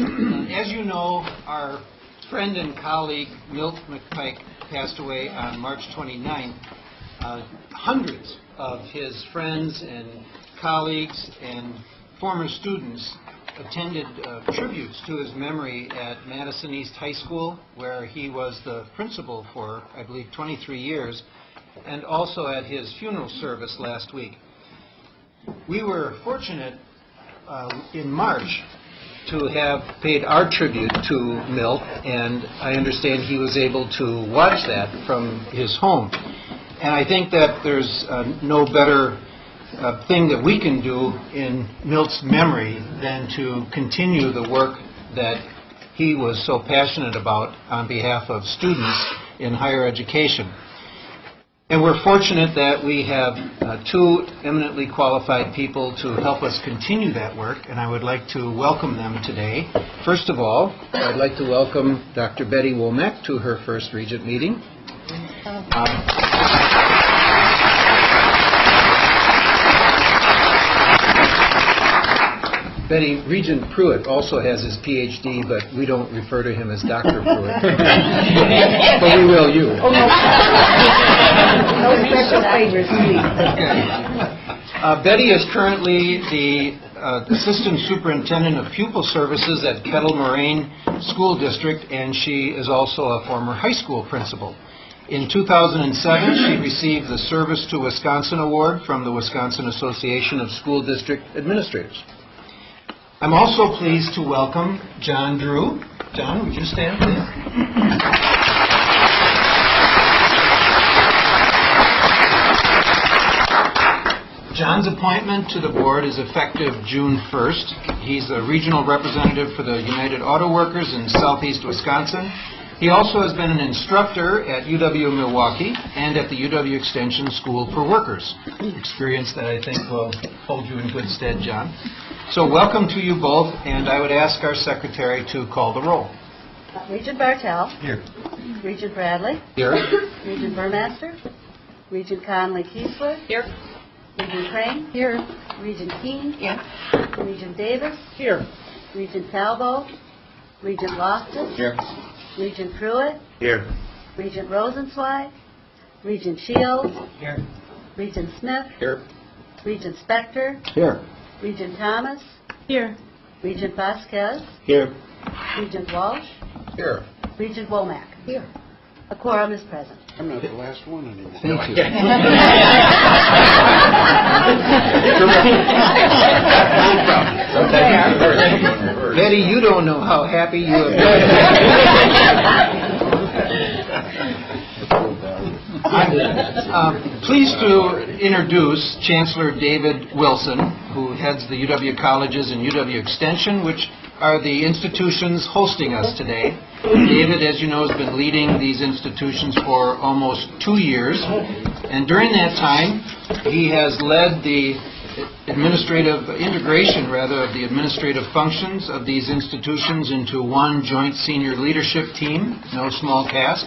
As you know, our friend and colleague Milt McPike passed away on March 29th. Hundreds of his friends and colleagues and former students attended tributes to his memory at Madison East High School, where he was the principal for, I believe, 23 years, and also at his funeral service last week. We were fortunate in March to have paid our tribute to Milt, and I understand he was able to watch that from his home. And I think that there's no better thing that we can do in Milt's memory than to continue the work that he was so passionate about on behalf of students in higher education. And we're fortunate that we have two eminently qualified people to help us continue that work, and I would like to welcome them today. First of all, I'd like to welcome Dr. Betty Womack to her first Regent meeting. Betty, Regent Pruitt also has his Ph.D., but we don't refer to him as Dr. Pruitt. But we will you. Oh, no. No special favors, please. Betty is currently the Assistant Superintendent of Pupil Services at Kettle Moraine School District, and she is also a former high school principal. In 2007, she received the Service to Wisconsin Award from the Wisconsin Association of School District Administrators. I'm also pleased to welcome John Drew. John, would you stand, please? John's appointment to the board is effective June 1st. He's a regional representative for the United Auto Workers in southeast Wisconsin. He also has been an instructor at UW-Milwaukee and at the UW Extension School for Workers, experience that I think will hold you in good stead, John. So welcome to you both, and I would ask our secretary to call the roll. Regent Bartell. Here. Regent Bradley. Here. Regent Burmaster. Regent Conley-Kiesler. Here. Regent Crane. Here. Regent Keene. Here. Regent Davis. Here. Regent Talbot. Regent Loftus. Here. Regent Pruitt. Here. Regent Rosenzweig. Regent Shields. Here. Regent Smith. Here. Regent Spector. Here. Regent Thomas. Here. Regent Vasquez. Here. Regent Walsh. Here. Regent Womack. Here. A quorum is present. I'm not the last one anymore. Thank you. Betty, you don't know how happy you have been. I'm pleased to introduce Chancellor David Wilson, who heads the UW Colleges and UW Extension, which are the institutions hosting us today. David, as you know, has been leading these institutions for almost 2 years, and during that time, he has led the administrative integration, of the administrative functions of these institutions into one joint senior leadership team, no small task.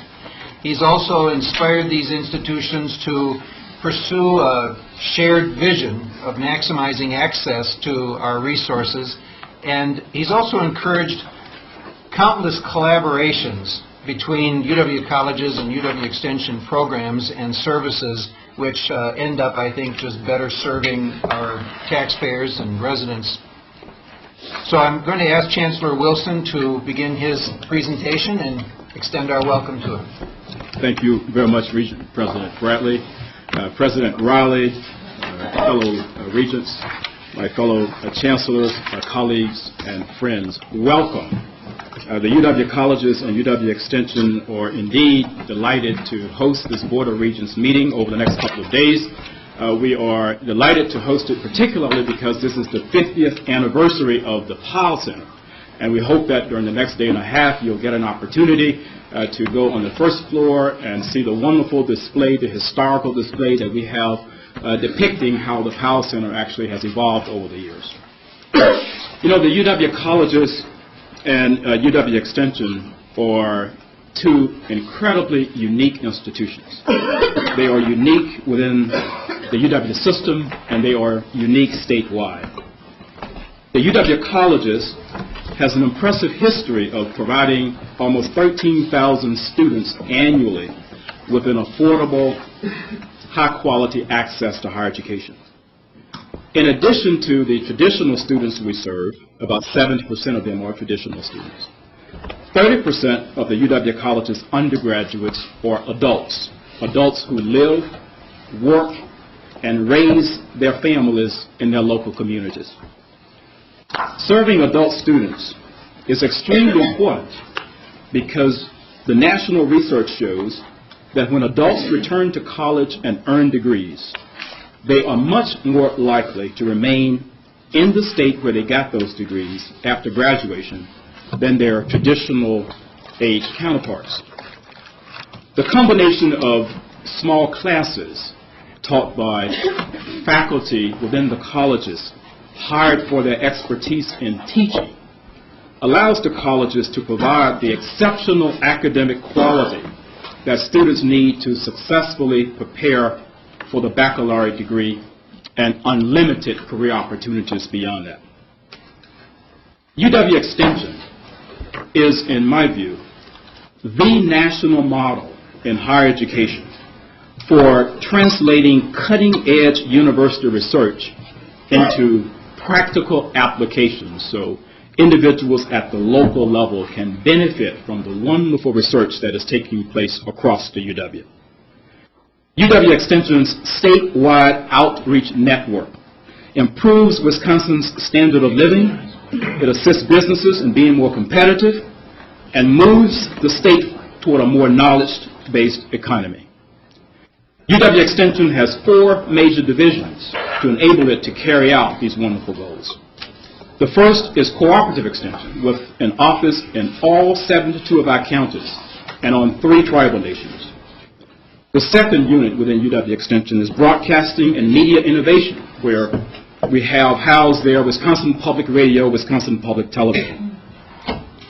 He's also inspired these institutions to pursue a shared vision of maximizing access to our resources, and he's also encouraged countless collaborations between UW colleges and UW Extension programs and services, which end up, I think, just better serving our taxpayers and residents. So I'm going to ask Chancellor Wilson to begin his presentation and extend our welcome to him. Thank you very much, President Bradley, President Riley, fellow regents, my fellow chancellors, my colleagues, and friends. Welcome. The UW Colleges and UW Extension are indeed delighted to host this Board of Regents meeting over the next couple of days. We are delighted to host it particularly because this is the 50th anniversary of the Pyle Center. And we hope that during the next day and a half you'll get an opportunity to go on the first floor and see the wonderful display, the historical display that we have depicting how the Pyle Center actually has evolved over the years. You know, the UW Colleges and UW Extension are two incredibly unique institutions. They are unique within the UW system, and they are unique statewide. The UW Colleges has an impressive history of providing almost 13,000 students annually with an affordable, high-quality access to higher education. In addition to the traditional students we serve, about 70% of them are traditional students. 30% of the UW College's undergraduates are adults who live, work, and raise their families in their local communities. Serving adult students is extremely important because the national research shows that when adults return to college and earn degrees, they are much more likely to remain in the state where they got those degrees after graduation than their traditional age counterparts. The combination of small classes taught by faculty within the colleges hired for their expertise in teaching allows the colleges to provide the exceptional academic quality that students need to successfully prepare for the baccalaureate degree and unlimited career opportunities beyond that. UW Extension is, in my view, the national model in higher education for translating cutting-edge university research into practical applications so individuals at the local level can benefit from the wonderful research that is taking place across the UW. UW Extension's statewide outreach network improves Wisconsin's standard of living, it assists businesses in being more competitive, and moves the state toward a more knowledge-based economy. UW Extension has 4 major divisions to enable it to carry out these wonderful goals. The first is cooperative extension, with an office in all 72 of our counties and on 3 tribal nations. The second unit within UW Extension is broadcasting and media innovation, where we have housed there Wisconsin Public Radio, Wisconsin Public Television.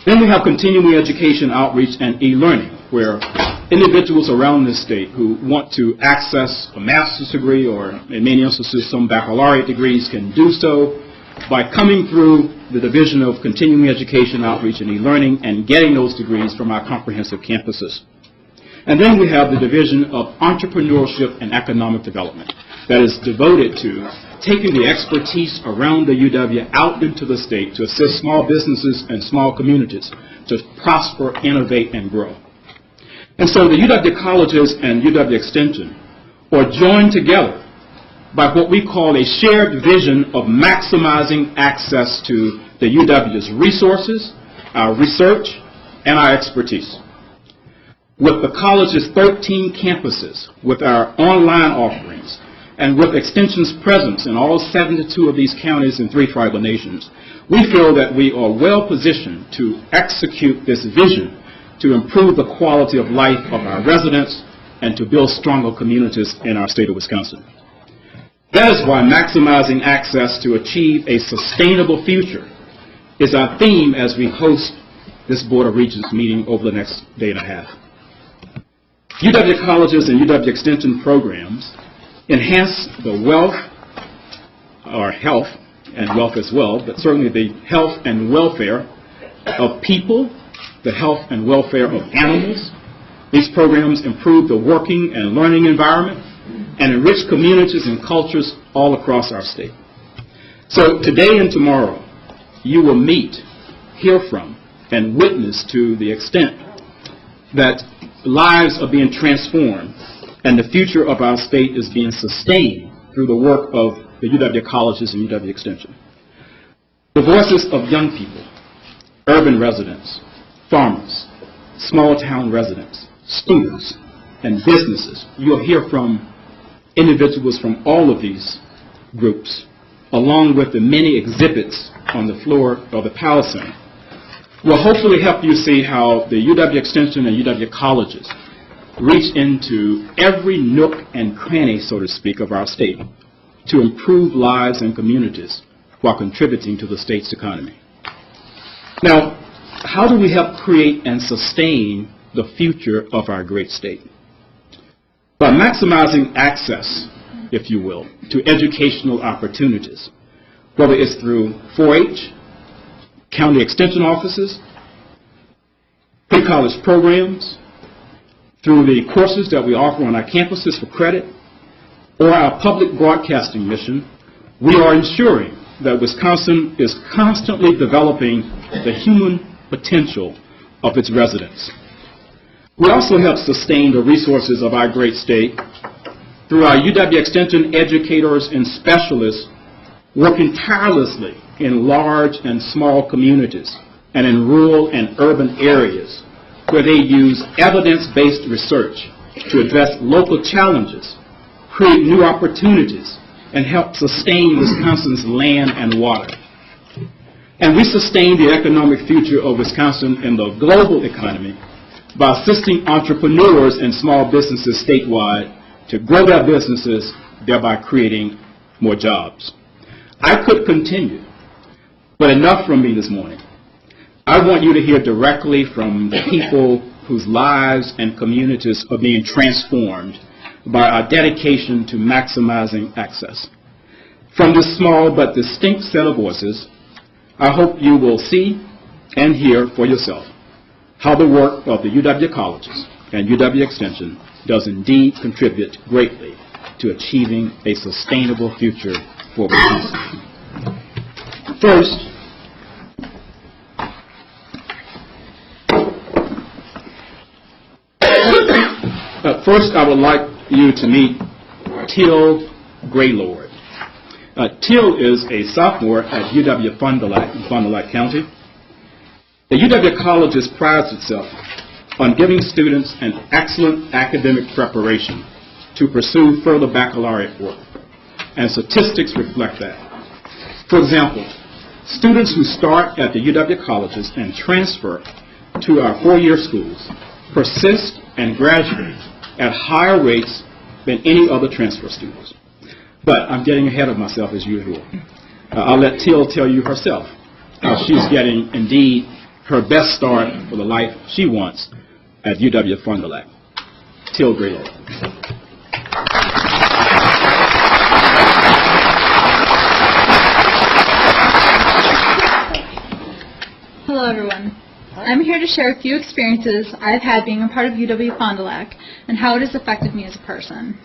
Then we have continuing education outreach and e-learning, where individuals around this state who want to access a master's degree or, in many instances, some baccalaureate degrees can do so by coming through the Division of Continuing Education Outreach and e-learning and getting those degrees from our comprehensive campuses. And then we have the Division of Entrepreneurship and Economic Development that is devoted to taking the expertise around the UW out into the state to assist small businesses and small communities to prosper, innovate, and grow. And so the UW Colleges and UW Extension are joined together by what we call a shared vision of maximizing access to the UW's resources, our research, and our expertise. With the college's 13 campuses, with our online offerings, and with Extension's presence in all 72 of these counties and 3 tribal nations, we feel that we are well positioned to execute this vision to improve the quality of life of our residents and to build stronger communities in our state of Wisconsin. That is why maximizing access to achieve a sustainable future is our theme as we host this Board of Regents meeting over the next day and a half. UW Colleges and UW Extension programs enhance the wealth, or health and wealth as well, but certainly the health and welfare of people, the health and welfare of animals. These programs improve the working and learning environment and enrich communities and cultures all across our state. So today and tomorrow, you will meet, hear from, and witness to the extent that lives are being transformed and the future of our state is being sustained through the work of the UW Colleges and UW Extension. The voices of young people, urban residents, farmers, small town residents, students, and businesses. You'll hear from individuals from all of these groups, along with the many exhibits on the floor of the Pyle Center, will hopefully help you see how the UW Extension and UW Colleges reach into every nook and cranny, so to speak, of our state to improve lives and communities while contributing to the state's economy. Now, how do we help create and sustain the future of our great state? By maximizing access, if you will, to educational opportunities, whether it's through 4-H, county extension offices, pre-college programs, through the courses that we offer on our campuses for credit, or our public broadcasting mission, we are ensuring that Wisconsin is constantly developing the human potential of its residents. We also help sustain the resources of our great state through our UW Extension educators and specialists working tirelessly in large and small communities and in rural and urban areas where they use evidence-based research to address local challenges, create new opportunities, and help sustain Wisconsin's land and water. And we sustain the economic future of Wisconsin in the global economy by assisting entrepreneurs and small businesses statewide to grow their businesses, thereby creating more jobs. I could continue, but enough from me this morning. I want you to hear directly from the people whose lives and communities are being transformed by our dedication to maximizing access. From this small but distinct set of voices, I hope you will see and hear for yourself how the work of the UW colleges and UW Extension does indeed contribute greatly to achieving a sustainable future for Wisconsin. First, I would like you to meet Till Graylord. Till is a sophomore at UW Fond du Lac County. The UW Colleges prides itself on giving students an excellent academic preparation to pursue further baccalaureate work, and statistics reflect that. For example, students who start at the UW colleges and transfer to our four-year schools persist and graduate at higher rates than any other transfer students. But I'm getting ahead of myself as usual. I'll let Till tell you herself how she's getting, indeed, her best start for the life she wants at UW Fond du Lac. Till Graylord. Hello, everyone. I'm here to share a few experiences I've had being a part of UW Fond du Lac and how it has affected me as a person.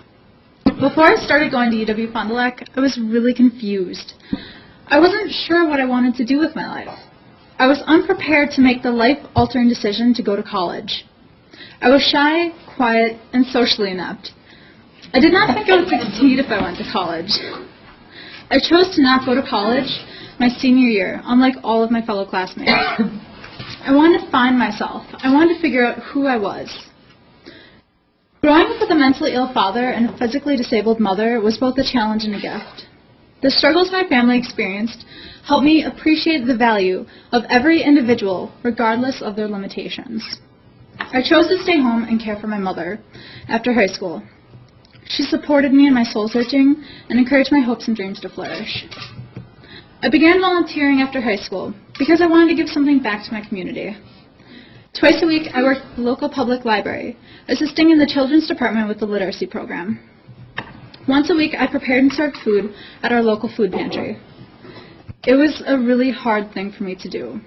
Before I started going to UW Fond du Lac, I was really confused. I wasn't sure what I wanted to do with my life. I was unprepared to make the life-altering decision to go to college. I was shy, quiet, and socially inept. I did not think I would succeed if I went to college. I chose to not go to college my senior year, unlike all of my fellow classmates. I wanted to find myself. I wanted to figure out who I was. Growing up with a mentally ill father and a physically disabled mother was both a challenge and a gift. The struggles my family experienced helped me appreciate the value of every individual, regardless of their limitations. I chose to stay home and care for my mother after high school. She supported me in my soul searching and encouraged my hopes and dreams to flourish. I began volunteering after high school because I wanted to give something back to my community. Twice a week, I worked at the local public library, assisting in the children's department with the literacy program. Once a week, I prepared and served food at our local food pantry. It was a really hard thing for me to do.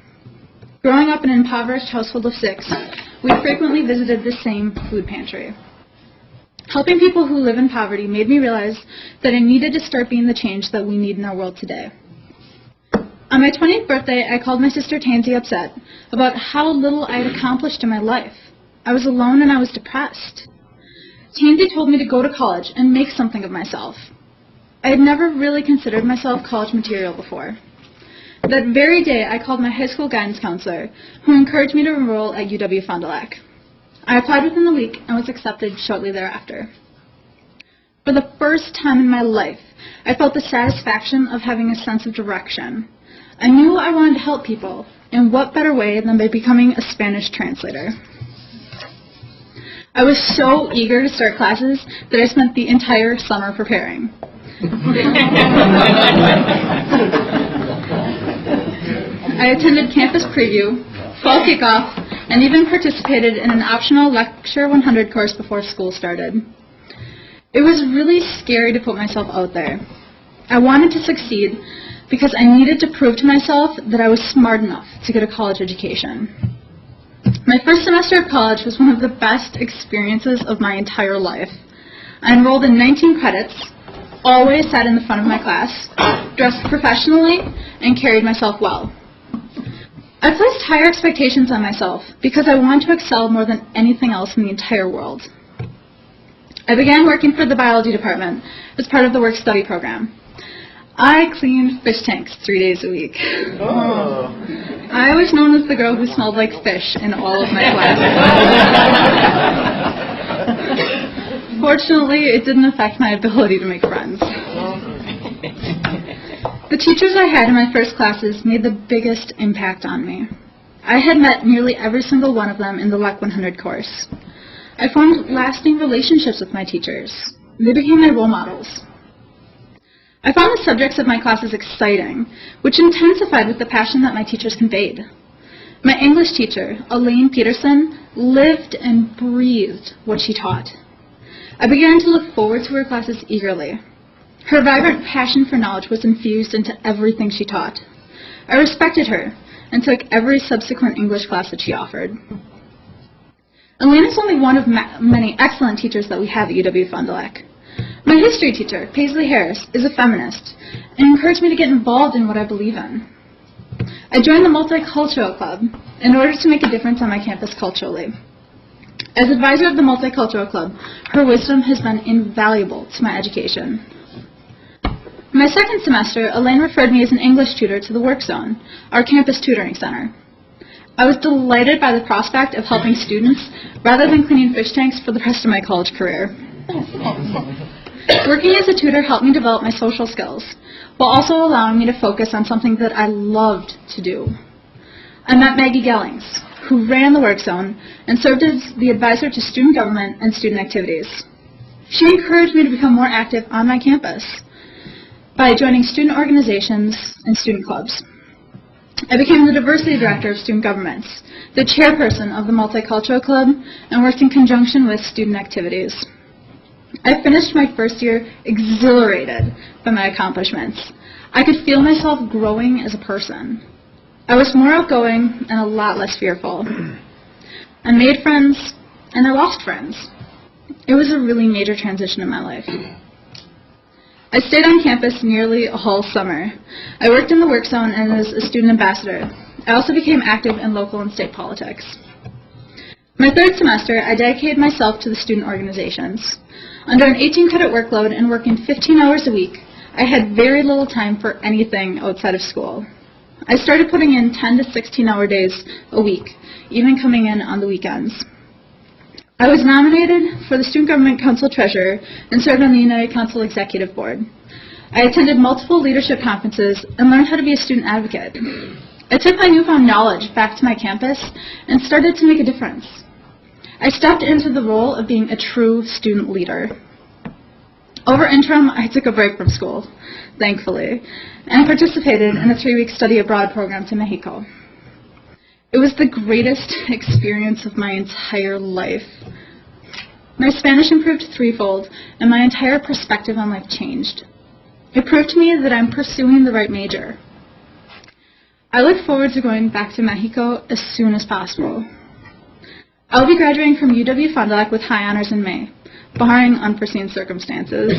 Growing up in an impoverished household of 6, we frequently visited the same food pantry. Helping people who live in poverty made me realize that I needed to start being the change that we need in our world today. On my 20th birthday, I called my sister Tansy upset about how little I had accomplished in my life. I was alone and I was depressed. Tansy told me to go to college and make something of myself. I had never really considered myself college material before. That very day, I called my high school guidance counselor, who encouraged me to enroll at UW Fond du Lac. I applied within the week and was accepted shortly thereafter. For the first time in my life, I felt the satisfaction of having a sense of direction. I knew I wanted to help people, and what better way than by becoming a Spanish translator. I was so eager to start classes that I spent the entire summer preparing. I attended campus preview, fall kickoff, and even participated in an optional Lecture 100 course before school started. It was really scary to put myself out there. I wanted to succeed, because I needed to prove to myself that I was smart enough to get a college education. My first semester of college was one of the best experiences of my entire life. I enrolled in 19 credits, always sat in the front of my class, dressed professionally, and carried myself well. I placed higher expectations on myself because I wanted to excel more than anything else in the entire world. I began working for the biology department as part of the work-study program. I cleaned fish tanks 3 days a week. Oh. I was known as the girl who smelled like fish in all of my classes. Fortunately, it didn't affect my ability to make friends. The teachers I had in my first classes made the biggest impact on me. I had met nearly every single one of them in the LEC 100 course. I formed lasting relationships with my teachers. They became my role models. I found the subjects of my classes exciting, which intensified with the passion that my teachers conveyed. My English teacher, Elaine Peterson, lived and breathed what she taught. I began to look forward to her classes eagerly. Her vibrant passion for knowledge was infused into everything she taught. I respected her and took every subsequent English class that she offered. Elaine is only one of many excellent teachers that we have at UW-Fond du Lac. My history teacher, Paisley Harris, is a feminist and encouraged me to get involved in what I believe in. I joined the Multicultural Club in order to make a difference on my campus culturally. As advisor of the Multicultural Club, her wisdom has been invaluable to my education. My second semester, Elaine referred me as an English tutor to the Work Zone, our campus tutoring center. I was delighted by the prospect of helping students rather than cleaning fish tanks for the rest of my college career. Working as a tutor helped me develop my social skills, while also allowing me to focus on something that I loved to do. I met Maggie Gellings, who ran the Work Zone and served as the advisor to student government and student activities. She encouraged me to become more active on my campus by joining student organizations and student clubs. I became the diversity director of student governments, the chairperson of the Multicultural Club, and worked in conjunction with student activities. I finished my first year exhilarated by my accomplishments. I could feel myself growing as a person. I was more outgoing and a lot less fearful. I made friends, and I lost friends. It was a really major transition in my life. I stayed on campus nearly a whole summer. I worked in the Work Zone and as a student ambassador. I also became active in local and state politics. My third semester, I dedicated myself to the student organizations. Under an 18-credit workload and working 15 hours a week, I had very little time for anything outside of school. I started putting in 10 to 16-hour days a week, even coming in on the weekends. I was nominated for the Student Government Council Treasurer and served on the United Council Executive Board. I attended multiple leadership conferences and learned how to be a student advocate. I took my newfound knowledge back to my campus and started to make a difference. I stepped into the role of being a true student leader. Over interim, I took a break from school, thankfully, and participated in a 3-week study abroad program to Mexico. It was the greatest experience of my entire life. My Spanish improved threefold, and my entire perspective on life changed. It proved to me that I'm pursuing the right major. I look forward to going back to Mexico as soon as possible. I'll be graduating from UW-Fond du Lac with high honors in May, barring unforeseen circumstances.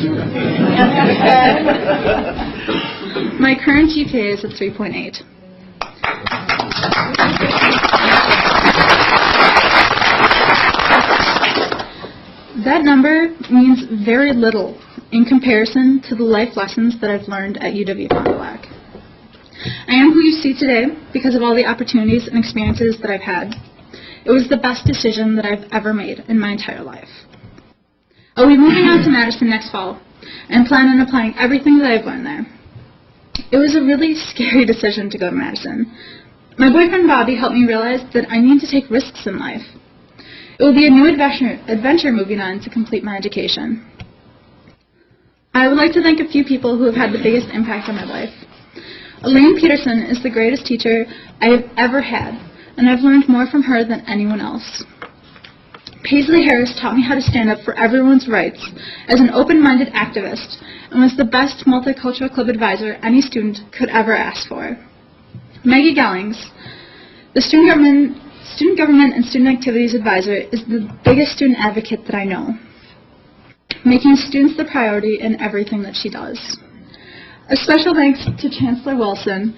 My current GPA is at 3.8. That number means very little in comparison to the life lessons that I've learned at UW-Fond du Lac. I am who you see today because of all the opportunities and experiences that I've had. It was the best decision that I've ever made in my entire life. I'll be moving on to Madison next fall and plan on applying everything that I've learned there. It was a really scary decision to go to Madison. My boyfriend Bobby helped me realize that I need to take risks in life. It will be a new adventure moving on to complete my education. I would like to thank a few people who have had the biggest impact on my life. Elaine Peterson is the greatest teacher I have ever had, and I've learned more from her than anyone else. Paisley Harris taught me how to stand up for everyone's rights as an open-minded activist and was the best multicultural club advisor any student could ever ask for. Maggie Gellings, the student government and student activities advisor, is the biggest student advocate that I know, making students the priority in everything that she does. A special thanks to Chancellor Wilson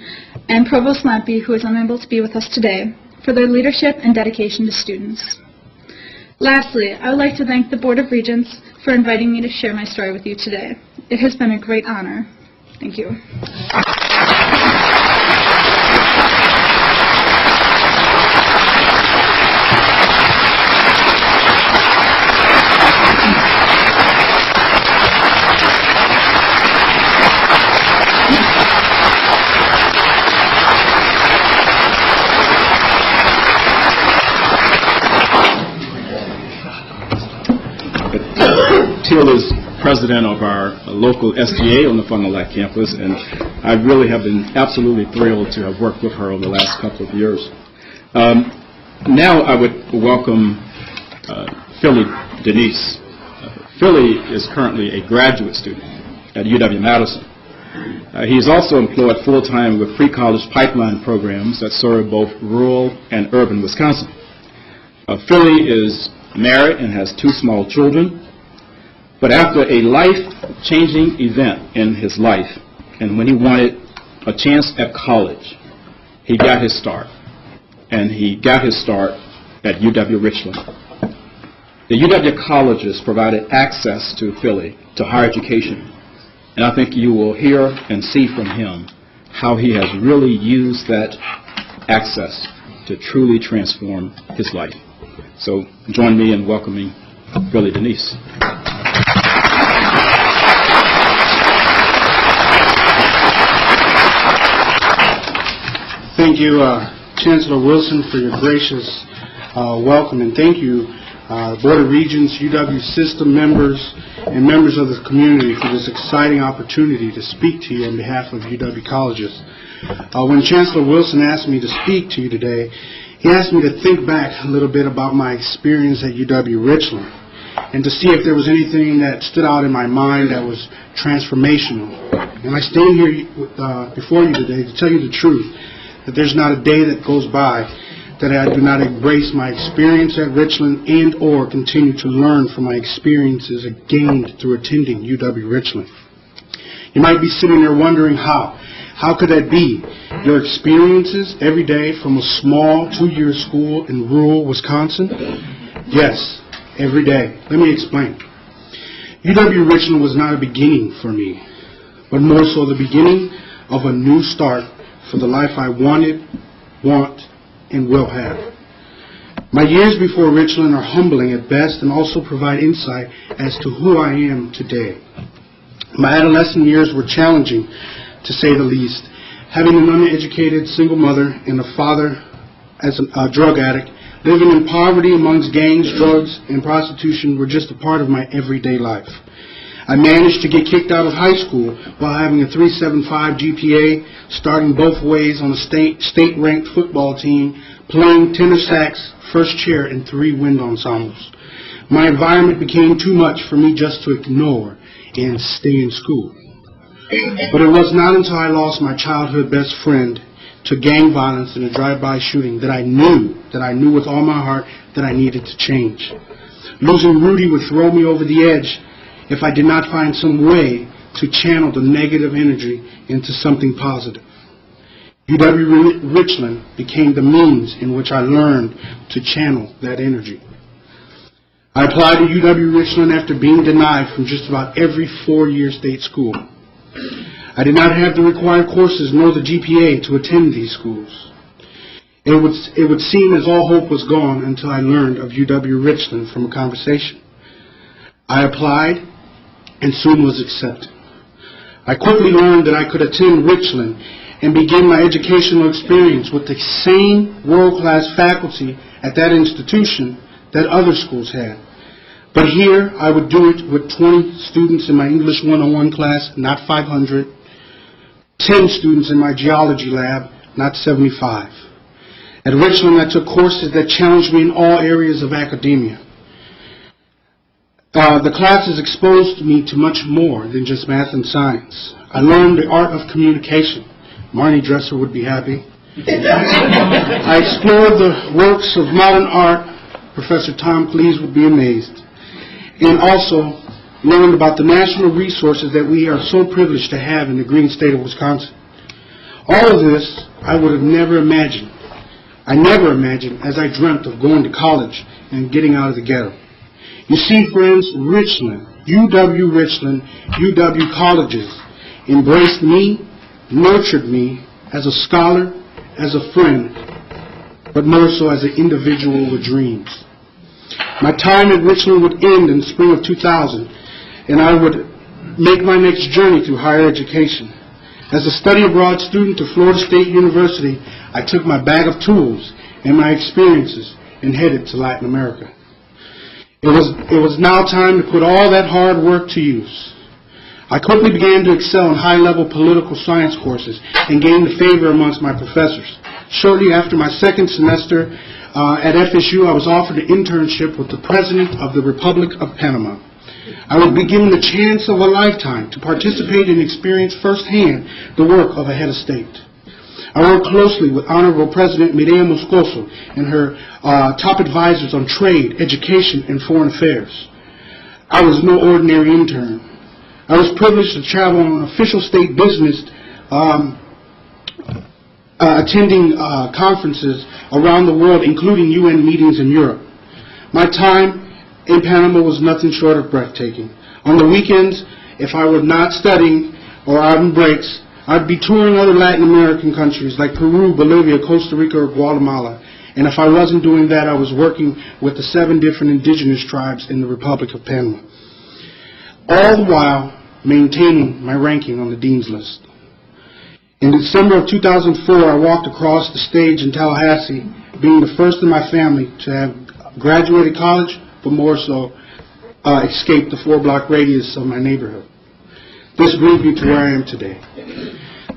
and Provost Lampe, who is unable to be with us today, for their leadership and dedication to students. Lastly, I would like to thank the Board of Regents for inviting me to share my story with you today. It has been a great honor. Thank you. Teal is president of our local SGA on the Fond du Lac campus, and I really have been absolutely thrilled to have worked with her over the last couple of years. Now I would welcome Philly Denise. Philly is currently a graduate student at UW-Madison. He is also employed full-time with pre-college pipeline programs that serve both rural and urban Wisconsin. Philly is married and has 2 small children. But after a life-changing event in his life, and when he wanted a chance at college, he got his start. And he got his start at UW-Richland. The UW colleges provided access to Philly to higher education. And I think you will hear and see from him how he has really used that access to truly transform his life. So join me in welcoming Philly Denise. Thank you, Chancellor Wilson, for your gracious welcome, and thank you, Board of Regents, UW system members, and members of the community for this exciting opportunity to speak to you on behalf of UW colleges. When Chancellor Wilson asked me to speak to you today, he asked me to think back a little bit about my experience at UW-Richland and to see if there was anything that stood out in my mind that was transformational. And I stand here before you today to tell you the truth, that there's not a day that goes by that I do not embrace my experience at Richland and or continue to learn from my experiences gained through attending UW-Richland. You might be sitting there wondering how. How could that be? Your experiences every day from a small 2-year school in rural Wisconsin? Yes, every day. Let me explain. UW-Richland was not a beginning for me, but more so the beginning of a new start for the life I wanted, want, and will have. My years before Richland are humbling at best and also provide insight as to who I am today. My adolescent years were challenging, to say the least. Having an uneducated single mother and a father as a drug addict, living in poverty amongst gangs, drugs, and prostitution were just a part of my everyday life. I managed to get kicked out of high school while having a 3.75 GPA, starting both ways on a state-ranked football team, playing tenor sax, first chair, and 3 wind ensembles. My environment became too much for me just to ignore and stay in school. But it was not until I lost my childhood best friend to gang violence and a drive-by shooting that I knew with all my heart that I needed to change. Losing Rudy would throw me over the edge if I did not find some way to channel the negative energy into something positive. UW-Richland became the means in which I learned to channel that energy. I applied to UW-Richland after being denied from just about every 4-year state school. I did not have the required courses nor the GPA to attend these schools. It would seem as all hope was gone until I learned of UW-Richland from a conversation. I applied and soon was accepted. I quickly learned that I could attend Richland and begin my educational experience with the same world-class faculty at that institution that other schools had. But here, I would do it with 20 students in my English 101 class, not 500, 10 students in my geology lab, not 75. At Richland, I took courses that challenged me in all areas of academia. The classes exposed me to much more than just math and science. I learned the art of communication. Marnie Dresser would be happy. I explored the works of modern art. Professor Tom Cleese would be amazed. And also learned about the national resources that we are so privileged to have in the green state of Wisconsin. All of this I would have never imagined. I never imagined as I dreamt of going to college and getting out of the ghetto. You see, friends, Richland, UW-Richland, UW colleges embraced me, nurtured me as a scholar, as a friend, but more so as an individual with dreams. My time at Richland would end in the spring of 2000, and I would make my next journey through higher education. As a study abroad student to Florida State University, I took my bag of tools and my experiences and headed to Latin America. It was now time to put all that hard work to use. I quickly began to excel in high-level political science courses and gained the favor amongst my professors. Shortly after my second semester at FSU, I was offered an internship with the President of the Republic of Panama. I would be given the chance of a lifetime to participate and experience firsthand the work of a head of state. I worked closely with Honorable President Mireya Moscoso and her top advisors on trade, education, and foreign affairs. I was no ordinary intern. I was privileged to travel on official state business, attending conferences around the world, including UN meetings in Europe. My time in Panama was nothing short of breathtaking. On the weekends, if I were not studying or out on breaks, I'd be touring other Latin American countries like Peru, Bolivia, Costa Rica, or Guatemala. And if I wasn't doing that, I was working with the 7 different indigenous tribes in the Republic of Panama, all the while maintaining my ranking on the Dean's List. In December of 2004, I walked across the stage in Tallahassee, being the first in my family to have graduated college, but more so escaped the 4-block radius of my neighborhood. This brings me to where I am today.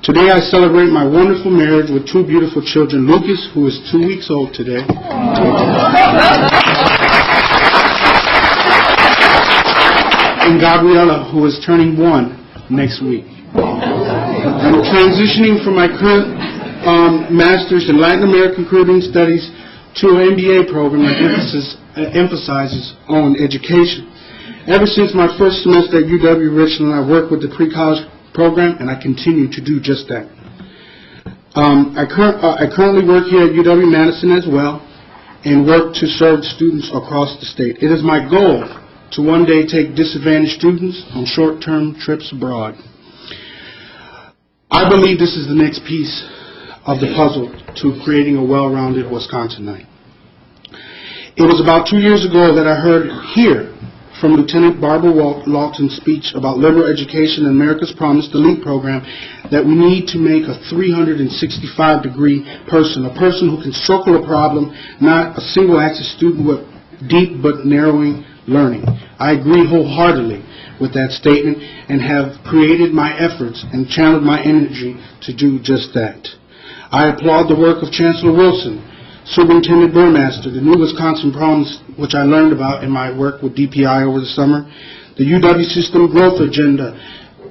Today I celebrate my wonderful marriage with 2 beautiful children, Lucas, who is 2 weeks old today, and Gabriella, who is turning 1 next week. I'm transitioning from my current master's in Latin American Caribbean Studies to an MBA program that emphasizes on education. Ever since my first semester at UW-Richland, I worked with the pre-college program, and I continue to do just that. I currently work here at UW-Madison as well, and work to serve students across the state. It is my goal to one day take disadvantaged students on short-term trips abroad. I believe this is the next piece of the puzzle to creating a well-rounded Wisconsinite. It was about 2 years ago that I heard here from Lieutenant Barbara Lawton's speech about liberal education and America's Promise, the LEAP program, that we need to make a 365-degree person, a person who can circle a problem, not a single-axis student with deep but narrowing learning. I agree wholeheartedly with that statement and have created my efforts and channeled my energy to do just that. I applaud the work of Chancellor Wilson, Superintendent Burmaster, the new Wisconsin Promise, which I learned about in my work with DPI over the summer, the UW System Growth Agenda,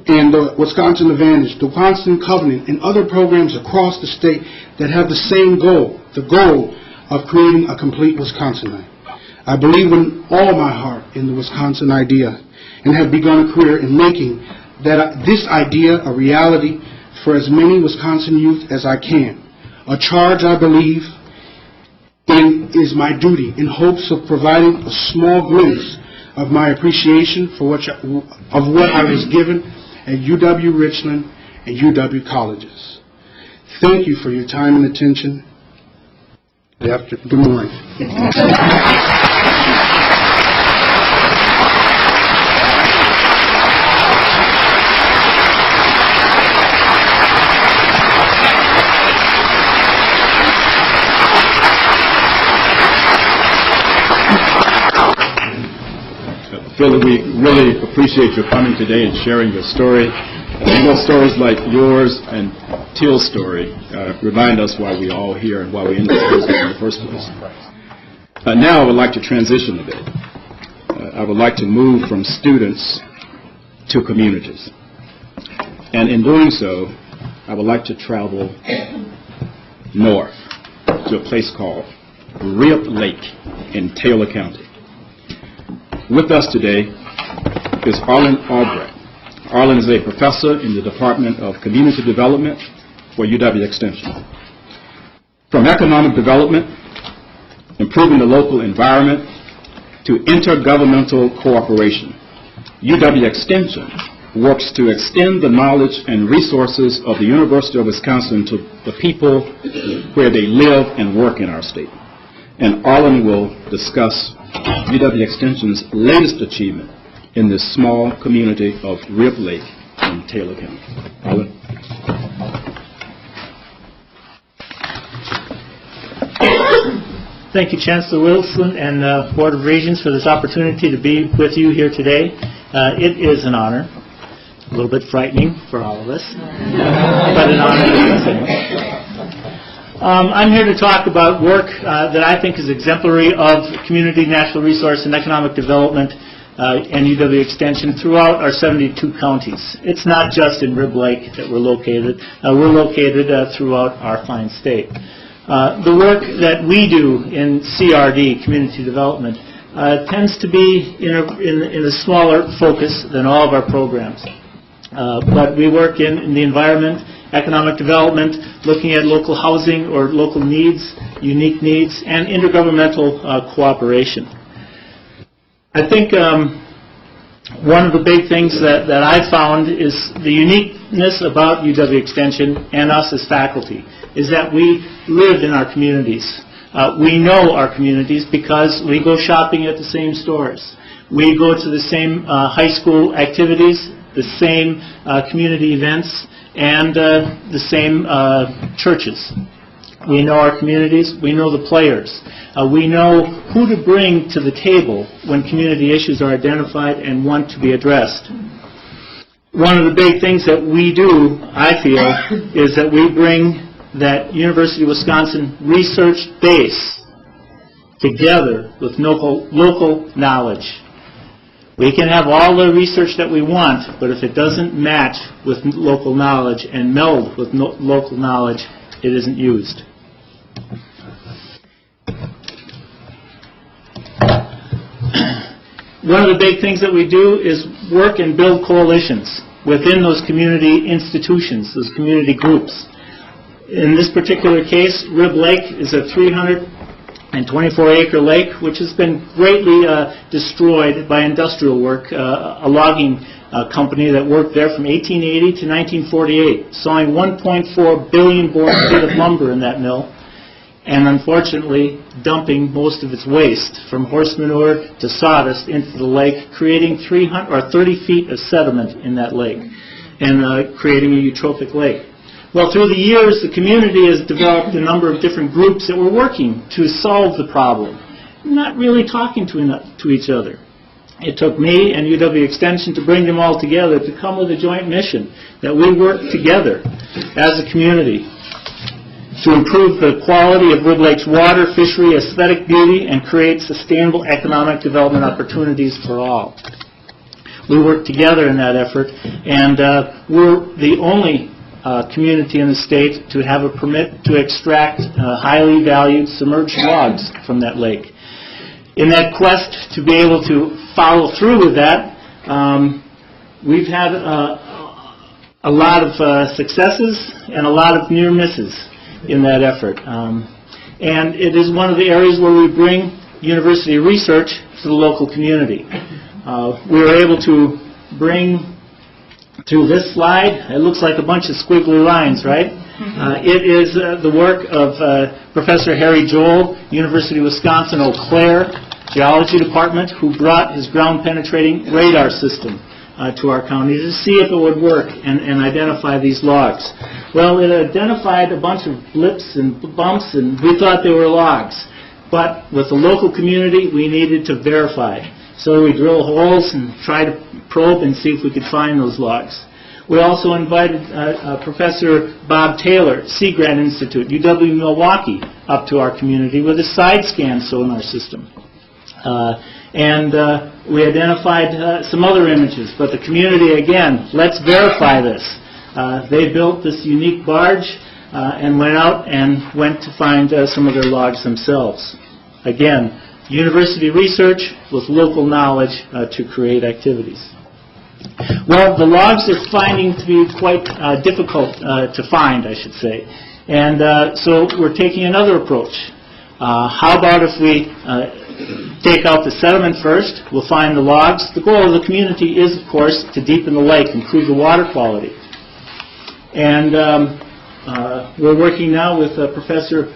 and the Wisconsin Advantage, the Wisconsin Covenant, and other programs across the state that have the same goal, the goal of creating a complete Wisconsinite. I believe with all my heart in the Wisconsin idea and have begun a career in making this idea a reality for as many Wisconsin youth as I can, a charge I believe and is my duty in hopes of providing a small glimpse of my appreciation for what I was given at UW-Richland and UW colleges. Thank you for your time and attention. Good morning. Phil, we really appreciate your coming today and sharing your story. Stories like yours and Teal's story remind us why we're all here and why we're in this business in the first place. Now I would like to transition a bit. I would like to move from students to communities. And in doing so, I would like to travel north to a place called Rib Lake in Taylor County. With us today is Arlen Albrecht. Arlen is a professor in the Department of Community Development for UW Extension. From economic development, improving the local environment, to intergovernmental cooperation, UW Extension works to extend the knowledge and resources of the University of Wisconsin to the people where they live and work in our state. And Arlen will discuss UW Extension's latest achievement in this small community of Rib Lake in Taylor County. Arlen. Thank you, Chancellor Wilson and Board of Regents, for this opportunity to be with you here today. It is an honor, a little bit frightening for all of us, but an honor. I'm here to talk about work that I think is exemplary of community, natural resource, and economic development and UW Extension throughout our 72 counties. It's not just in Rib Lake that we're located. We're located throughout our fine state. The work that we do in CRD, community development, tends to be in a smaller focus than all of our programs. But we work in the environment, economic development, looking at local housing or local needs, unique needs, and intergovernmental cooperation. I think one of the big things that I found is the uniqueness about UW Extension and us as faculty is that we live in our communities. We know our communities because we go shopping at the same stores. We go to the same high school activities, the same community events, and the same churches. We know our communities. We know the players. We know who to bring to the table when community issues are identified and want to be addressed. One of the big things that we do, I feel, is that we bring that University of Wisconsin research base together with local knowledge. We can have all the research that we want, but if it doesn't match with local knowledge and meld with local knowledge, it isn't used. One of the big things that we do is work and build coalitions within those community institutions, those community groups. In this particular case, Rib Lake is a 324-acre lake, which has been greatly destroyed by industrial work, a logging company that worked there from 1880 to 1948, sawing 1.4 billion board feet of lumber in that mill, and unfortunately dumping most of its waste from horse manure to sawdust into the lake, creating 30 feet of sediment in that lake, and creating a eutrophic lake. Well, through the years, the community has developed a number of different groups that were working to solve the problem, not really talking to each other. It took me and UW Extension to bring them all together to come with a joint mission that we work together as a community to improve the quality of Rib Lake's water, fishery, aesthetic beauty, and create sustainable economic development opportunities for all. We work together in that effort, and we're the only community in the state to have a permit to extract highly valued submerged logs from that lake. In that quest to be able to follow through with that, we've had a lot of successes and a lot of near misses in that effort. And it is one of the areas where we bring university research to the local community. We were able to bring through this slide, it looks like a bunch of squiggly lines, right? It is the work of Professor Harry Joel, University of Wisconsin, Eau Claire Geology Department, who brought his ground-penetrating radar system to our county to see if it would work and identify these logs. Well, it identified a bunch of blips and bumps, and we thought they were logs. But with the local community, we needed to verify. So we drill holes and try to probe and see if we could find those logs. We also invited Professor Bob Taylor, Sea Grant Institute, UW Milwaukee, up to our community with a side scan sonar system. And we identified some other images, but the community, again, let's verify this. They built this unique barge and went out and went to find some of their logs themselves. Again, university research with local knowledge to create activities. Well, the logs are finding to be quite difficult to find, I should say. And so we're taking another approach. How about if we take out the sediment first, we'll find the logs. The goal of the community is, of course, to deepen the lake, improve the water quality. And we're working now with Professor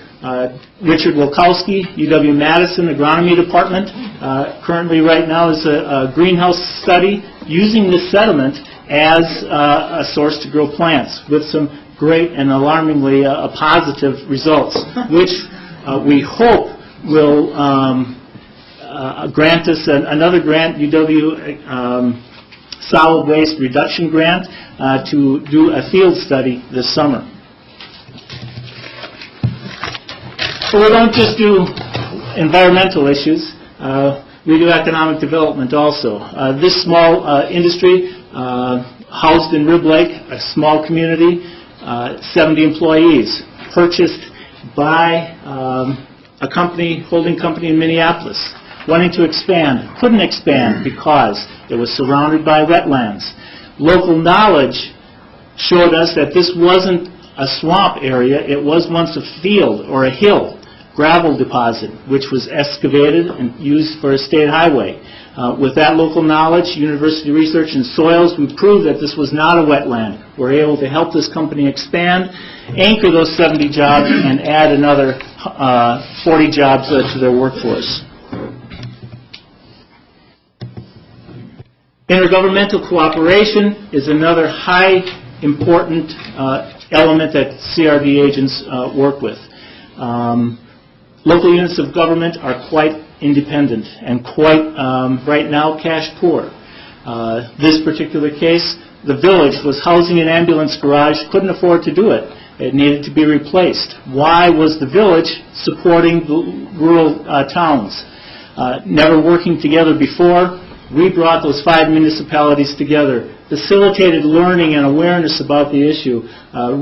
Richard Wilkowski, UW-Madison Agronomy Department. Currently, right now, is a greenhouse study using this sediment as a source to grow plants with some great and alarmingly positive results, which we hope will grant us another grant, UW Solid Waste Reduction Grant, to do a field study this summer. But we don't just do environmental issues, we do economic development also. This small industry, housed in Rib Lake, a small community, 70 employees, purchased by a company, holding company in Minneapolis, wanting to expand, couldn't expand because it was surrounded by wetlands. Local knowledge showed us that this wasn't a swamp area, it was once a field or a hill, gravel deposit, which was excavated and used for a state highway. With that local knowledge, university research in soils, we proved that this was not a wetland. We're able to help this company expand, anchor those 70 jobs, and add another 40 jobs to their workforce. Intergovernmental cooperation is another high important element that CRD agents work with. Local units of government are quite independent and quite, right now, cash poor. This particular case, the village was housing an ambulance garage, couldn't afford to do it. It needed to be replaced. Why was the village supporting the rural towns? Never working together before, we brought those 5 municipalities together, facilitated learning and awareness about the issue,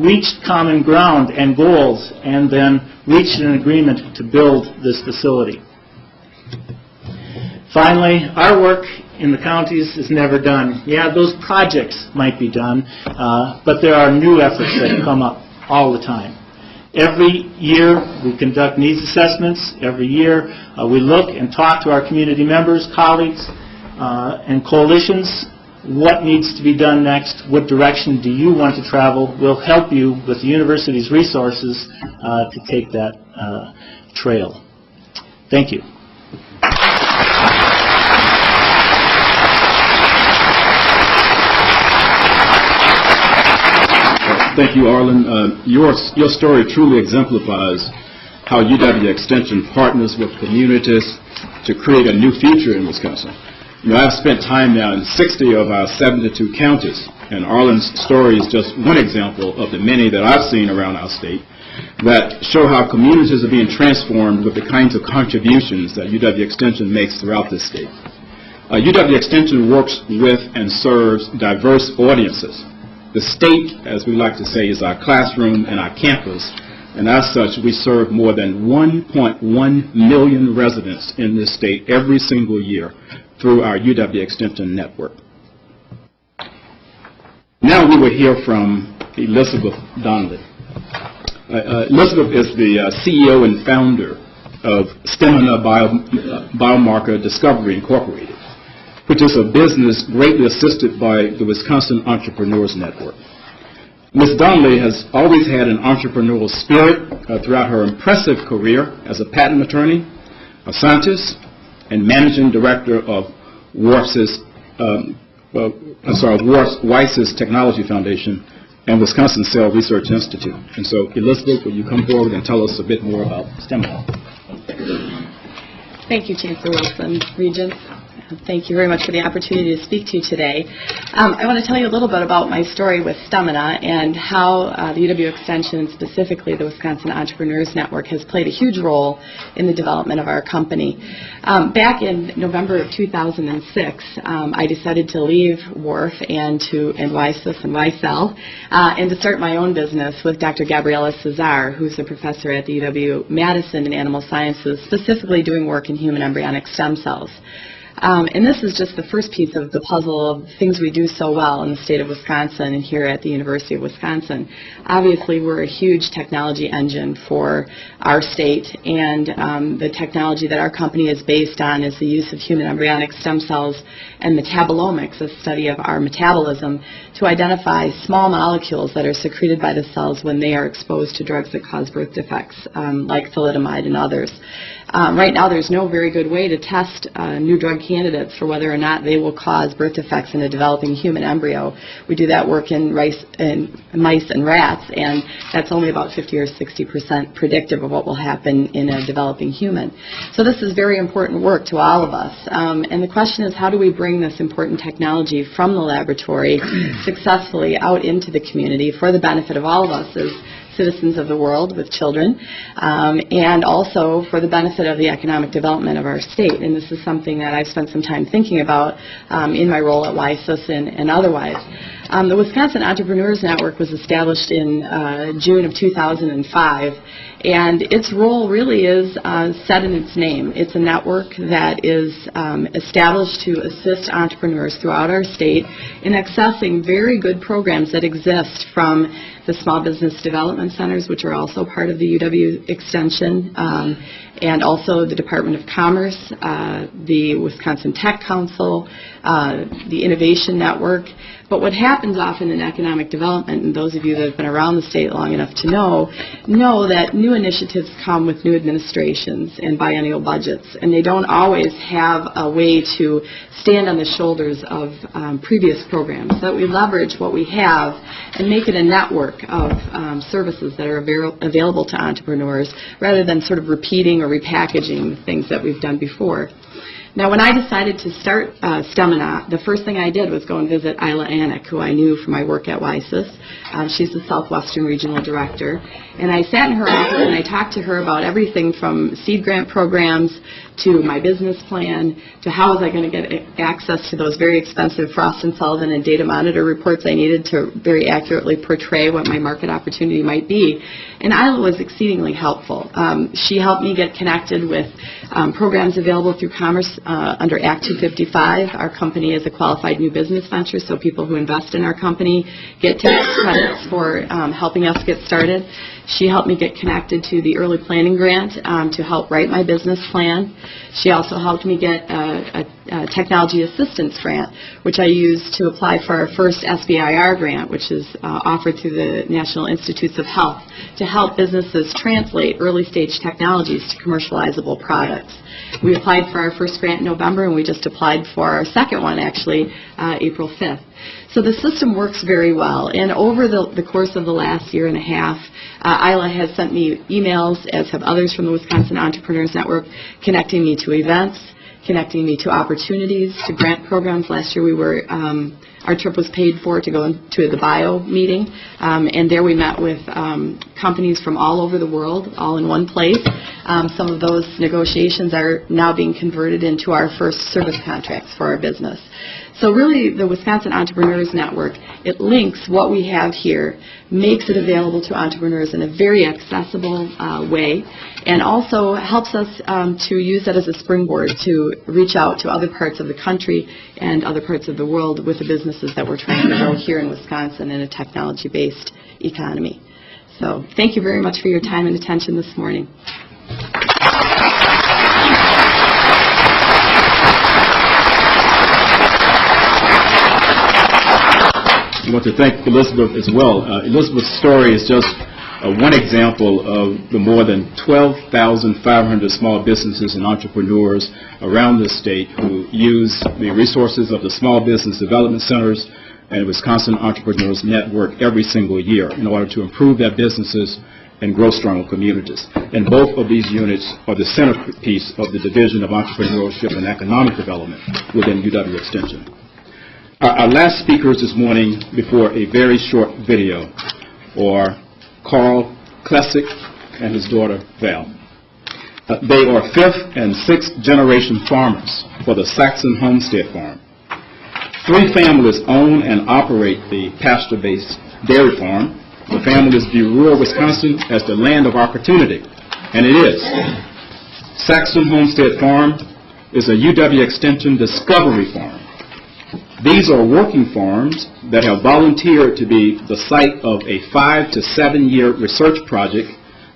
reached common ground and goals, and then reached an agreement to build this facility. Finally, our work in the counties is never done. Yeah, those projects might be done, but there are new efforts that come up all the time. Every year we conduct needs assessments. Every year we look and talk to our community members, colleagues, and coalitions. What needs to be done next? What direction do you want to travel? We'll help you with the university's resources to take that trail. Thank you. Thank you, Arlen. Your story truly exemplifies how UW Extension partners with communities to create a new future in Wisconsin. You know, I've spent time now in 60 of our 72 counties, and Arlen's story is just one example of the many that I've seen around our state that show how communities are being transformed with the kinds of contributions that UW Extension makes throughout this state. UW Extension works with and serves diverse audiences. The state, as we like to say, is our classroom and our campus, and as such, we serve more than 1.1 million residents in this state every single year through our UW Extension network. Now we will hear from Elizabeth Donnelly. Elizabeth is the CEO and founder of Stamina Biomarker Discovery Incorporated, which is a business greatly assisted by the Wisconsin Entrepreneurs Network. Ms. Donnelly has always had an entrepreneurial spirit throughout her impressive career as a patent attorney, a scientist, and managing director of Weiss's Technology Foundation and Wisconsin Cell Research Institute. And so, Elizabeth, will you come forward and tell us a bit more about STEM? Thank you, Chancellor Wilson, Regents. Thank you very much for the opportunity to speak to you today. I want to tell you a little bit about my story with Stamina and how the UW Extension, specifically the Wisconsin Entrepreneurs Network, has played a huge role in the development of our company. Back in November of 2006, I decided to leave WARF and WISUS and WISEL and to start my own business with Dr. Gabriela Cesar, who's a professor at the UW Madison in Animal Sciences, specifically doing work in human embryonic stem cells. And this is just the first piece of the puzzle of things we do so well in the state of Wisconsin and here at the University of Wisconsin. Obviously, we're a huge technology engine for our state, and the technology that our company is based on is the use of human embryonic stem cells and metabolomics, a study of our metabolism, to identify small molecules that are secreted by the cells when they are exposed to drugs that cause birth defects, like thalidomide and others. Right now, there's no very good way to test new drug candidates for whether or not they will cause birth defects in a developing human embryo. We do that work in mice and rats, and that's only about 50 or 60% predictive of what will happen in a developing human. So this is very important work to all of us. And the question is, how do we bring this important technology from the laboratory successfully out into the community for the benefit of all of us as citizens of the world with children, and also for the benefit of the economic development of our state. And this is something that I've spent some time thinking about in my role at WISUS and otherwise. The Wisconsin Entrepreneurs Network was established in June of 2005, and its role really is set in its name. It's a network that is established to assist entrepreneurs throughout our state in accessing very good programs that exist from the Small Business Development Centers, which are also part of the UW Extension, and also the Department of Commerce, the Wisconsin Tech Council, the Innovation Network. But what happens often in economic development, and those of you that have been around the state long enough to know that new initiatives come with new administrations and biennial budgets, and they don't always have a way to stand on the shoulders of previous programs. So that we leverage what we have and make it a network of services that are available to entrepreneurs rather than sort of repeating or repackaging things that we've done before. Now, when I decided to start Stamina, the first thing I did was go and visit Isla Anik, who I knew from my work at WISUS. She's the Southwestern Regional Director. And I sat in her office and I talked to her about everything from seed grant programs to my business plan to how was I going to get access to those very expensive Frost & Sullivan and data monitor reports I needed to very accurately portray what my market opportunity might be. And Isla was exceedingly helpful. She helped me get connected with programs available through Commerce under Act 255. Our company is a qualified new business venture, so people who invest in our company get tax credits for helping us get started. She helped me get connected to the early planning grant to help write my business plan. She also helped me get a technology assistance grant, which I used to apply for our first SBIR grant, which is offered through the National Institutes of Health, to help businesses translate early stage technologies to commercializable products. We applied for our first grant in November, and we just applied for our second one, actually, April 5th. So the system works very well, and over the course of the last year and a half, Isla has sent me emails, as have others from the Wisconsin Entrepreneurs Network, connecting me to events, connecting me to opportunities, to grant programs. Last year we were, our trip was paid for to go to the bio meeting, and there we met with companies from all over the world, all in one place. Some of those negotiations are now being converted into our first service contracts for our business. So really, the Wisconsin Entrepreneurs Network, it links what we have here, makes it available to entrepreneurs in a very accessible way, and also helps us to use that as a springboard to reach out to other parts of the country and other parts of the world with the businesses that we're trying to grow here in Wisconsin in a technology-based economy. So thank you very much for your time and attention this morning. I want to thank Elizabeth as well. Elizabeth's story is just one example of the more than 12,500 small businesses and entrepreneurs around the state who use the resources of the Small Business Development Centers and Wisconsin Entrepreneurs Network every single year in order to improve their businesses and grow stronger communities. And both of these units are the centerpiece of the Division of Entrepreneurship and Economic Development within UW Extension. Our last speakers this morning before a very short video are Carl Klesick and his daughter Val. They are 5th and 6th generation farmers for the Saxon Homestead Farm. 3 families own and operate the pasture-based dairy farm. The families view rural Wisconsin as the land of opportunity, and it is. Saxon Homestead Farm is a UW Extension Discovery Farm. These are working farms that have volunteered to be the site of a 5 to 7 year research project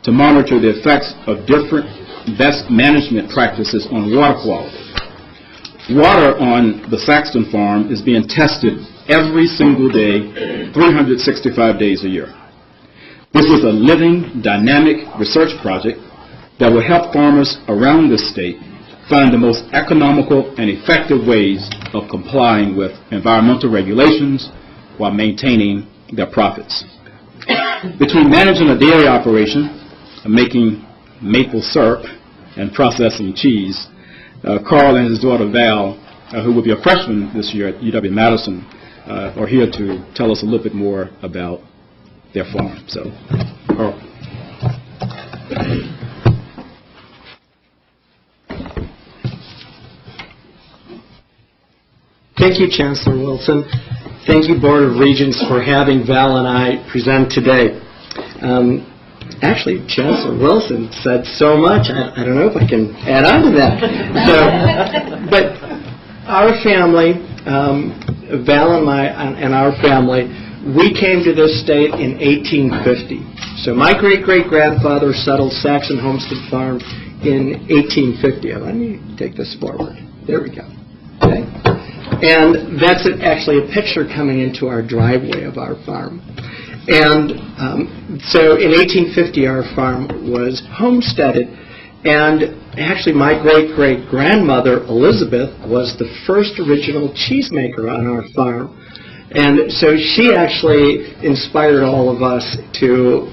to monitor the effects of different best management practices on water quality. Water on the Saxton farm is being tested every single day, 365 days a year. This is a living, dynamic research project that will help farmers around the state find the most economical and effective ways of complying with environmental regulations while maintaining their profits. Between managing a dairy operation, making maple syrup, and processing cheese, Carl and his daughter Val, who will be a freshman this year at UW Madison, are here to tell us a little bit more about their farm. So, Carl. Thank you, Chancellor Wilson. Thank you, Board of Regents, for having Val and I present today. Actually, Chancellor Wilson said so much, I don't know if I can add on to that. So, but our family, Val and I and our family, we came to this state in 1850. So my great-great-grandfather settled Saxon Homestead Farm in 1850. Let me take this forward. There we go. Okay. And that's actually a picture coming into our driveway of our farm. And so in 1850, our farm was homesteaded. And actually, my great-great-grandmother, Elizabeth, was the first original cheesemaker on our farm. And so she actually inspired all of us to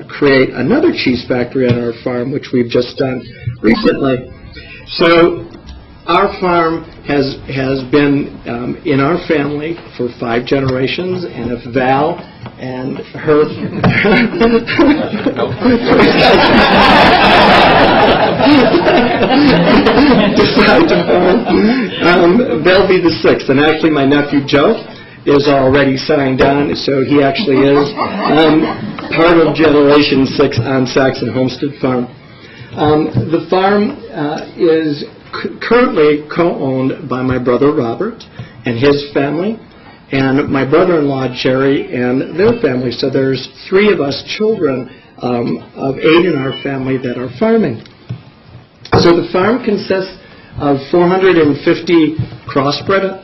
create another cheese factory on our farm, which we've just done recently. So our farm has been in our family for 5 generations, and if Val and her decide to farm, they'll be the 6th. And actually, my nephew Joe is already signed on, so he actually is part of Generation 6 on Saxon Homestead Farm. The farm is currently co-owned by my brother Robert and his family, and my brother-in-law Jerry and their family. So there's 3 of us children of 8 in our family that are farming. So the farm consists of 450 crossbred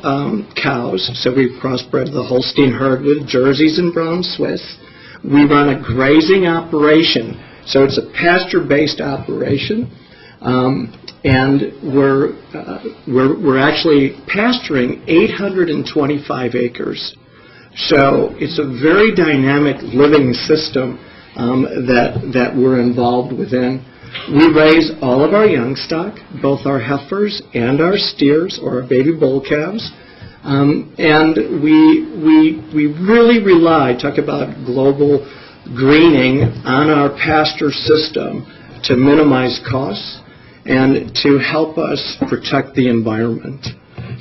cows. So we've crossbred the Holstein herd with Jerseys and Brown Swiss. We run a grazing operation, so it's a pasture-based operation. And we're actually pasturing 825 acres. So it's a very dynamic living system that we're involved within. We raise all of our young stock, both our heifers and our steers, or our baby bull calves. And we really rely, talk about global greening, on our pasture system to minimize costs and to help us protect the environment.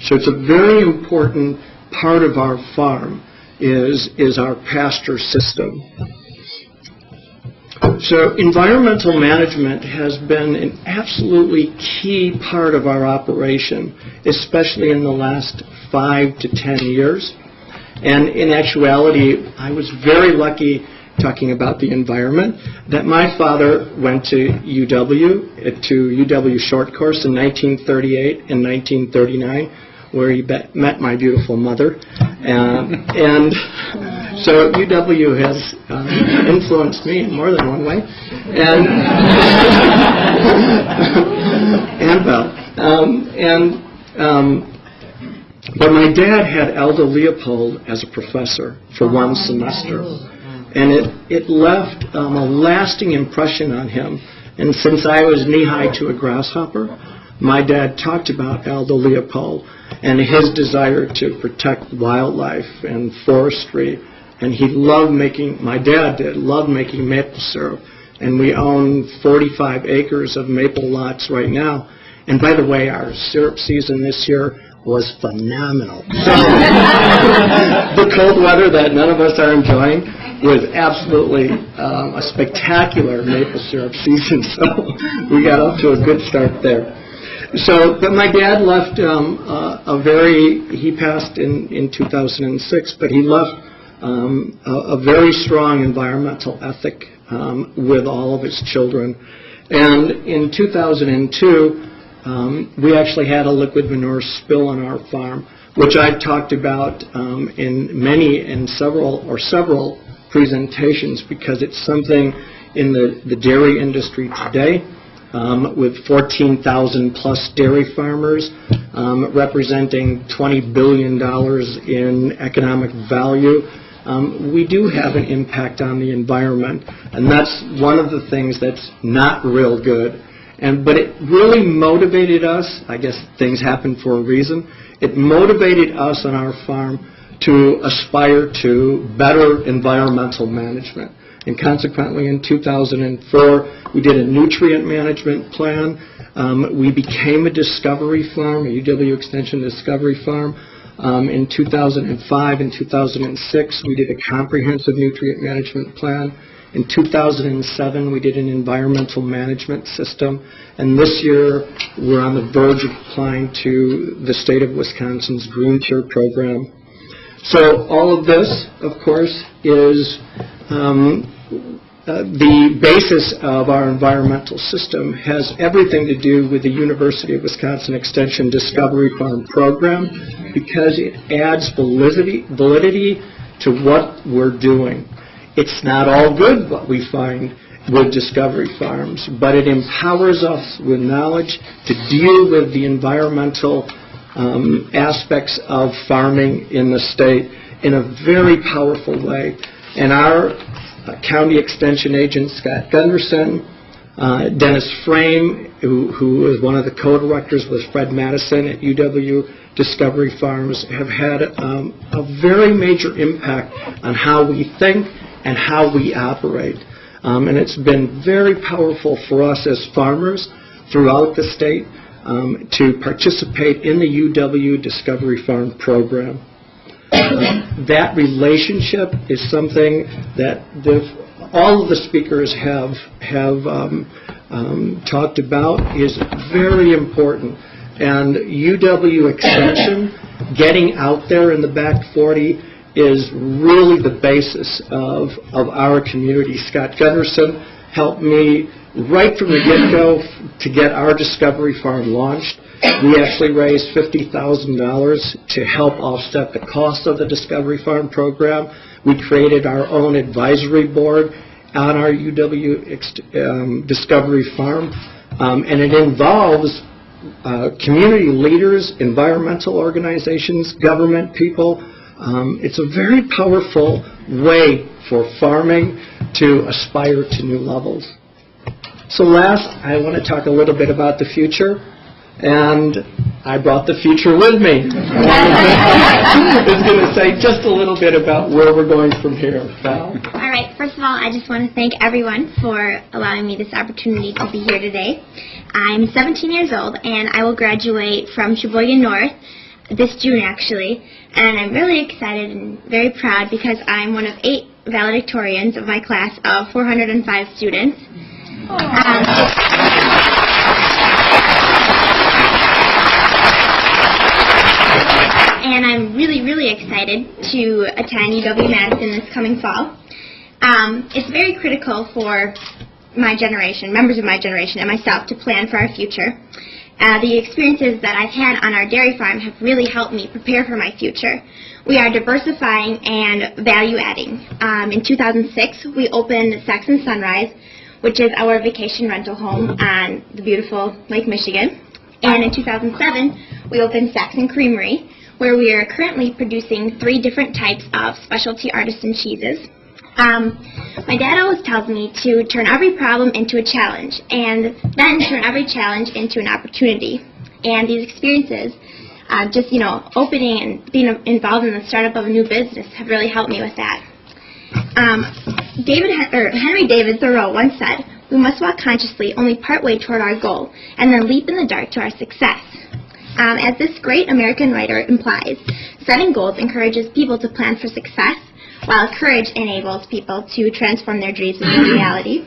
So it's a very important part of our farm is our pasture system. So environmental management has been an absolutely key part of our operation, especially in the last 5 to 10 years. And in actuality, I was very lucky, talking about the environment, that my father went to UW short course in 1938 and 1939, where he met my beautiful mother. And so UW has influenced me in more than one way. But my dad had Aldo Leopold as a professor for one semester. And it left a lasting impression on him. And since I was knee-high to a grasshopper, my dad talked about Aldo Leopold and his desire to protect wildlife and forestry. And he loved making, my dad did, loved making maple syrup. And we own 45 acres of maple lots right now. And by the way, our syrup season this year was phenomenal. So the cold weather that none of us are enjoying was absolutely a spectacular maple syrup season. So we got off to a good start there. So, but my dad left he passed in 2006, but he left a very strong environmental ethic with all of his children. And in 2002, we actually had a liquid manure spill on our farm, which I've talked about in several presentations, because it's something in the dairy industry today, with 14,000 plus dairy farmers, representing $20 billion in economic value. We do have an impact on the environment, and that's one of the things that's not real good. But it really motivated us. I guess things happen for a reason. It motivated us on our farm to aspire to better environmental management. And consequently, in 2004, we did a nutrient management plan. We became a discovery farm, a UW Extension discovery farm. In 2005 and 2006, we did a comprehensive nutrient management plan. In 2007, we did an environmental management system. And this year, we're on the verge of applying to the state of Wisconsin's Green Tier program. So all of this, of course, is the basis of our environmental system has everything to do with the University of Wisconsin Extension Discovery Farm program, because it adds validity to what we're doing. It's not all good what we find with discovery farms, but it empowers us with knowledge to deal with the environmental aspects of farming in the state in a very powerful way. And our county extension agent, Scott Gunderson, Dennis Frame, who is one of the co-directors with Fred Madison at UW Discovery Farms, have had a very major impact on how we think and how we operate. And it's been very powerful for us as farmers throughout the state to participate in the UW Discovery Farm program. That relationship is something that all of the speakers have talked about is very important. And UW Extension, getting out there in the back 40, is really the basis of our community. Scott Gunderson helped me right from the get-go to get our Discovery Farm launched. We actually raised $50,000 to help offset the cost of the Discovery Farm program. We created our own advisory board on our UW Discovery Farm, and it involves community leaders, environmental organizations, government people. It's a very powerful way for farming to aspire to new levels. So last, I want to talk a little bit about the future, and I brought the future with me. I was going to say just a little bit about where we're going from here. Val? All right, first of all, I just want to thank everyone for allowing me this opportunity to be here today. I'm 17 years old, and I will graduate from Sheboygan North this June, actually, and I'm really excited and very proud because I'm one of 8 valedictorians of my class of 405 students. And I'm really, really excited to attend UW-Madison this coming fall. It's very critical for my generation, members of my generation, and myself to plan for our future. The experiences that I've had on our dairy farm have really helped me prepare for my future. We are diversifying and value-adding. In 2006, we opened Saxon Sunrise, which is our vacation rental home on the beautiful Lake Michigan. And in 2007, we opened Saxon Creamery, where we are currently producing 3 different types of specialty artisan cheeses. My dad always tells me to turn every problem into a challenge, and then turn every challenge into an opportunity. And these experiences, just, opening and being involved in the startup of a new business have really helped me with that. Henry David Thoreau once said, "We must walk consciously only partway toward our goal, and then leap in the dark to our success." As this great American writer implies, setting goals encourages people to plan for success, while courage enables people to transform their dreams into reality.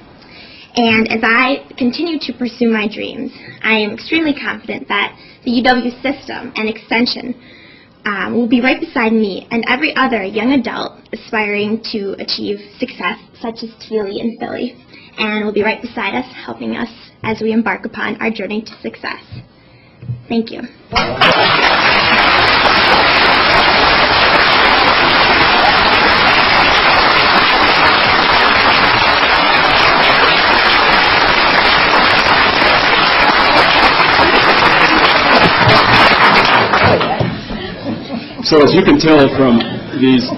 And as I continue to pursue my dreams, I am extremely confident that the UW system and extension will be right beside me and every other young adult aspiring to achieve success, such as Teely and Philly, and will be right beside us, helping us as we embark upon our journey to success. Thank you. So as you can tell from these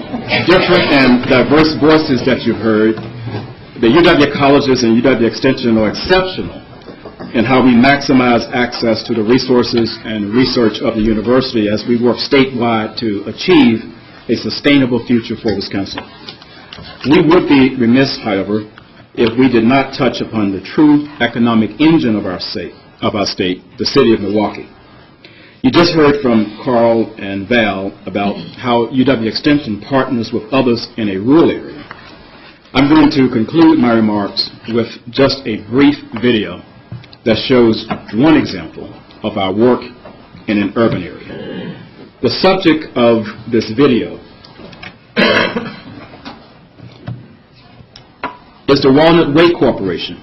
different and diverse voices that you've heard, the UW colleges and UW Extension are exceptional in how we maximize access to the resources and research of the university as we work statewide to achieve a sustainable future for Wisconsin. We would be remiss, however, if we did not touch upon the true economic engine of our state, the city of Milwaukee. You just heard from Carl and Val about how UW Extension partners with others in a rural area. I'm going to conclude my remarks with just a brief video that shows one example of our work in an urban area. The subject of this video is the Walnut Way Corporation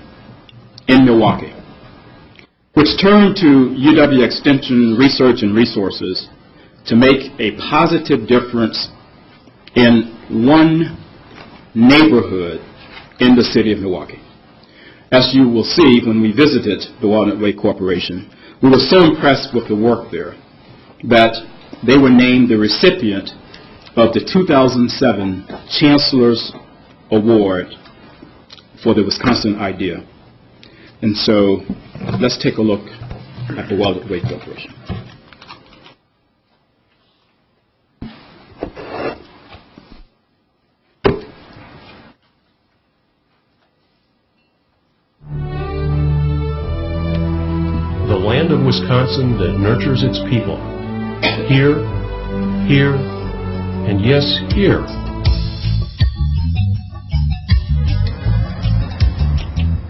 in Milwaukee, which turned to UW Extension research and resources to make a positive difference in one neighborhood in the city of Milwaukee. As you will see when we visited the Walnut Way Corporation, we were so impressed with the work there that they were named the recipient of the 2007 Chancellor's Award for the Wisconsin Idea. And so let's take a look at the Walnut Way Corporation. The land of Wisconsin that nurtures its people. Here, here, and yes, here.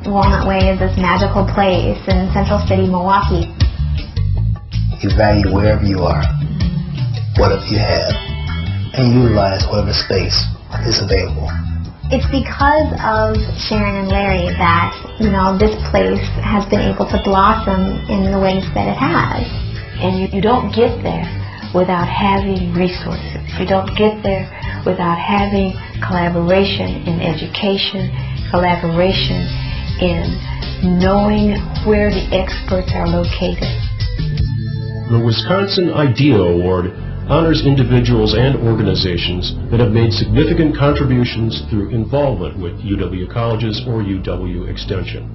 Walnut Way is this magical place in Central City, Milwaukee. You value wherever you are, whatever you have, and utilize whatever space is available. It's because of Sharon and Larry that, this place has been able to blossom in the ways that it has. And you don't get there without having resources. You don't get there without having collaboration in education, collaboration in knowing where the experts are located. The Wisconsin Idea Award honors individuals and organizations that have made significant contributions through involvement with UW colleges or UW Extension.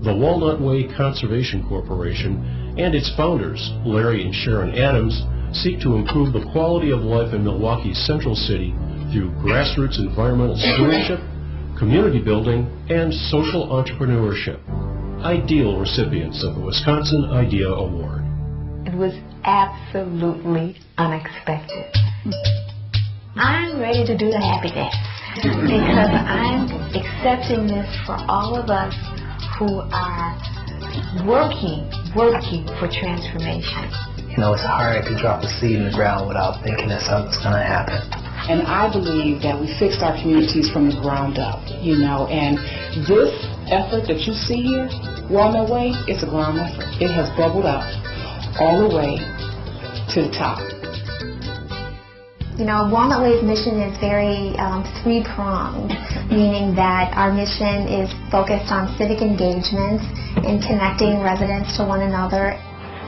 The Walnut Way Conservation Corporation and its founders, Larry and Sharon Adams, seek to improve the quality of life in Milwaukee's Central City through grassroots environmental stewardship, community building, and social entrepreneurship. Ideal recipients of the Wisconsin Idea Award. It was absolutely unexpected. I'm ready to do the happy dance because I'm accepting this for all of us who are working for transformation. It's hard to drop a seed in the ground without thinking that something's going to happen. And I believe that we fixed our communities from the ground up, and this effort that you see here, Walnut Way, it's a ground effort. It has bubbled up all the way to the top. Walnut Way's mission is very three-pronged, meaning that our mission is focused on civic engagement and connecting residents to one another.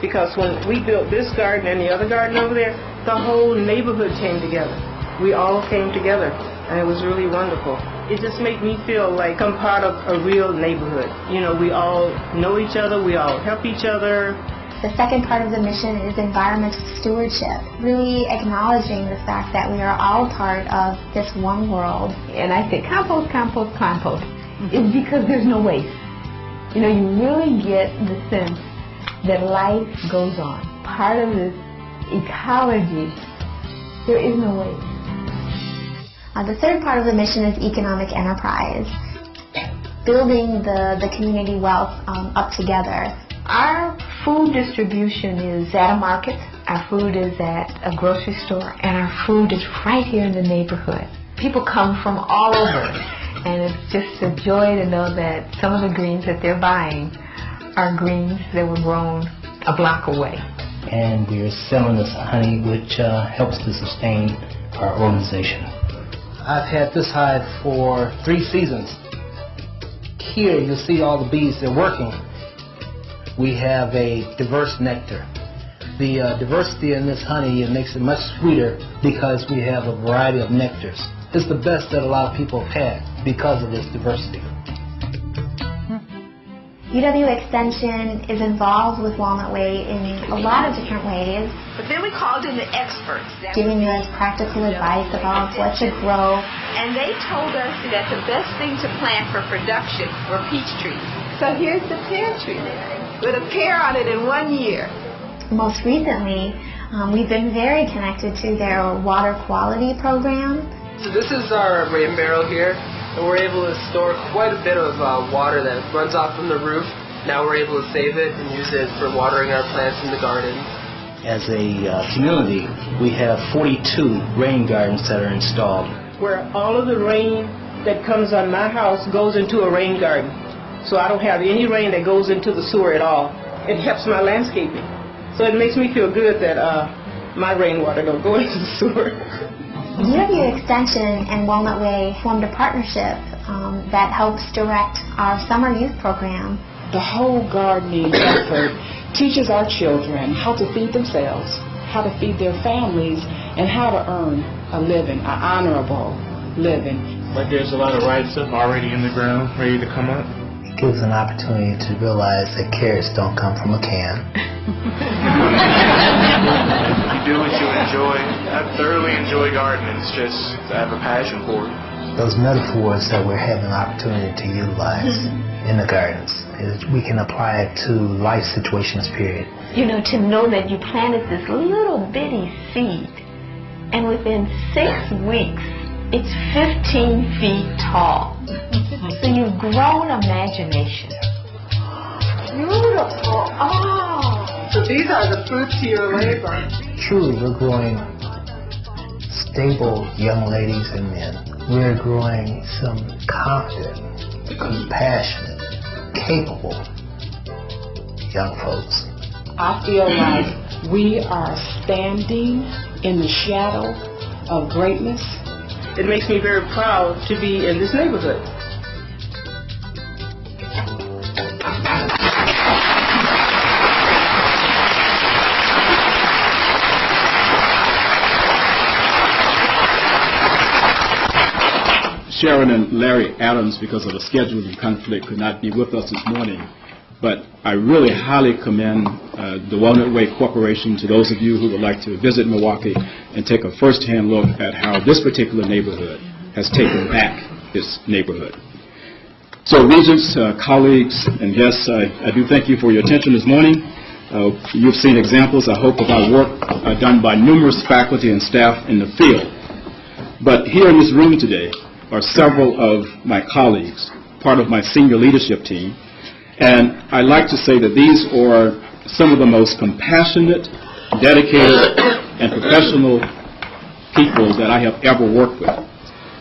Because when we built this garden and the other garden over there, the whole neighborhood came together. We all came together, and it was really wonderful. it just makes me feel like I'm part of a real neighborhood. You know, we all know each other, we all help each other. The second part of the mission is environmental stewardship, really acknowledging the fact that we are all part of this one world. And I say compost, compost, compost. It's because there's no waste. You know, you really get the sense that life goes on. Part of this ecology, there is no waste. The third part of the mission is economic enterprise, building the community wealth up together. Our food distribution is at a market, our food is at a grocery store, and our food is right here in the neighborhood. People come from all over, and it's just a joy to know that some of the greens that they're buying are greens that were grown a block away. And we're selling this honey, which helps to sustain our organization. I've had this hive for 3 seasons. Here you'll see all the bees, they're working. We have a diverse nectar. The diversity in this honey, it makes it much sweeter because we have a variety of nectars. It's the best that a lot of people have had because of this diversity. UW Extension is involved with Walnut Way in a lot of different ways. But then we called in the experts. Giving us practical advice about what to grow. And they told us that the best thing to plant for production were peach trees. So here's the pear tree with a pear on it in 1 year. Most recently, we've been very connected to their water quality program. So this is our rain barrel here. And we're able to store quite a bit of water that runs off from the roof. Now we're able to save it and use it for watering our plants in the garden. As a community, we have 42 rain gardens that are installed. Where all of the rain that comes on my house goes into a rain garden. So I don't have any rain that goes into the sewer at all. It helps my landscaping. So it makes me feel good that my rainwater don't go into the sewer. UW Extension and Walnut Way formed a partnership that helps direct our summer youth program. The whole gardening effort teaches our children how to feed themselves, how to feed their families, and how to earn a living, an honorable living. But there's a lot of right stuff already in the ground, ready to come up. It gives an opportunity to realize that carrots don't come from a can. You do what you enjoy. I thoroughly enjoy gardening. It's just I have a passion for it. Those metaphors that we're having an opportunity to utilize in the gardens, we can apply it to life situations, period. You know, to know that you planted this little bitty seed, and within 6 weeks, it's 15 feet tall. So you've grown imagination. Beautiful. Oh. So these are the fruits of your labor. Truly, we're growing stable young ladies and men. We're growing some confident, compassionate, capable young folks. I feel like we are standing in the shadow of greatness. It makes me very proud to be in this neighborhood. Sharon and Larry Adams, because of a scheduling conflict, could not be with us this morning. But I really highly commend the Walnut Way Corporation to those of you who would like to visit Milwaukee and take a first-hand look at how this particular neighborhood has taken back its neighborhood. So, Regents, colleagues, and guests, I do thank you for your attention this morning. You've seen examples, I hope, of our work done by numerous faculty and staff in the field. But here in this room today are several of my colleagues, part of my senior leadership team, and I'd like to say that these are some of the most compassionate, dedicated, and professional people that I have ever worked with.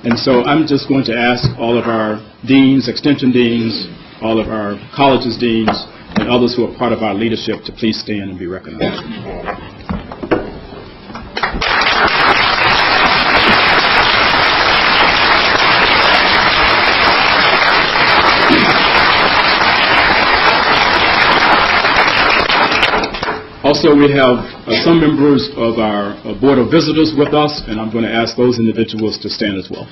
And so I'm just going to ask all of our deans, extension deans, all of our colleges deans, and others who are part of our leadership to please stand and be recognized. Also, we have some members of our Board of Visitors with us, and I'm going to ask those individuals to stand as well.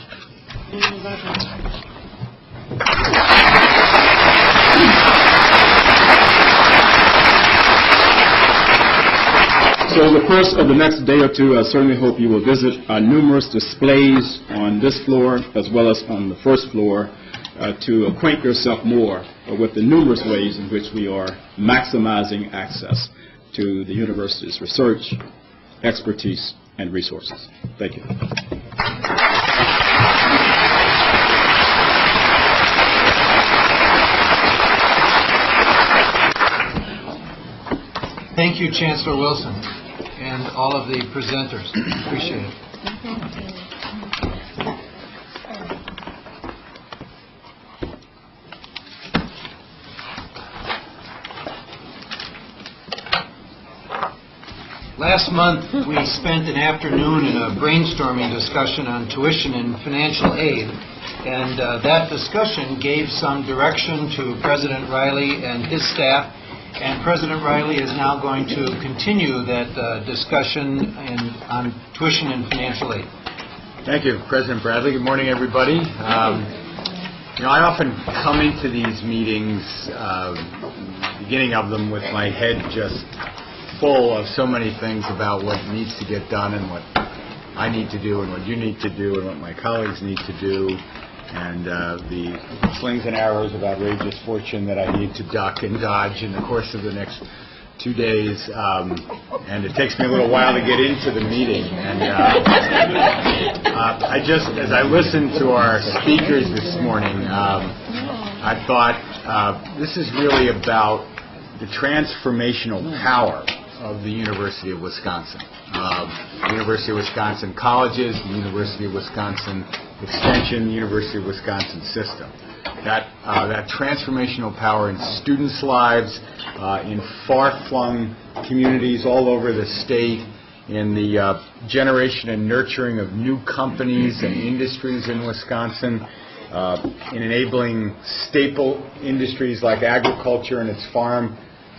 Over the course of the next day or two, I certainly hope you will visit our numerous displays on this floor as well as on the first floor to acquaint yourself more with the numerous ways in which we are maximizing access to the university's research, expertise, and resources. Thank you. Thank you, Chancellor Wilson, and all of the presenters. Appreciate it. Last month, we spent an afternoon in a brainstorming discussion on tuition and financial aid, and that discussion gave some direction to President Riley and his staff, and President Riley is now going to continue that discussion on tuition and financial aid. Thank you, President Bradley. Good morning, everybody. I often come into these meetings, beginning of them, with my head just full of so many things about what needs to get done and what I need to do and what you need to do and what my colleagues need to do, and the slings and arrows of outrageous fortune that I need to duck and dodge in the course of the next 2 days. And it takes me a little while to get into the meeting. And I just, as I listened to our speakers this morning, I thought this is really about the transformational power of the University of Wisconsin. The University of Wisconsin colleges, the University of Wisconsin Extension, the University of Wisconsin system. That transformational power in students' lives, in far-flung communities all over the state, in the generation and nurturing of new companies and industries in Wisconsin, in enabling staple industries like agriculture and its farm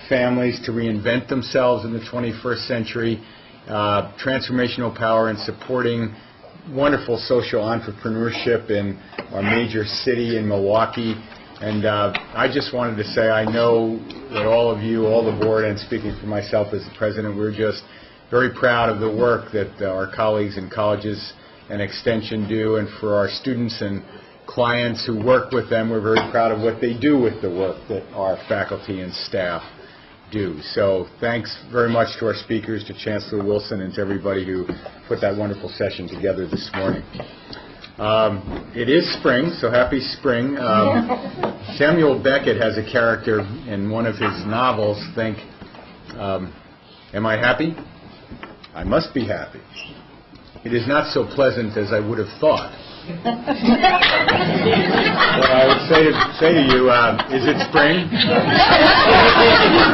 families to reinvent themselves in the 21st century, transformational power in supporting wonderful social entrepreneurship in our major city in Milwaukee. And I just wanted to say I know that all of you, all the board, and speaking for myself as the president, we're just very proud of the work that our colleagues in colleges and extension do, and for our students and clients who work with them, we're very proud of what they do with the work that our faculty and staff do. So thanks very much to our speakers, to Chancellor Wilson, and to everybody who put that wonderful session together this morning. It is spring, so happy spring. Samuel Beckett has a character in one of his novels, think, am I happy? I must be happy. It is not so pleasant as I would have thought. Well, I would say to you, is it spring? It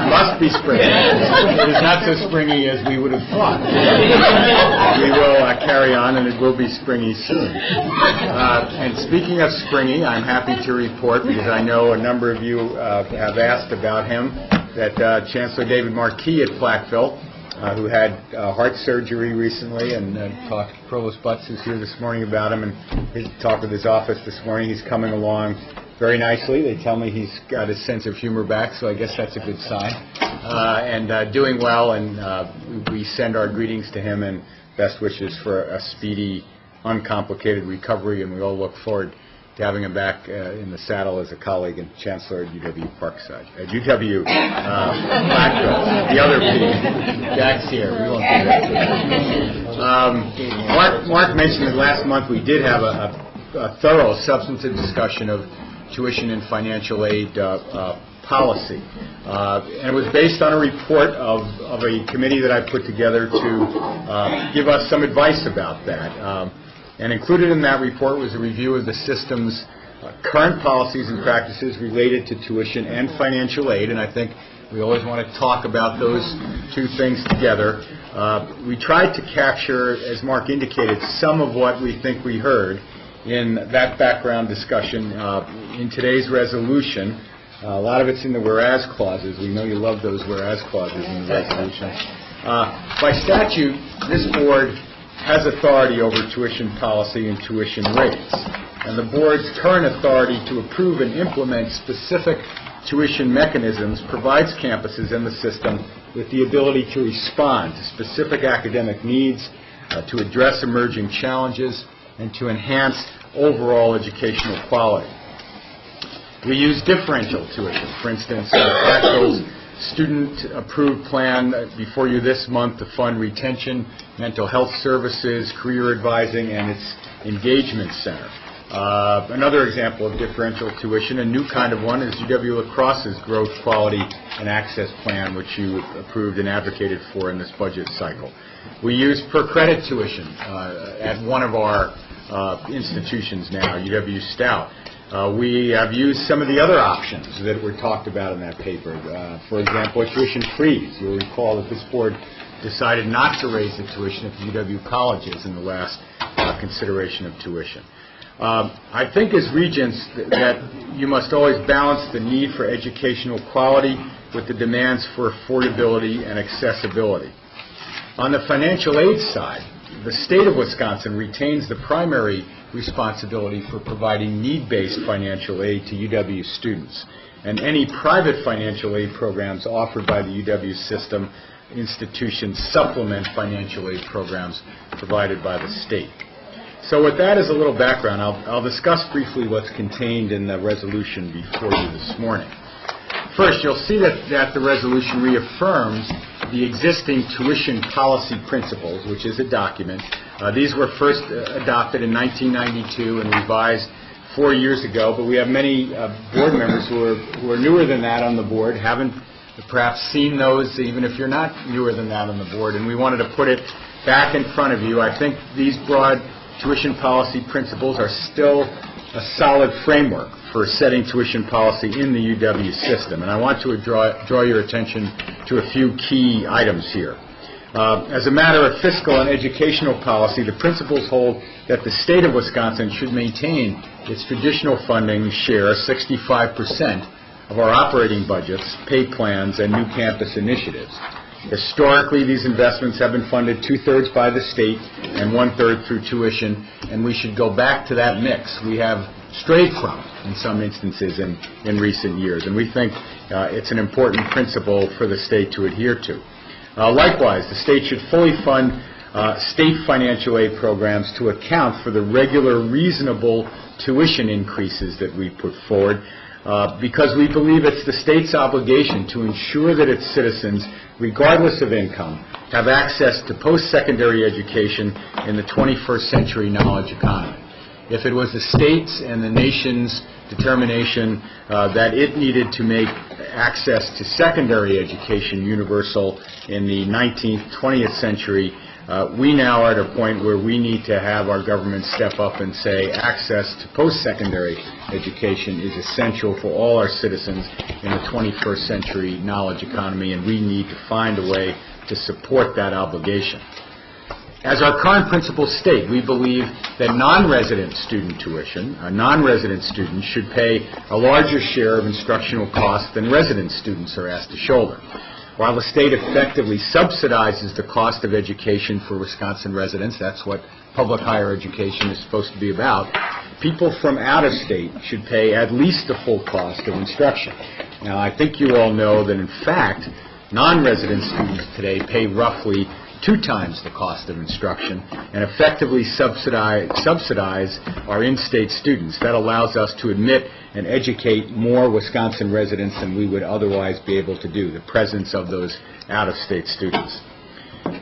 must be spring. It is not so springy as we would have thought. We will carry on, and it will be springy soon. And speaking of springy, I'm happy to report, because I know a number of you have asked about him, that Chancellor David Marquis at Plaqueville, who had heart surgery recently, and talked to Provost Butts, who's here this morning, about him, and his talk with his office this morning. He's coming along very nicely. They tell me he's got his sense of humor back, so I guess that's a good sign. And doing well, and we send our greetings to him and best wishes for a speedy, uncomplicated recovery, and we all look forward to having him back in the saddle as a colleague and chancellor at UW Parkside, at UW Blackville, the other P. Jack's here. We won't do that. Mark mentioned that last month we did have a thorough, substantive discussion of tuition and financial aid policy. And it was based on a report of a committee that I put together to give us some advice about that. And included in that report was a review of the system's current policies and practices related to tuition and financial aid, and I think we always want to talk about those two things together. We tried to capture, as Mark indicated, some of what we think we heard in that background discussion in today's resolution. A lot of it's in the whereas clauses. We know you love those whereas clauses in the resolution. By statute, this board has authority over tuition policy and tuition rates. And the board's current authority to approve and implement specific tuition mechanisms provides campuses in the system with the ability to respond to specific academic needs, to address emerging challenges, and to enhance overall educational quality. We use differential tuition. For instance, Packo's student-approved plan before you this month to fund retention, mental health services, career advising, and its engagement center. Another example of differential tuition, a new kind of one, is UW La Crosse's Growth, Quality, and Access Plan, which you approved and advocated for in this budget cycle. We use per-credit tuition at one of our institutions now, UW Stout. We have used some of the other options that were talked about in that paper. For example, a tuition freeze. You'll recall that this board decided not to raise the tuition at the UW colleges in the last consideration of tuition. I think as regents that you must always balance the need for educational quality with the demands for affordability and accessibility. On the financial aid side, the state of Wisconsin retains the primary responsibility for providing need-based financial aid to UW students, and any private financial aid programs offered by the UW system institutions supplement financial aid programs provided by the state. So with that as a little background, I'll discuss briefly what's contained in the resolution before you this morning. First, you'll see that the resolution reaffirms the existing tuition policy principles, which is a document. These were first adopted in 1992 and revised 4 years ago, but we have many board members who are newer than that on the board, haven't perhaps seen those, even if you're not newer than that on the board, and we wanted to put it back in front of you. I think these broad tuition policy principles are still a solid framework for setting tuition policy in the UW system, and I want to draw your attention to a few key items here. As a matter of fiscal and educational policy, the principles hold that the state of Wisconsin should maintain its traditional funding share, 65% of our operating budgets, pay plans, and new campus initiatives. Historically, these investments have been funded 2/3 by the state and 1/3 through tuition, and we should go back to that mix. We have strayed from it in some instances in recent years, and we think it's an important principle for the state to adhere to. Likewise, the state should fully fund state financial aid programs to account for the regular, reasonable tuition increases that we put forward, because we believe it's the state's obligation to ensure that its citizens, regardless of income, have access to post-secondary education in the 21st century knowledge economy. If it was the state's and the nation's determination that it needed to make access to secondary education universal in the 19th, 20th century, we now are at a point where we need to have our government step up and say access to post-secondary education is essential for all our citizens in the 21st century knowledge economy, and we need to find a way to support that obligation. As our current principles state, we believe that non-resident student tuition, non-resident students should pay a larger share of instructional costs than resident students are asked to shoulder. While the state effectively subsidizes the cost of education for Wisconsin residents, that's what public higher education is supposed to be about, people from out of state should pay at least the full cost of instruction. Now, I think you all know that, in fact, non-resident students today pay roughly 2 times the cost of instruction and effectively subsidize our in-state students. That allows us to admit and educate more Wisconsin residents than we would otherwise be able to do, the presence of those out-of-state students.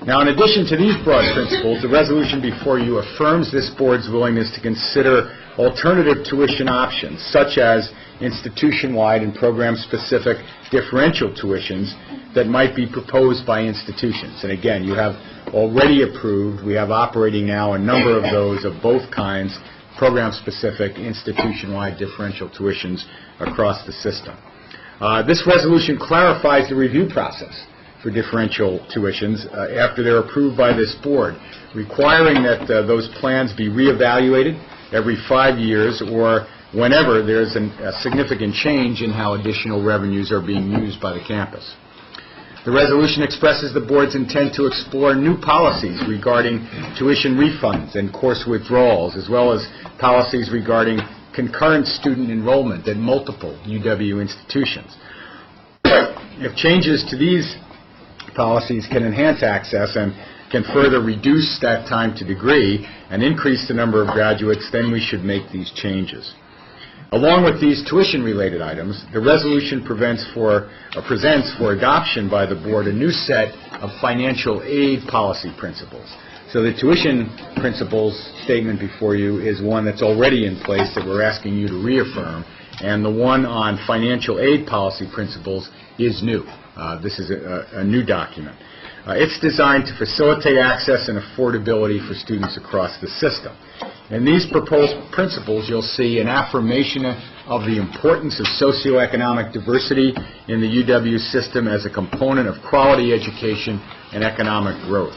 Now, in addition to these broad principles, the resolution before you affirms this board's willingness to consider alternative tuition options, such as institution-wide and program-specific differential tuitions that might be proposed by institutions. And again, you have already approved, we have operating now a number of those of both kinds, program-specific, institution-wide differential tuitions across the system. This resolution clarifies the review process for differential tuitions after they're approved by this board, requiring that those plans be reevaluated every 5 years or whenever there's a significant change in how additional revenues are being used by the campus. The resolution expresses the board's intent to explore new policies regarding tuition refunds and course withdrawals, as well as policies regarding concurrent student enrollment at multiple UW institutions. If changes to these policies can enhance access and can further reduce that time to degree and increase the number of graduates, then we should make these changes. Along with these tuition-related items, the resolution presents for adoption by the board a new set of financial aid policy principles. So the tuition principles statement before you is one that's already in place that we're asking you to reaffirm, and the one on financial aid policy principles is new. This is a new document. It's designed to facilitate access and affordability for students across the system. In these proposed principles, you'll see an affirmation of the importance of socioeconomic diversity in the UW system as a component of quality education and economic growth.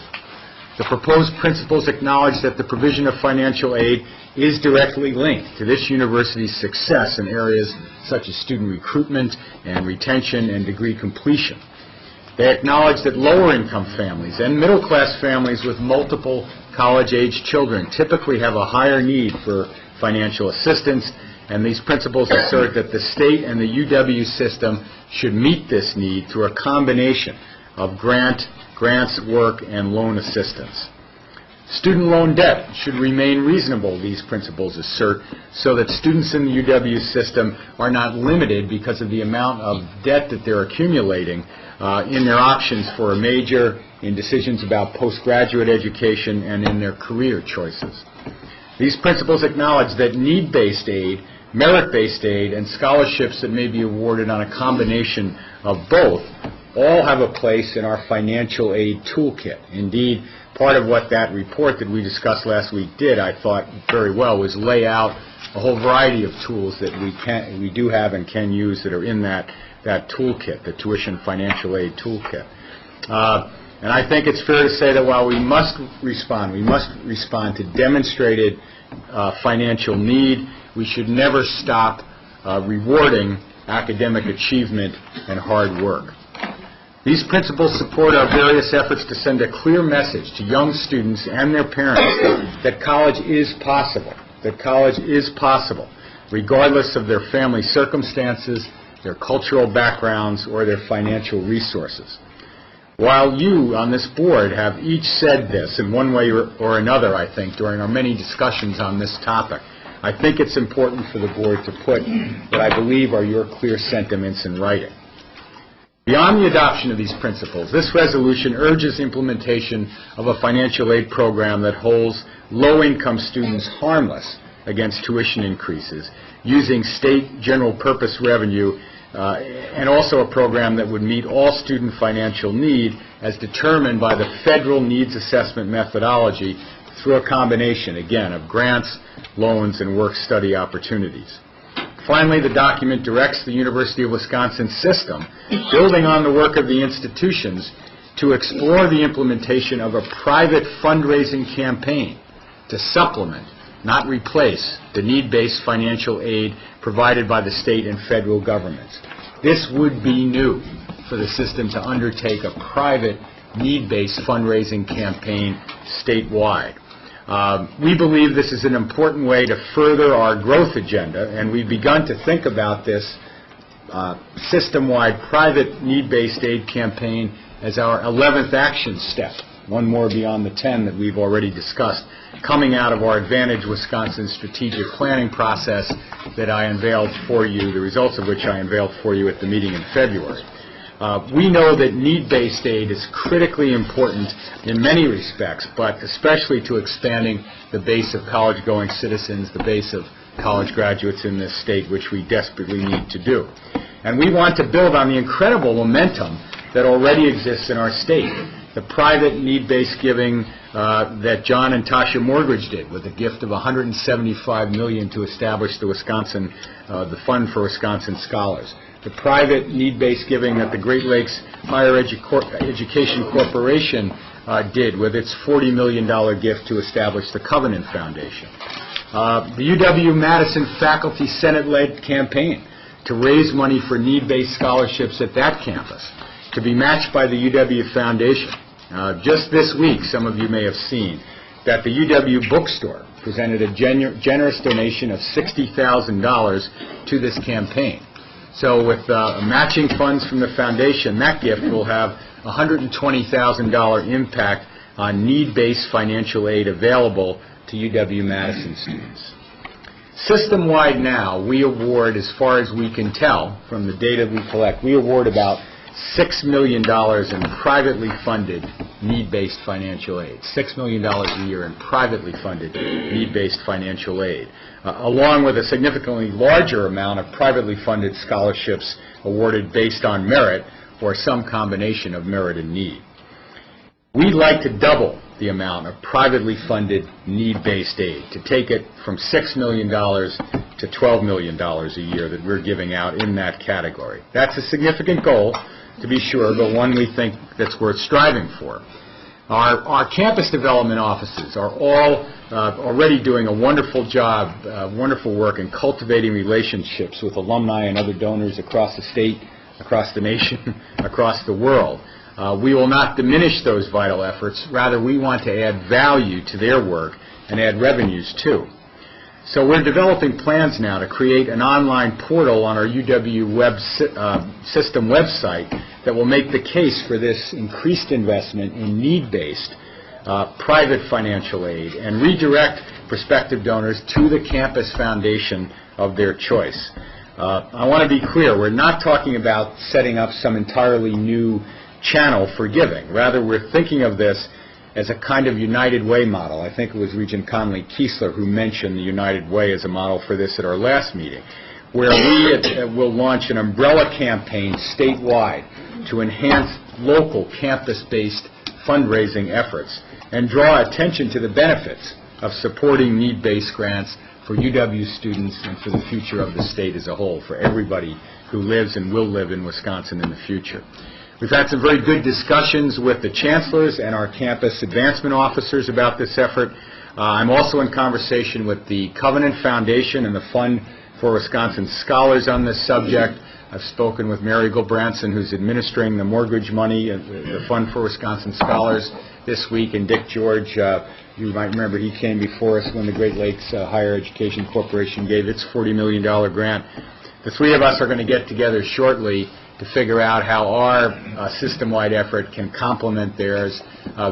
The proposed principles acknowledge that the provision of financial aid is directly linked to this university's success in areas such as student recruitment and retention and degree completion. They acknowledge that lower-income families and middle-class families with multiple college-age children typically have a higher need for financial assistance, and these principles assert that the state and the UW system should meet this need through a combination of grants, work, and loan assistance. Student loan debt should remain reasonable, these principles assert, so that students in the UW system are not limited because of the amount of debt that they're accumulating in their options for a major, in decisions about postgraduate education, and in their career choices. These principles acknowledge that need-based aid, merit-based aid, and scholarships that may be awarded on a combination of both all have a place in our financial aid toolkit. Indeed, part of what that report that we discussed last week did, I thought very well, was lay out a whole variety of tools that we do have and can use that are in that toolkit, the tuition financial aid toolkit. And I think it's fair to say that while we must respond to demonstrated financial need, we should never stop rewarding academic achievement and hard work. These principles support our various efforts to send a clear message to young students and their parents that college is possible, regardless of their family circumstances, their cultural backgrounds, or their financial resources. While you on this board have each said this in one way or another, I think, during our many discussions on this topic, I think it's important for the board to put what I believe are your clear sentiments in writing. Beyond the adoption of these principles, this resolution urges implementation of a financial aid program that holds low-income students harmless against tuition increases, using state general purpose revenue, and also a program that would meet all student financial need as determined by the federal needs assessment methodology through a combination, again, of grants, loans, and work-study opportunities. Finally, the document directs the University of Wisconsin system, building on the work of the institutions, to explore the implementation of a private fundraising campaign to supplement, not replace, the need-based financial aid provided by the state and federal governments. This would be new for the system to undertake a private need-based fundraising campaign statewide. We believe this is an important way to further our growth agenda, and we've begun to think about this system-wide private need-based aid campaign as our 11th action step, one more beyond the 10 that we've already discussed, coming out of our Advantage Wisconsin strategic planning process that I unveiled for you, the results of which I unveiled for you at the meeting in February. We know that need-based aid is critically important in many respects, but especially to expanding the base of college-going citizens, the base of college graduates in this state, which we desperately need to do. And we want to build on the incredible momentum that already exists in our state. The private need-based giving that John and Tasha Morgridge did with a gift of $175 million to establish the Fund for Wisconsin Scholars. The private need-based giving that the Great Lakes Higher Education Corporation did with its $40 million gift to establish the Covenant Foundation. The UW-Madison Faculty Senate-led campaign to raise money for need-based scholarships at that campus, to be matched by the UW Foundation. Just this week, some of you may have seen that the UW bookstore presented a generous donation of $60,000 to this campaign. So with matching funds from the foundation, that gift will have $120,000 impact on need-based financial aid available to UW-Madison students. System-wide now, we award, as far as we can tell from the data we collect, we award about $6 million in privately funded need-based financial aid. $6 million a year in privately funded need-based financial aid, along with a significantly larger amount of privately funded scholarships awarded based on merit or some combination of merit and need. We'd like to double the amount of privately funded need-based aid, to take it from $6 million to $12 million a year that we're giving out in that category. That's a significant goal, to be sure, but one we think that's worth striving for. Our campus development offices are all already doing a wonderful job, wonderful work in cultivating relationships with alumni and other donors across the state, across the nation, across the world. We will not diminish those vital efforts. Rather, we want to add value to their work and add revenues too. So we're developing plans now to create an online portal on our UW system website that will make the case for this increased investment in need-based private financial aid and redirect prospective donors to the campus foundation of their choice. I want to be clear, we're not talking about setting up some entirely new channel for giving. Rather, we're thinking of this as a kind of United Way model. I think it was Regent Conley Kiesler who mentioned the United Way as a model for this at our last meeting, where we will launch an umbrella campaign statewide to enhance local campus-based fundraising efforts and draw attention to the benefits of supporting need-based grants for UW students and for the future of the state as a whole, for everybody who lives and will live in Wisconsin in the future. We've had some very good discussions with the chancellors and our campus advancement officers about this effort. I'm also in conversation with the Covenant Foundation and the Fund for Wisconsin Scholars on this subject. I've spoken with Mary Gilbranson, who's administering the mortgage money, the Fund for Wisconsin Scholars this week, and Dick George. You might remember he came before us when the Great Lakes Higher Education Corporation gave its $40 million grant. The three of us are going to get together shortly to figure out how our system-wide effort can complement theirs.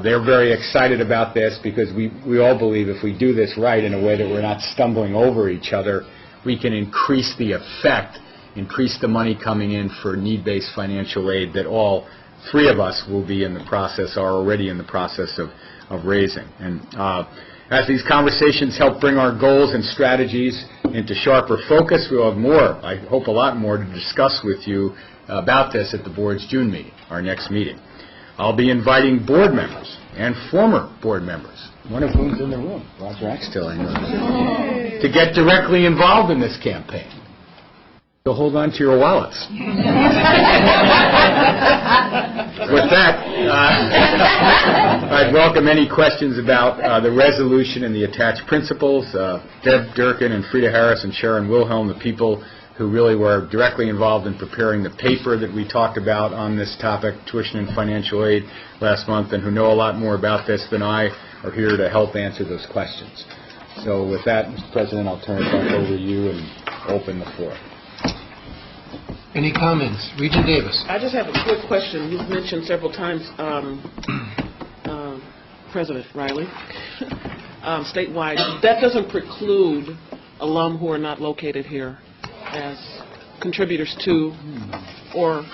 They're very excited about this because we all believe if we do this right in a way that we're not stumbling over each other, we can increase the effect, increase the money coming in for need-based financial aid that all three of us will be in the process, are already in the process of raising. And as these conversations help bring our goals and strategies into sharper focus, we'll have more, I hope a lot more, to discuss with you about this at the board's June meeting, our next meeting. I'll be inviting board members and former board members, one of whom's in the room, Roger Axtell, I know, to get directly involved in this campaign. So hold on to your wallets. With that, I'd welcome any questions about the resolution and the attached principles. Deb Durkin and Frida Harris and Sharon Wilhelm, the people who really were directly involved in preparing the paper that we talked about on this topic, tuition and financial aid, last month, and who know a lot more about this than I, are here to help answer those questions. So with that, Mr. President, I'll turn it back over to you and open the floor. Any comments? Regent Davis. I just have a quick question. You've mentioned several times, President Riley, statewide. That doesn't preclude alum who are not located here as contributors to, or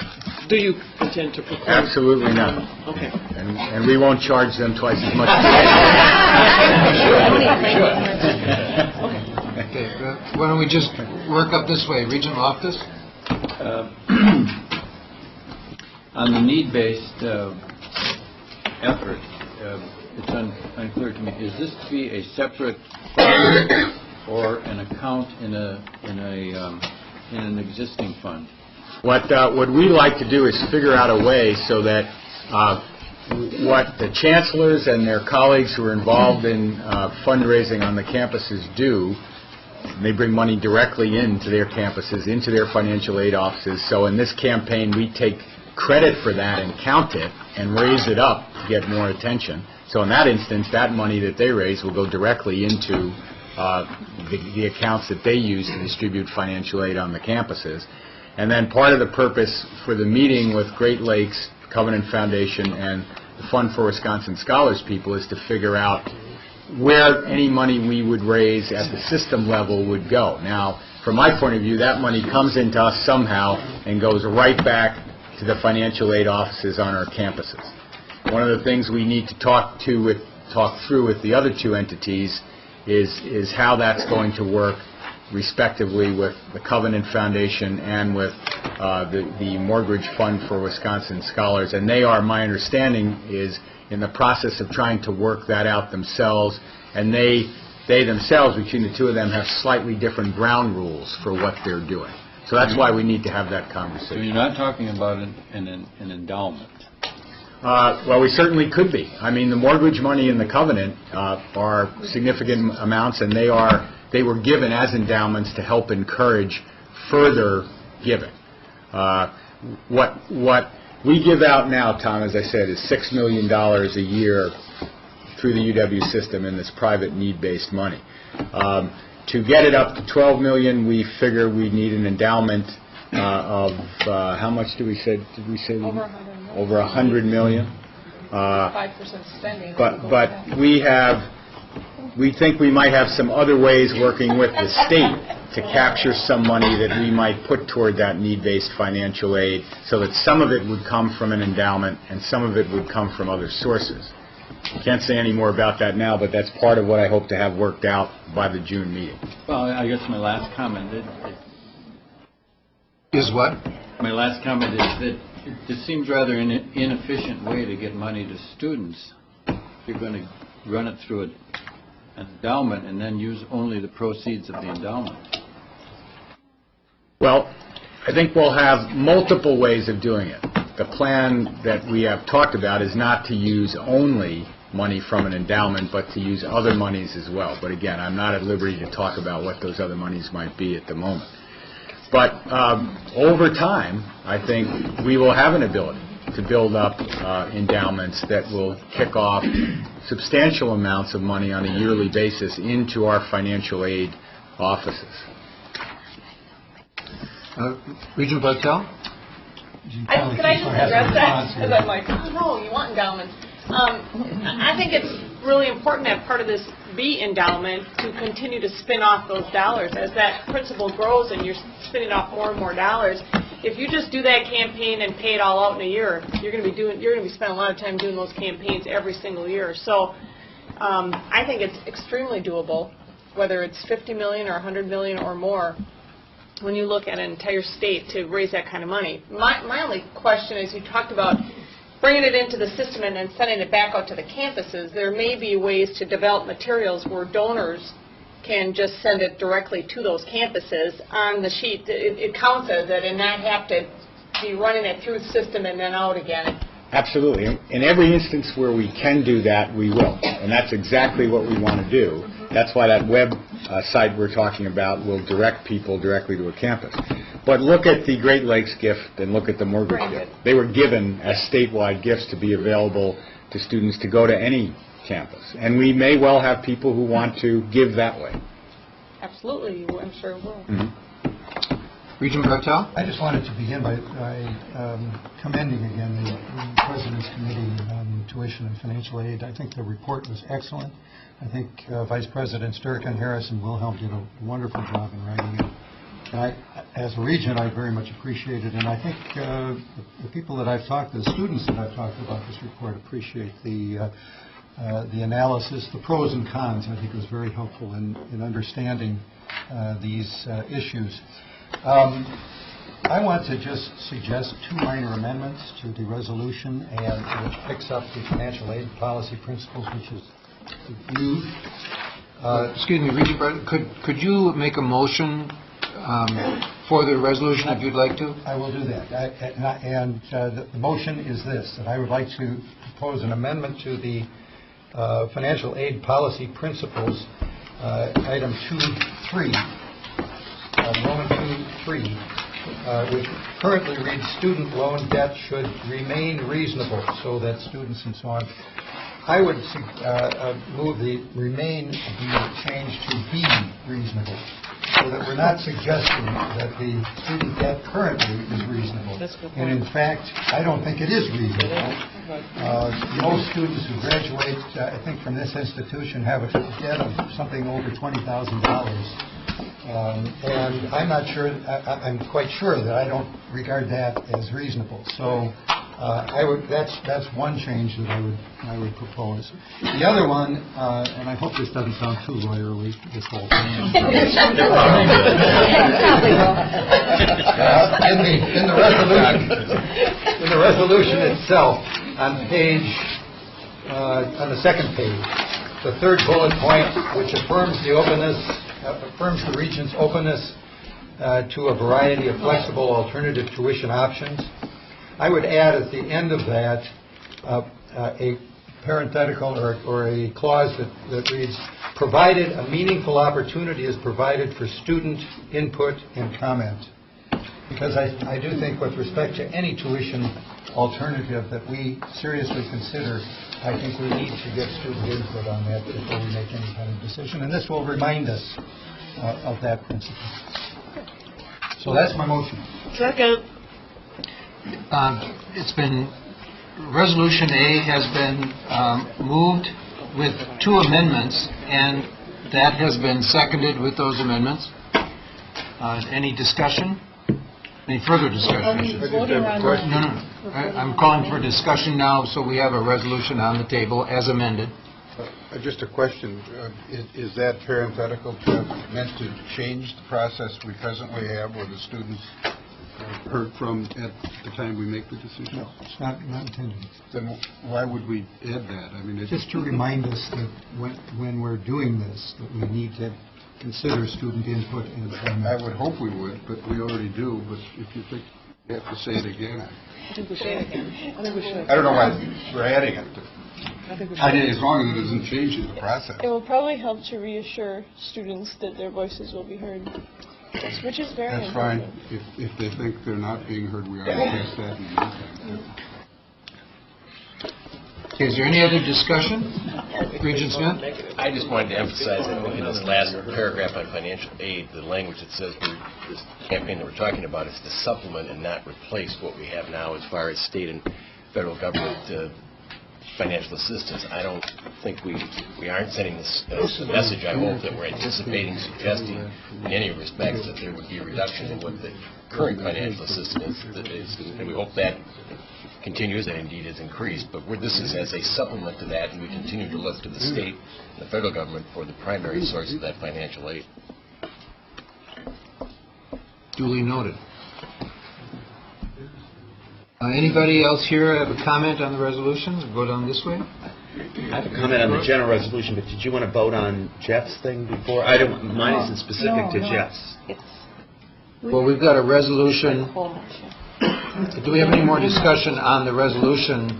do you intend to preclude? Absolutely not. Okay. And we won't charge them twice as much. Okay. Why don't we just work up this way? Regent Loftus? On the need-based effort, it's unclear to me. Is this to be a separate fund or an account in an existing fund? What we like to do is figure out a way so that what the chancellors and their colleagues who are involved in fundraising on the campuses do, they bring money directly into their campuses, into their financial aid offices. So in this campaign, we take credit for that and count it and raise it up to get more attention. So in that instance, that money that they raise will go directly into the accounts that they use to distribute financial aid on the campuses. And then part of the purpose for the meeting with Great Lakes, Covenant Foundation, and the Fund for Wisconsin Scholars people is to figure out where any money we would raise at the system level would go. Now, from my point of view, that money comes into us somehow and goes right back to the financial aid offices on our campuses. One of the things we need to talk through with the other two entities is how that's going to work respectively with the Covenant Foundation and with the Mortgage Fund for Wisconsin Scholars. And they are, my understanding, is in the process of trying to work that out themselves, and they themselves, between the two of them, have slightly different ground rules for what they're doing. So that's why we need to have that conversation. So you're not talking about an endowment? Well, we certainly could be. I mean, the mortgage money in the Covenant are significant amounts, and they were given as endowments to help encourage further giving. What we give out now, Tom, as I said, is $6 million a year through the UW system in this private need-based money. To get it up to $12 million, we figure we need an endowment of how much did we say? Did we say over $100 million? 5% spending. But we think we might have some other ways working with the state to capture some money that we might put toward that need-based financial aid, so that some of it would come from an endowment and some of it would come from other sources. Can't say any more about that now, but that's part of what I hope to have worked out by the June meeting. Well, I guess my last comment is what? My last comment is that it seems rather an inefficient way to get money to students. If you're going to run it through an endowment and then use only the proceeds of the endowment. Well, I think we'll have multiple ways of doing it. The plan that we have talked about is not to use only money from an endowment, but to use other monies as well. But again, I'm not at liberty to talk about what those other monies might be at the moment. But over time, I think we will have an ability to build up endowments that will kick off substantial amounts of money on a yearly basis into our financial aid offices. Regent Bartel? Can I just address that? Because I'm like, oh no, you want endowments. I think it's really important that part of this be endowment to continue to spin off those dollars. As that principal grows and you're spinning off more and more dollars, if you just do that campaign and pay it all out in a year, you're going to be spending a lot of time doing those campaigns every single year. So I think it's extremely doable, whether it's $50 million or $100 million or more, when you look at an entire state to raise that kind of money. My only question is, you talked about bringing it into the system and then sending it back out to the campuses. There may be ways to develop materials where donors can just send it directly to those campuses on the sheet. It counts as it and not have to be running it through the system and then out again. Absolutely. In every instance where we can do that, we will. And that's exactly what we want to do. That's why that web site we're talking about will direct people directly to a campus. But look at the Great Lakes gift and look at the mortgage gift. They were given as statewide gifts to be available to students to go to any campus. And we may well have people who want to give that way. Absolutely. I'm sure it will. Mm-hmm. Regent Bartel? I just wanted to begin by commending again the President's Committee on Tuition and Financial Aid. I think the report was excellent. I think Vice President Sturken, Harris, and Wilhelm did a wonderful job in writing it. And as a regent, I very much appreciate it. And I think the people that I've talked to, the students that I've talked to about this report, appreciate the analysis, the pros and cons. I think it was very helpful in understanding these issues. I want to just suggest two minor amendments to the resolution, and which picks up the financial aid policy principles, which is new. Excuse me, Regent Bartel, could you make a motion for the resolution if you'd like to? I will do that. The motion is this, that I would like to propose an amendment to the financial aid policy principles, item 2.3, Roman 2.3, which currently reads, student loan debt should remain reasonable, so that students and so on I would move the remain be changed to be reasonable, so that we're not suggesting that the student debt currently is reasonable. And in fact, I don't think it is reasonable. Most students who graduate, I think, from this institution have a debt of something over $20,000. And I'm not sure, I'm quite sure that I don't regard that as reasonable. So that's one change that I would propose. The other one, and I hope this doesn't sound too lawyerly, this whole thing. In the resolution itself, on the second page, the third bullet point, which affirms the Regents' openness to a variety of flexible alternative tuition options. I would add at the end of that a parenthetical or a clause that reads, provided a meaningful opportunity is provided for student input and comment. Because I do think with respect to any tuition alternative that we seriously consider, I think we need to get student input on that before we make any kind of decision. And this will remind us of that principle. So that's my motion. Second. It's been, Resolution A has been moved with 2 amendments, and that has been seconded with those amendments. Any discussion? Any further discussion? No. I'm calling for discussion now, so we have a resolution on the table as amended. Just a question. Is that parenthetical meant to change the process we presently have where the students heard from at the time we make the decision? No, it's not intended. Then why would we add that? I mean, just to remind us that when we're doing this, that we need to consider student input and comment. I would hope we would, but we already do. But if you think you have to say it again, I think we should. I don't know why we're adding it. As long as it isn't changing the process. It will probably help to reassure students that their voices will be heard, which is very That's important. fine. If they think they're not being heard, we already passed that in the meantime. Okay, is there any other discussion? Regent Smith? I just wanted to emphasize that in this last paragraph on financial aid, the language that says this campaign that we're talking about is to supplement and not replace what we have now as far as state and federal government financial assistance. I don't think we aren't sending this message. I hope that we're anticipating, suggesting in any respects that there would be a reduction in what the current financial assistance is, and we hope that continues and indeed is increased. But this is as a supplement to that, and we continue to look to the state and the federal government for the primary source of that financial aid. Duly noted. Anybody else here have a comment on the resolution? We'll go down this way. I have a comment on the general resolution, but did you want to vote on Jeff's thing before? Mine isn't specific to Jeff's. Well, we've got a resolution. Do we have any more discussion on the resolution,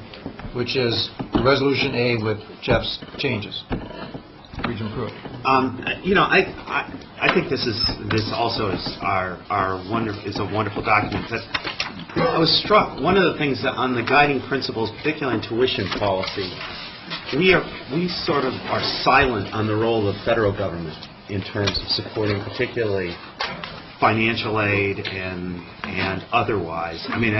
which is Resolution A with Jeff's changes? Regent Pruitt. I think this also is is a wonderful document. But I was struck. One of the things that on the guiding principles, particularly in tuition policy, we sort of are silent on the role of the federal government in terms of supporting particularly financial aid and otherwise. I mean,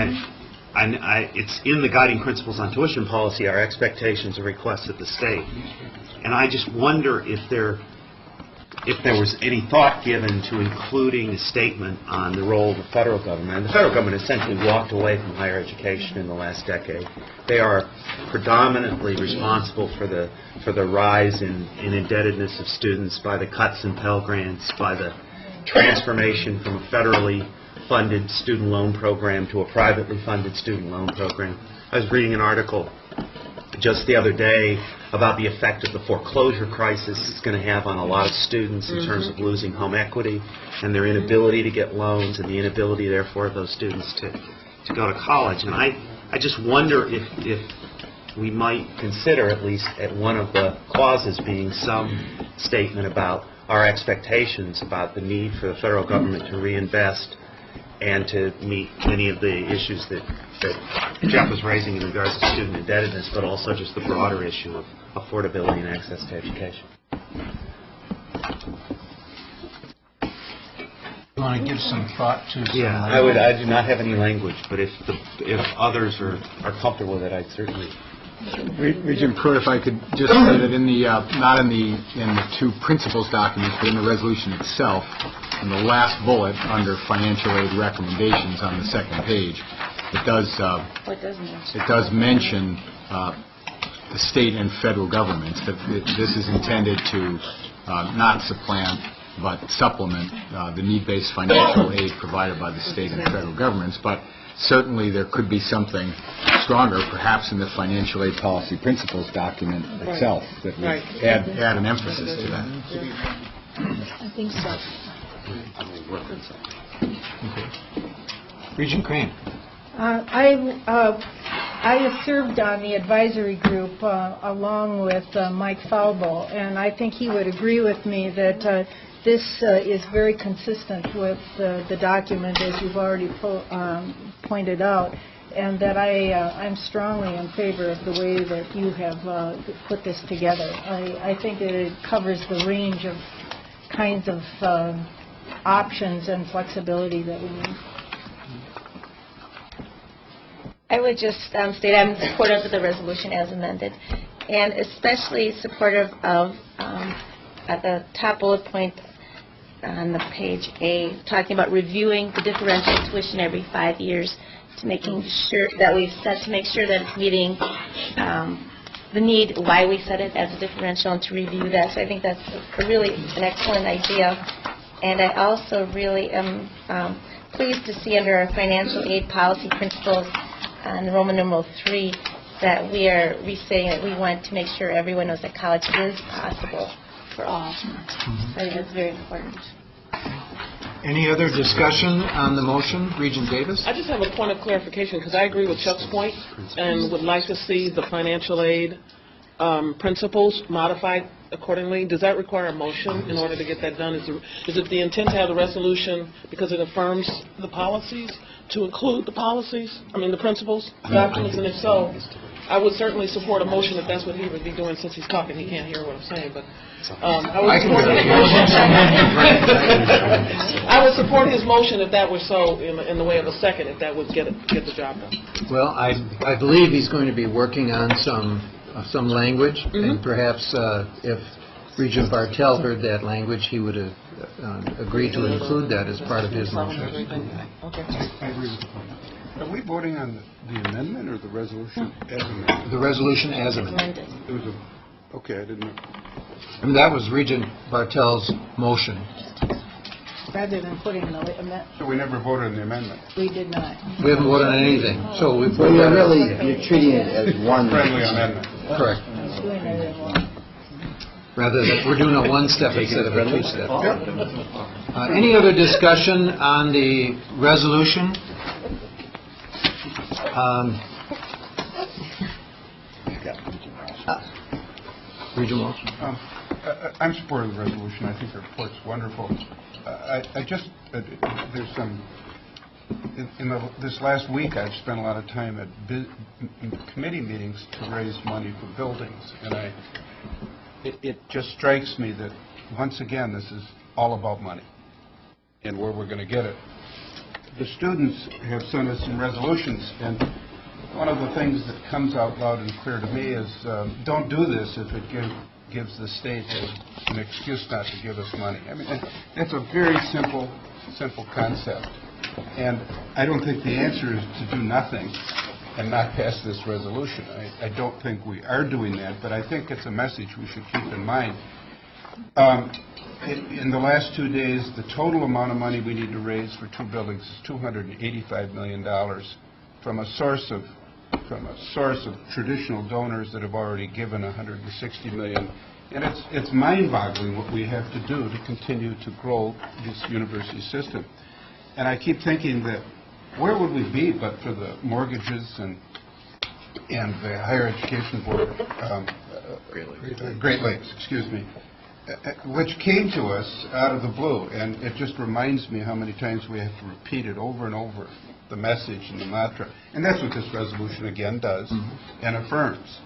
it's in the guiding principles on tuition policy, our expectations and requests of the state. And I just wonder if there was any thought given to including a statement on the role of the federal government. And the federal government essentially walked away from higher education in the last decade. They are predominantly responsible for the rise in indebtedness of students by the cuts in Pell Grants, by the transformation from a federally funded student loan program to a privately funded student loan program. I was reading an article just the other day about the effect of the foreclosure crisis is going to have on a lot of students in terms of losing home equity and their inability to get loans and the inability, therefore, of those students to go to college. And I just wonder if we might consider, at least at one of the clauses, being some statement about our expectations about the need for the federal government to reinvest and to meet many of the issues that Jeff was raising in regards to student indebtedness, but also just the broader issue of affordability and access to education. You want to give some thought to some language? I do not have any language, but if others are comfortable with it, I'd certainly. Regent Pruitt, if I could just say that in the not in the two principles documents, but in the resolution itself, in the last bullet under financial aid recommendations on the second page, it does mention the state and federal governments, that this is intended to not supplant but supplement the need-based financial aid provided by the state and federal governments. But certainly there could be something stronger, perhaps in the financial aid policy principles document itself, that would add an emphasis to that. I think so. Okay. Regent Crane. I have served on the advisory group along with Mike Falbo, and I think he would agree with me that this is very consistent with the document, as you've already pointed out, and that I'm strongly in favor of the way that you have put this together. I think that it covers the range of kinds of options and flexibility that we need. I would just state I'm supportive of the resolution as amended, and especially supportive of at the top bullet point on the page A, talking about reviewing the differential tuition every 5 years, to making sure that we've set to make sure that it's meeting the need, why we set it as a differential, and to review that. So I think that's really an excellent idea. And I also really am pleased to see under our financial aid policy principles on Roman numeral 3 that we are restating that we want to make sure everyone knows that college is possible for all. So I think that's very important. Any other discussion on the motion? Regent Davis? I just have a point of clarification, because I agree with Chuck's point and would like to see the financial aid principles modified accordingly. Does that require a motion in order to get that done? Is it the intent to have the resolution because it affirms the policies, to include the policies, the principles, documents, and if so, I would certainly support a motion if that's what he would be doing. Since he's talking, he can't hear what I'm saying, but I would support his motion if that were so, in the way of a second, if that would get the job done. Well, I believe he's going to be working on some language, and perhaps if Regent Bartel heard that language, he would have agreed to include that as part of his motion. I agree with the point. Are we voting on the amendment or the resolution as amended? The resolution as amended. It was okay, I didn't know. And that was Regent Bartel's motion. Rather than putting the amendment. So we never voted on the amendment? We did not. We haven't voted on anything. So we've you're treating it as one friendly amendment. Correct. Rather than we're doing a one-step instead of a two-step. Any other discussion on the resolution? Regent Walsh? I'm supportive of the resolution. I think the report's wonderful. There's some, this last week I've spent a lot of time at committee meetings to raise money for buildings, and it just strikes me that once again this is all about money and where we're going to get it. The students have sent us some resolutions, and one of the things that comes out loud and clear to me is don't do this if it gives the state an excuse not to give us money. That's a very simple concept, and I don't think the answer is to do nothing and not pass this resolution. I don't think we are doing that, but I think it's a message we should keep in mind. In the last 2 days, the total amount of money we need to raise for 2 buildings is $285 million from a source of traditional donors that have already given $160 million. And it's mind-boggling what we have to do to continue to grow this university system. And I keep thinking that where would we be but for the mortgages and the higher education board, Great Lakes, excuse me. which came to us out of the blue, and it just reminds me how many times we have to repeat it over and over, the message and the mantra. And that's what this resolution again does and affirms.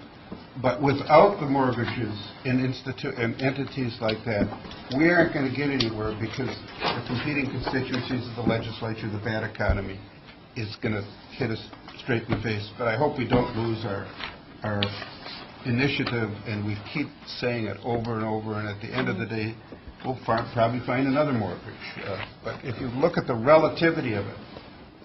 But without the mortgages and entities like that, we aren't going to get anywhere, because the competing constituencies of the legislature, the bad economy, is going to hit us straight in the face. But I hope we don't lose our initiative, and we keep saying it over and over, and at the end of the day, we'll probably find another mortgage. But if you look at the relativity of it,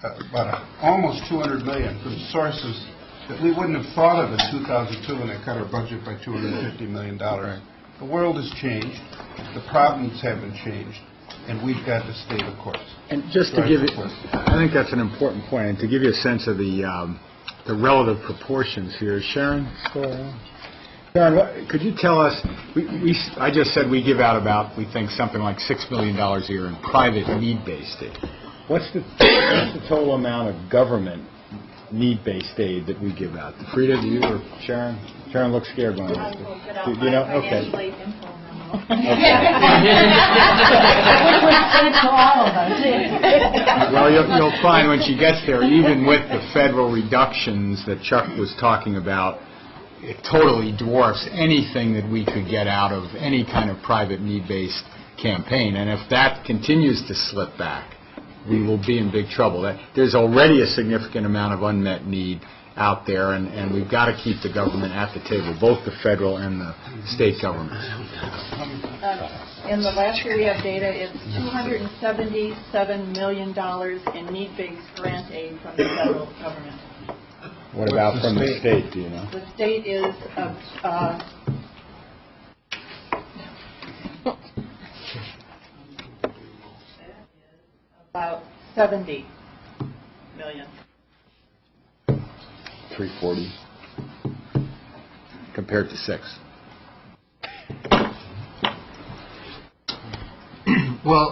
about almost $200 million from sources that we wouldn't have thought of in 2002 when they cut our budget by $250 million. Right. The world has changed, the problems haven't changed, and we've got to stay the course. And just to give you, I think that's an important point, and to give you a sense of the relative proportions here. Sharon, could you tell us, I just said we give out about, we think, something like $6 million a year in private need-based aid. What's the total amount of government need-based aid that we give out? Frida, do you or Sharon? Sharon looks scared when I ask her. Do you know? Okay. Well, you'll find when she gets there, even with the federal reductions that Chuck was talking about, it totally dwarfs anything that we could get out of any kind of private need-based campaign. And if that continues to slip back, we will be in big trouble. There's already a significant amount of unmet need out there, and we've got to keep the government at the table, both the federal and the state governments. In the last year we have data, it's $277 million in need-based grant aid from the federal government. What about from the state, do you know? The state is about $70 million. 340 compared to 6. Well,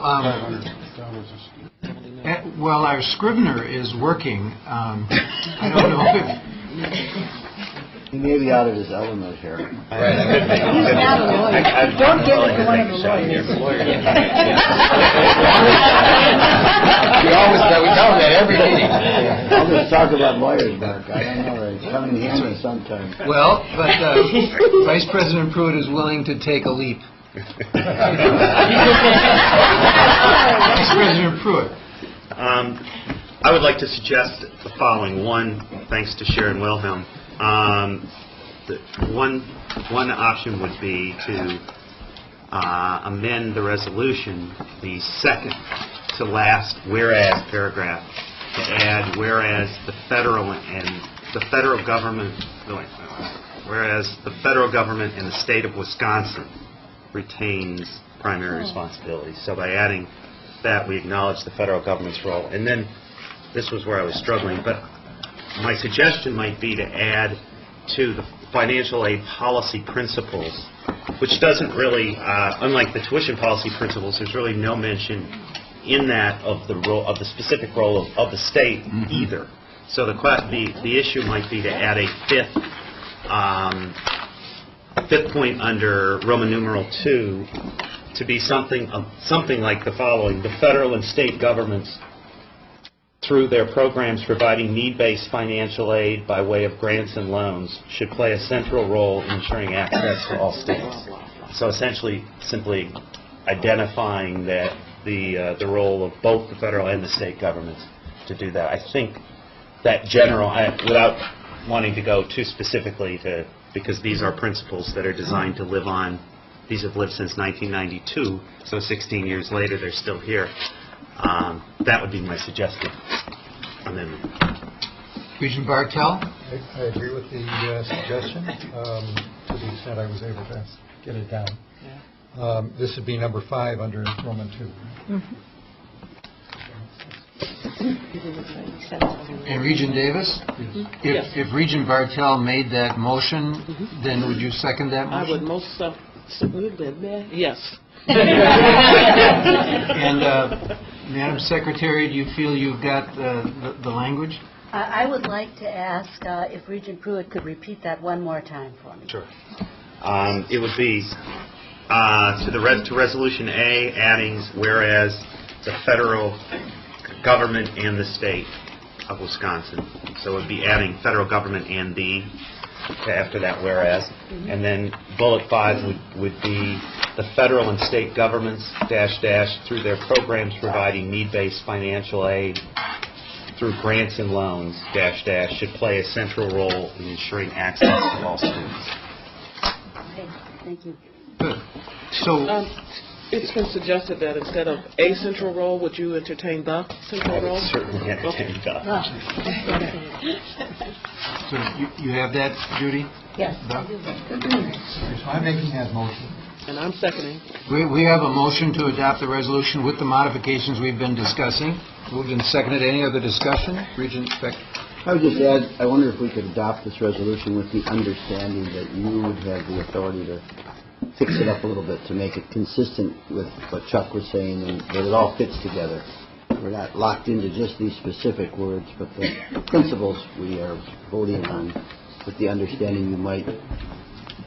while our Scrivener is working, I don't know if... He may be out of his element here. He's not a lawyer. Don't give it to one of the lawyers. We tell him that every meeting. I'll just talk about lawyers, Mark. I don't know. It's coming in handy sometimes. Well, but Vice President Pruitt is willing to take a leap. Vice President Pruitt. I would like to suggest the following. One, thanks to Sharon Wilhelm. One option would be to amend the resolution, the second to last whereas paragraph, to add whereas the federal government and the state of Wisconsin retains primary responsibility. So by adding that, we acknowledge the federal government's role. And then this was where I was struggling, but my suggestion might be to add to the financial aid policy principles, which doesn't really, unlike the tuition policy principles, there's really no mention in that of the role of the specific role of the state either. So the issue might be to add a fifth point under Roman numeral 2 to be something like the following: the federal and state governments, through their programs providing need-based financial aid by way of grants and loans, should play a central role in ensuring access to all students. So essentially, simply identifying that the role of both the federal and the state governments to do that. I think that general, without wanting to go too specifically to, because these are principles that are designed to live on. These have lived since 1992, so 16 years later they're still here. That would be my suggested amendment. Regent Bartel? I agree with the suggestion, to the extent I was able to get it down. Yeah. This would be number 5 under Roman 2. And Regent Davis? If Regent Bartel made that motion, then would you second that motion? I would most absolutely, yes. And Madam Secretary, do you feel you've got the language? I would like to ask if Regent Pruitt could repeat that one more time for me. Sure. It would be to Resolution A, adding whereas the federal government and the state of Wisconsin. So it would be adding federal government and the after that whereas. And then bullet 5 would be the federal and state governments, -- through their programs providing need-based financial aid through grants and loans, -- should play a central role in ensuring access to all students. Thank you. Good. So, it's been suggested that instead of a central role, would you entertain the central role? Certainly entertain the. So you have that, Judy? Yes. The? So I'm making that motion. And I'm seconding. We have a motion to adopt the resolution with the modifications we've been discussing. Moved and seconded. Any other discussion? Regent Beck. I would just add, I wonder if we could adopt this resolution with the understanding that you would have the authority to fix it up a little bit to make it consistent with what Chuck was saying and that it all fits together. We're not locked into just these specific words, but the principles we are voting on with the understanding you might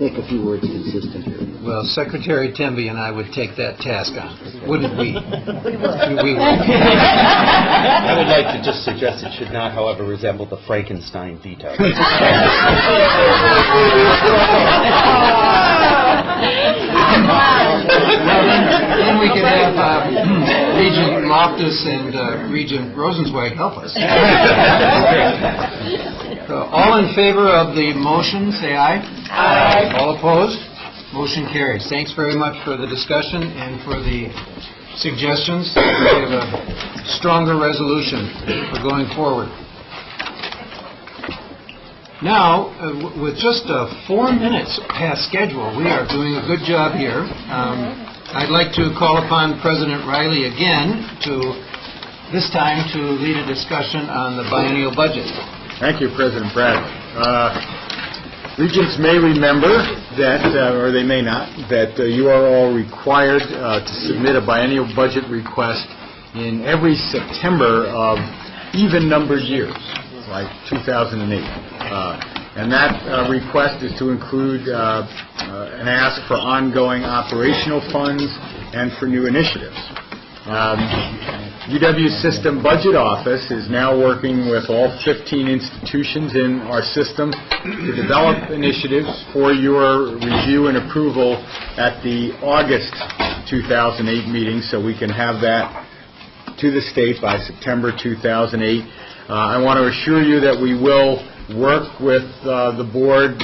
make a few words consistent here. Well, Secretary Temby and I would take that task on, wouldn't we? We would. I would like to just suggest it should not, however, resemble the Frankenstein veto. Then we could have Regent Loftus and Regent Rosenzweig help us. All in favor of the motion, say aye. Aye. All opposed? Motion carries. Thanks very much for the discussion and for the suggestions. We have a stronger resolution for going forward. Now, with just 4 minutes past schedule, we are doing a good job here. I'd like to call upon President Riley again this time to lead a discussion on the biennial budget. Thank you, President Bradley. Regents may remember that, or they may not, that you are all required to submit a biennial budget request in every September of even-numbered years, like 2008. And that request is to include an ask for ongoing operational funds and for new initiatives. UW System Budget Office is now working with all 15 institutions in our system to develop initiatives for your review and approval at the August 2008 meeting, so we can have that to the state by September 2008. I want to assure you that we will work with the board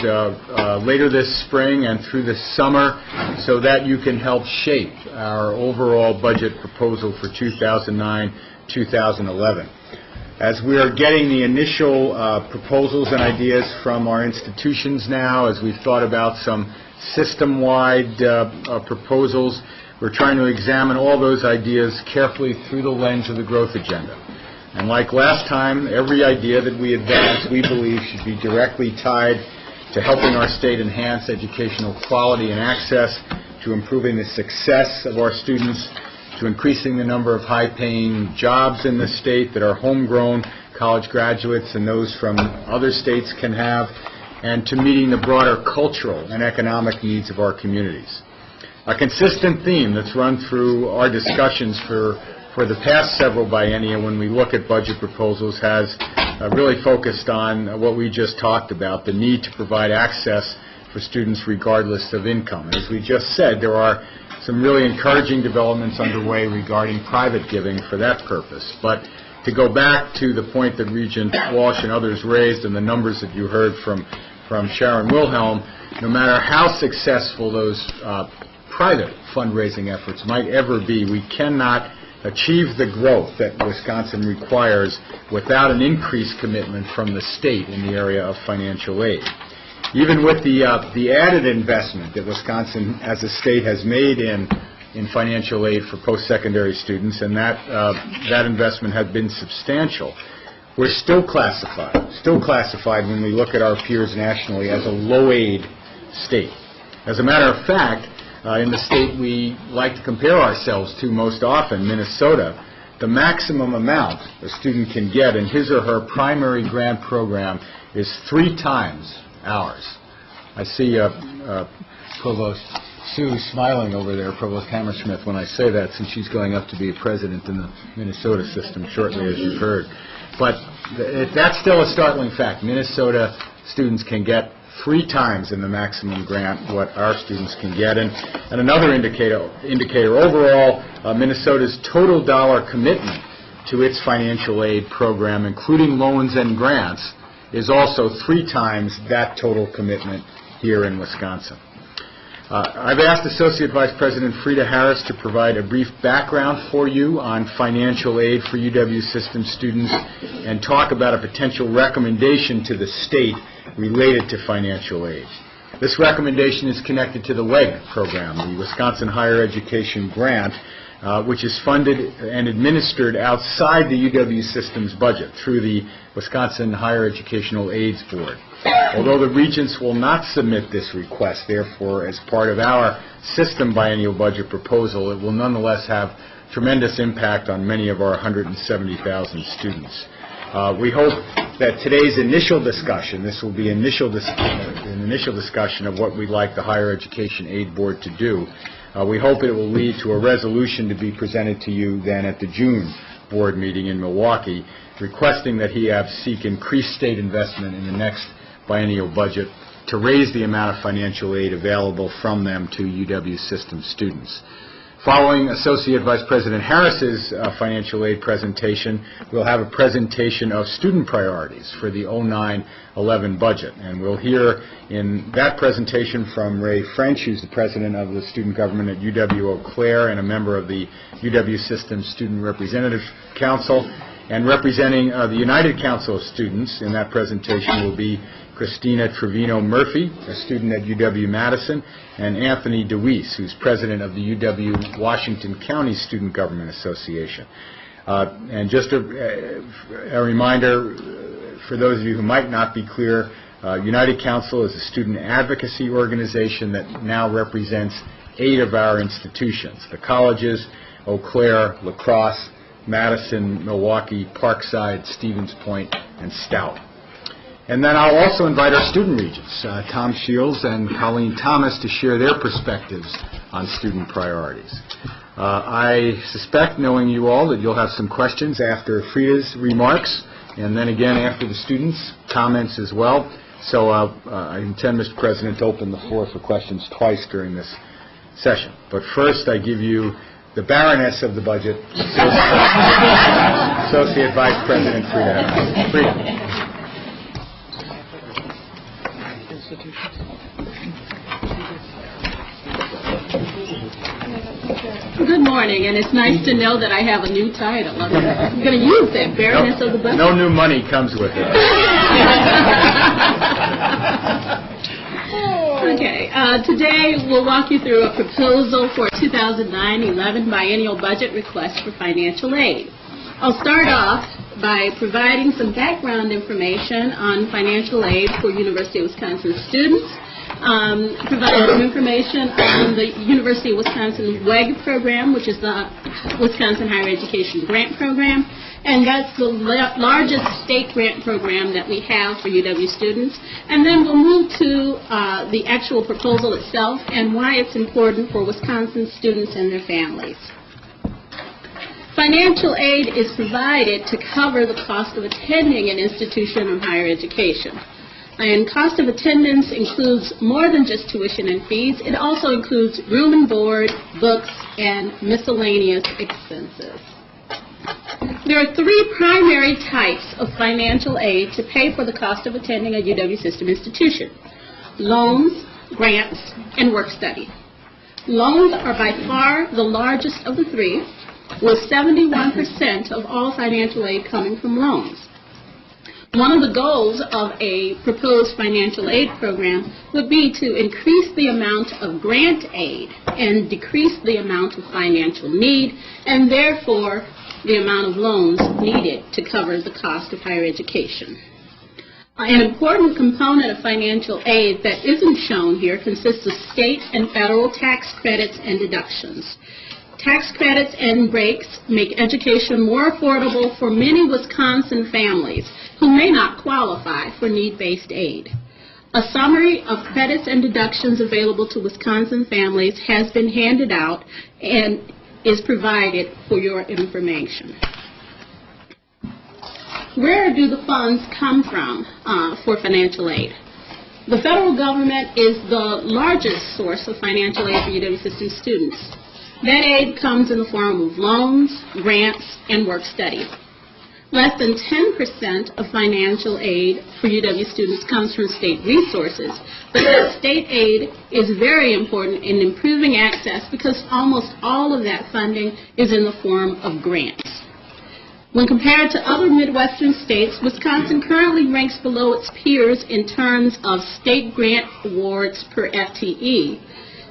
later this spring and through the summer so that you can help shape our overall budget proposal for 2009-2011. As we are getting the initial proposals and ideas from our institutions now, as we've thought about some system-wide proposals, we're trying to examine all those ideas carefully through the lens of the growth agenda. And like last time, every idea that we advance, we believe, should be directly tied to helping our state enhance educational quality and access, to improving the success of our students, to increasing the number of high-paying jobs in the state that our homegrown college graduates and those from other states can have, and to meeting the broader cultural and economic needs of our communities. A consistent theme that's run through our discussions for the past several biennia when we look at budget proposals has really focused on what we just talked about, the need to provide access for students regardless of income. As we just said, there are some really encouraging developments underway regarding private giving for that purpose. But to go back to the point that Regent Walsh and others raised and the numbers that you heard from Sharon Wilhelm, no matter how successful those private fundraising efforts might ever be, we cannot achieve the growth that Wisconsin requires without an increased commitment from the state in the area of financial aid. Even with the added investment that Wisconsin as a state has made in financial aid for post-secondary students, and that investment has been substantial, we're still classified when we look at our peers nationally as a low-aid state. As a matter of fact, in the state we like to compare ourselves to most often, Minnesota, the maximum amount a student can get in his or her primary grant program is 3 times ours. I see Provost Sue's smiling over there, Provost Hammersmith, when I say that, since she's going up to be a president in the Minnesota system shortly, as you've heard. But that's still a startling fact. Minnesota students can get 3 times in the maximum grant what our students can get. And another indicator overall, Minnesota's total dollar commitment to its financial aid program, including loans and grants, is also 3 times that total commitment here in Wisconsin. I've asked Associate Vice President Frida Harris to provide a brief background for you on financial aid for UW system students and talk about a potential recommendation to the state related to financial aid. This recommendation is connected to the WEG program, the Wisconsin Higher Education Grant, which is funded and administered outside the UW system's budget through the Wisconsin Higher Educational Aids Board. Although the Regents will not submit this request, therefore, as part of our system biennial budget proposal, it will nonetheless have tremendous impact on many of our 170,000 students. We hope that today's initial discussion, this will be an initial discussion of what we'd like the Higher Education Aid Board to do. We hope it will lead to a resolution to be presented to you then at the June board meeting in Milwaukee, requesting that he seek increased state investment in the next biennial budget to raise the amount of financial aid available from them to UW system students. Following Associate Vice President Harris's financial aid presentation, we'll have a presentation of student priorities for the 09-11 budget. And we'll hear in that presentation from Ray French, who's the president of the student government at UW Eau Claire and a member of the UW System Student Representative Council. And representing the United Council of Students in that presentation will be Christina Trevino Murphy, a student at UW-Madison, and Anthony DeWeese, who's president of the UW-Washington County Student Government Association. And just a reminder, for those of you who might not be clear, United Council is a student advocacy organization that now represents 8 of our institutions, the colleges, Eau Claire, La Crosse, Madison, Milwaukee, Parkside, Stevens Point, and Stout. And then I'll also invite our student regents, Tom Shields and Colleen Thomas, to share their perspectives on student priorities. I suspect, knowing you all, that you'll have some questions after Frida's remarks, and then again after the students' comments as well. So I intend, Mr. President, to open the floor for questions twice during this session. But first, I give you the Baroness of the budget, Associate Vice President Frida Harris. Frida. Good morning, and it's nice to know that I have a new title. I'm going to use that, Baroness of the Budget. No new money comes with it. Okay, today we'll walk you through a proposal for a 2009-11 biennial budget request for financial aid. I'll start off by providing some background information on financial aid for University of Wisconsin students, provide some information on the University of Wisconsin WEG program, which is the Wisconsin Higher Education Grant Program, and that's the largest state grant program that we have for UW students. And then we'll move to the actual proposal itself and why it's important for Wisconsin students and their families. Financial aid is provided to cover the cost of attending an institution of higher education. And cost of attendance includes more than just tuition and fees. It also includes room and board, books, and miscellaneous expenses. There are 3 primary types of financial aid to pay for the cost of attending a UW system institution: loans, grants, and work study. Loans are by far the largest of the 3, with 71% of all financial aid coming from loans. One of the goals of a proposed financial aid program would be to increase the amount of grant aid and decrease the amount of financial need, and therefore the amount of loans needed to cover the cost of higher education. An important component of financial aid that isn't shown here consists of state and federal tax credits and deductions. Tax credits and breaks make education more affordable for many Wisconsin families who may not qualify for need-based aid. A summary of credits and deductions available to Wisconsin families has been handed out and is provided for your information. Where do the funds come from for financial aid? The federal government is the largest source of financial aid for UW System students. That aid comes in the form of loans, grants, and work study. Less than 10% of financial aid for UW students comes from state resources, but that state aid is very important in improving access because almost all of that funding is in the form of grants. When compared to other Midwestern states, Wisconsin currently ranks below its peers in terms of state grant awards per FTE.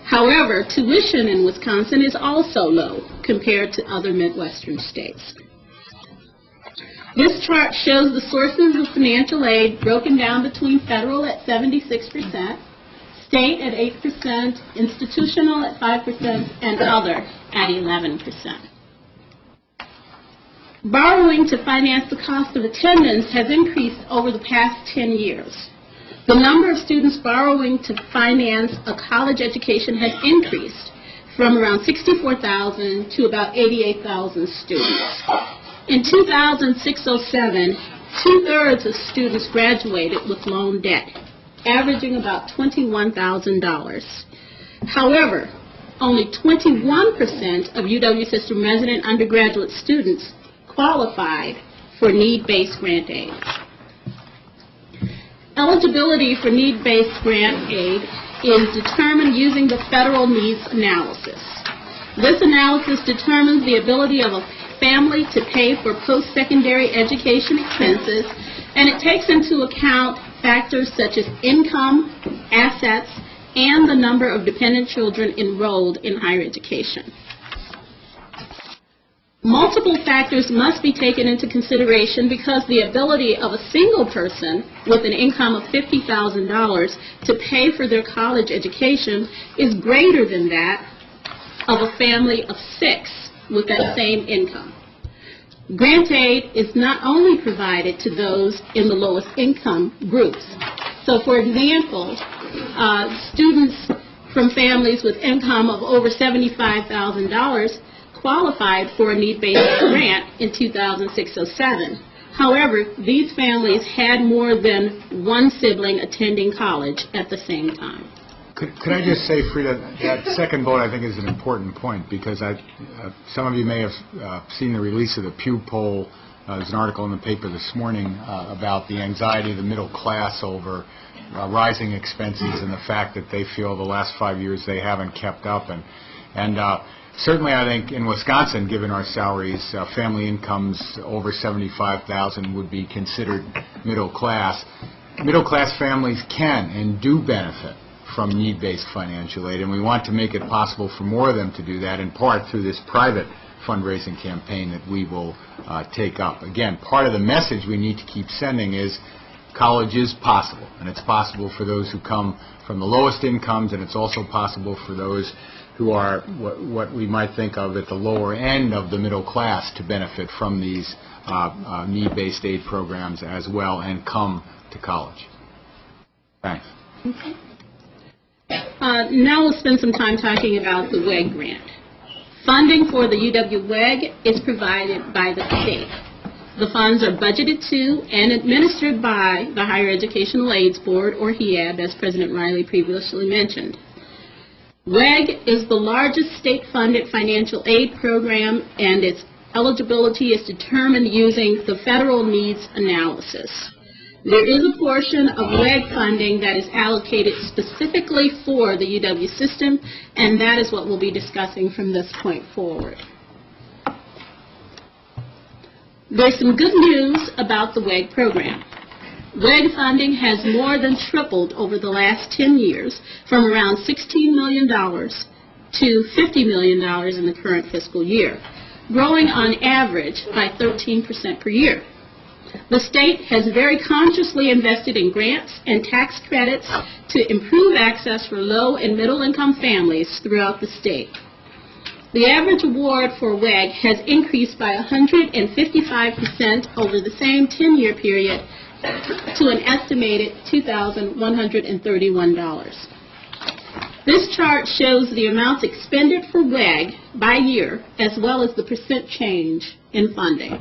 However, tuition in Wisconsin is also low compared to other Midwestern states. This chart shows the sources of financial aid broken down between federal at 76%, state at 8%, institutional at 5%, and other at 11%. Borrowing to finance the cost of attendance has increased over the past 10 years. The number of students borrowing to finance a college education has increased from around 64,000 to about 88,000 students. In 2006-07, two-thirds of students graduated with loan debt, averaging about $21,000. However, only 21% of UW System resident undergraduate students qualified for need-based grant aid. Eligibility for need-based grant aid is determined using the federal needs analysis. This analysis determines the ability of a family to pay for post-secondary education expenses, and it takes into account factors such as income, assets, and the number of dependent children enrolled in higher education. Multiple factors must be taken into consideration because the ability of a single person with an income of $50,000 to pay for their college education is greater than that of a family of 6 with that same income. Grant aid is not only provided to those in the lowest income groups. So, for example, students from families with income of over $75,000 qualified for a need-based grant in 2006-07. However, these families had more than one sibling attending college at the same time. Could I just say, Frida, that second vote I think is an important point because some of you may have seen the release of the Pew poll. There's an article in the paper this morning about the anxiety of the middle class over rising expenses and the fact that they feel the last 5 years they haven't kept up. And certainly I think in Wisconsin, given our salaries, family incomes over $75,000 would be considered middle class. Middle class families can and do benefit from need-based financial aid, and we want to make it possible for more of them to do that, in part through this private fundraising campaign that we will take up. Again, part of the message we need to keep sending is college is possible, and it's possible for those who come from the lowest incomes, and it's also possible for those who are what we might think of at the lower end of the middle class to benefit from these need-based aid programs as well and come to college. Thanks. Okay. Now we'll spend some time talking about the WEG grant. Funding for the UW WEG is provided by the state. The funds are budgeted to and administered by the Higher Educational Aids Board, or HEAB, as President Riley previously mentioned. WEG is the largest state-funded financial aid program, and its eligibility is determined using the federal needs analysis. There is a portion of WEG funding that is allocated specifically for the UW system, and that is what we'll be discussing from this point forward. There's some good news about the WEG program. WEG funding has more than tripled over the last 10 years, from around $16 million to $50 million in the current fiscal year, growing on average by 13% per year. The state has very consciously invested in grants and tax credits to improve access for low and middle income families throughout the state. The average award for WEG has increased by 155% over the same 10-year period, to an estimated $2,131. This chart shows the amounts expended for WEG by year, as well as the percent change in funding.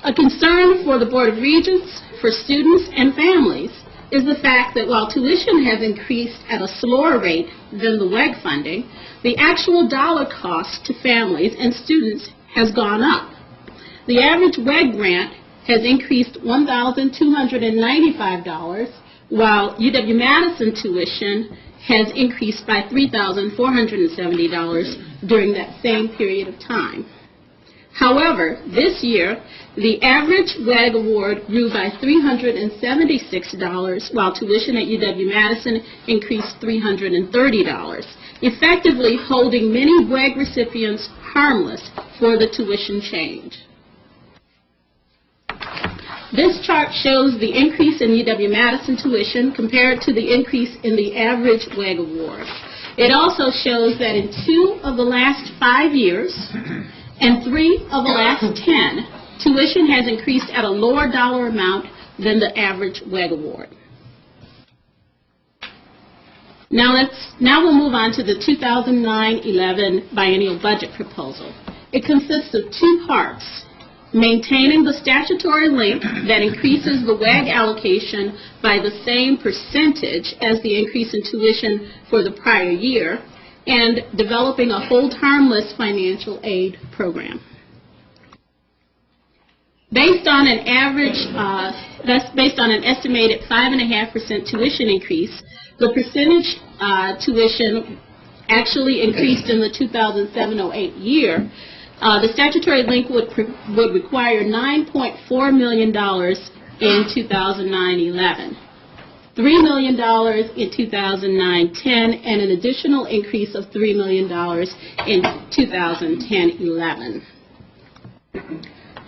A concern for the Board of Regents, for students and families, is the fact that while tuition has increased at a slower rate than the WEG funding, the actual dollar cost to families and students has gone up. The average WEG grant has increased $1,295, while UW-Madison tuition has increased by $3,470 during that same period of time. However, this year, the average WEG award grew by $376, while tuition at UW-Madison increased $330, effectively holding many WEG recipients harmless for the tuition change. This chart shows the increase in UW-Madison tuition compared to the increase in the average WEG award. It also shows that in 2 of the last 5 years and 3 of the last 10, tuition has increased at a lower dollar amount than the average WEG award. Now we'll move on to the 2009-11 biennial budget proposal. It consists of 2 parts: maintaining the statutory link that increases the WEG allocation by the same percentage as the increase in tuition for the prior year, and developing a hold harmless financial aid program. Based on an estimated 5.5% tuition increase, the percentage tuition actually increased in the 2007-08 year. The statutory link would require $9.4 million in 2009-11, $3 million in 2009-10, and an additional increase of $3 million in 2010-11.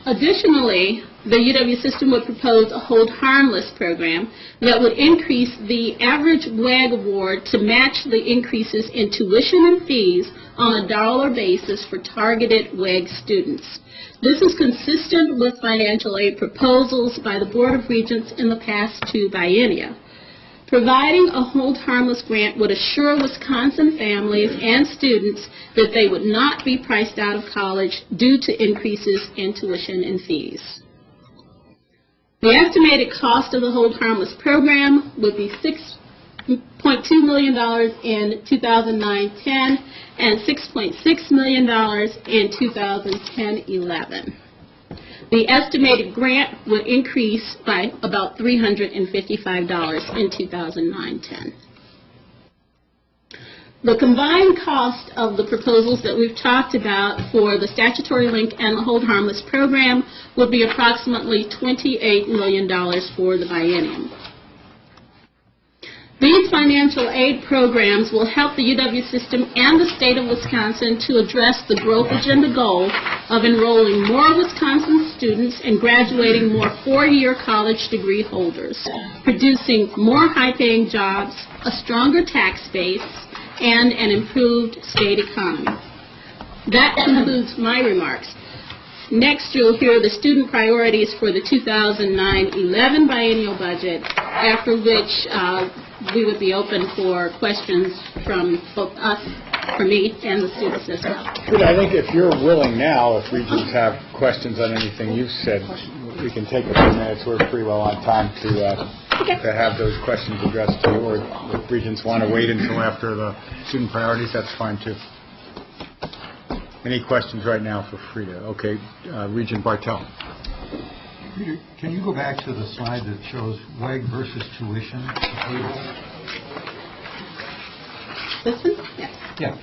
Additionally, the UW system would propose a hold harmless program that would increase the average WEG award to match the increases in tuition and fees on a dollar basis for targeted WEG students. This is consistent with financial aid proposals by the Board of Regents in the past 2 biennia. Providing a hold harmless grant would assure Wisconsin families and students that they would not be priced out of college due to increases in tuition and fees. The estimated cost of the hold harmless program would be $6.2 million in 2009-10 and $6.6 million in 2010-11. The estimated grant would increase by about $355 in 2009-10. The combined cost of the proposals that we've talked about for the statutory link and the hold harmless program would be approximately $28 million for the biennium. These financial aid programs will help the UW system and the state of Wisconsin to address the growth agenda goal of enrolling more Wisconsin students and graduating more 4-year college degree holders, producing more high-paying jobs, a stronger tax base, and an improved state economy. That concludes my remarks. Next, you'll hear the student priorities for the 2009-11 biennial budget, after which we would be open for questions from both us, for me, and the students as well. Good. I think if you're willing now, if Regents have questions on anything you've said, we can take a few minutes. We're pretty well on time to have those questions addressed to you. Or if Regents want to wait until after the student priorities, that's fine too. Any questions right now for Frida? Okay, Regent Bartel. Peter, can you go back to the slide that shows WEG versus tuition table? This one? Yes. Yeah.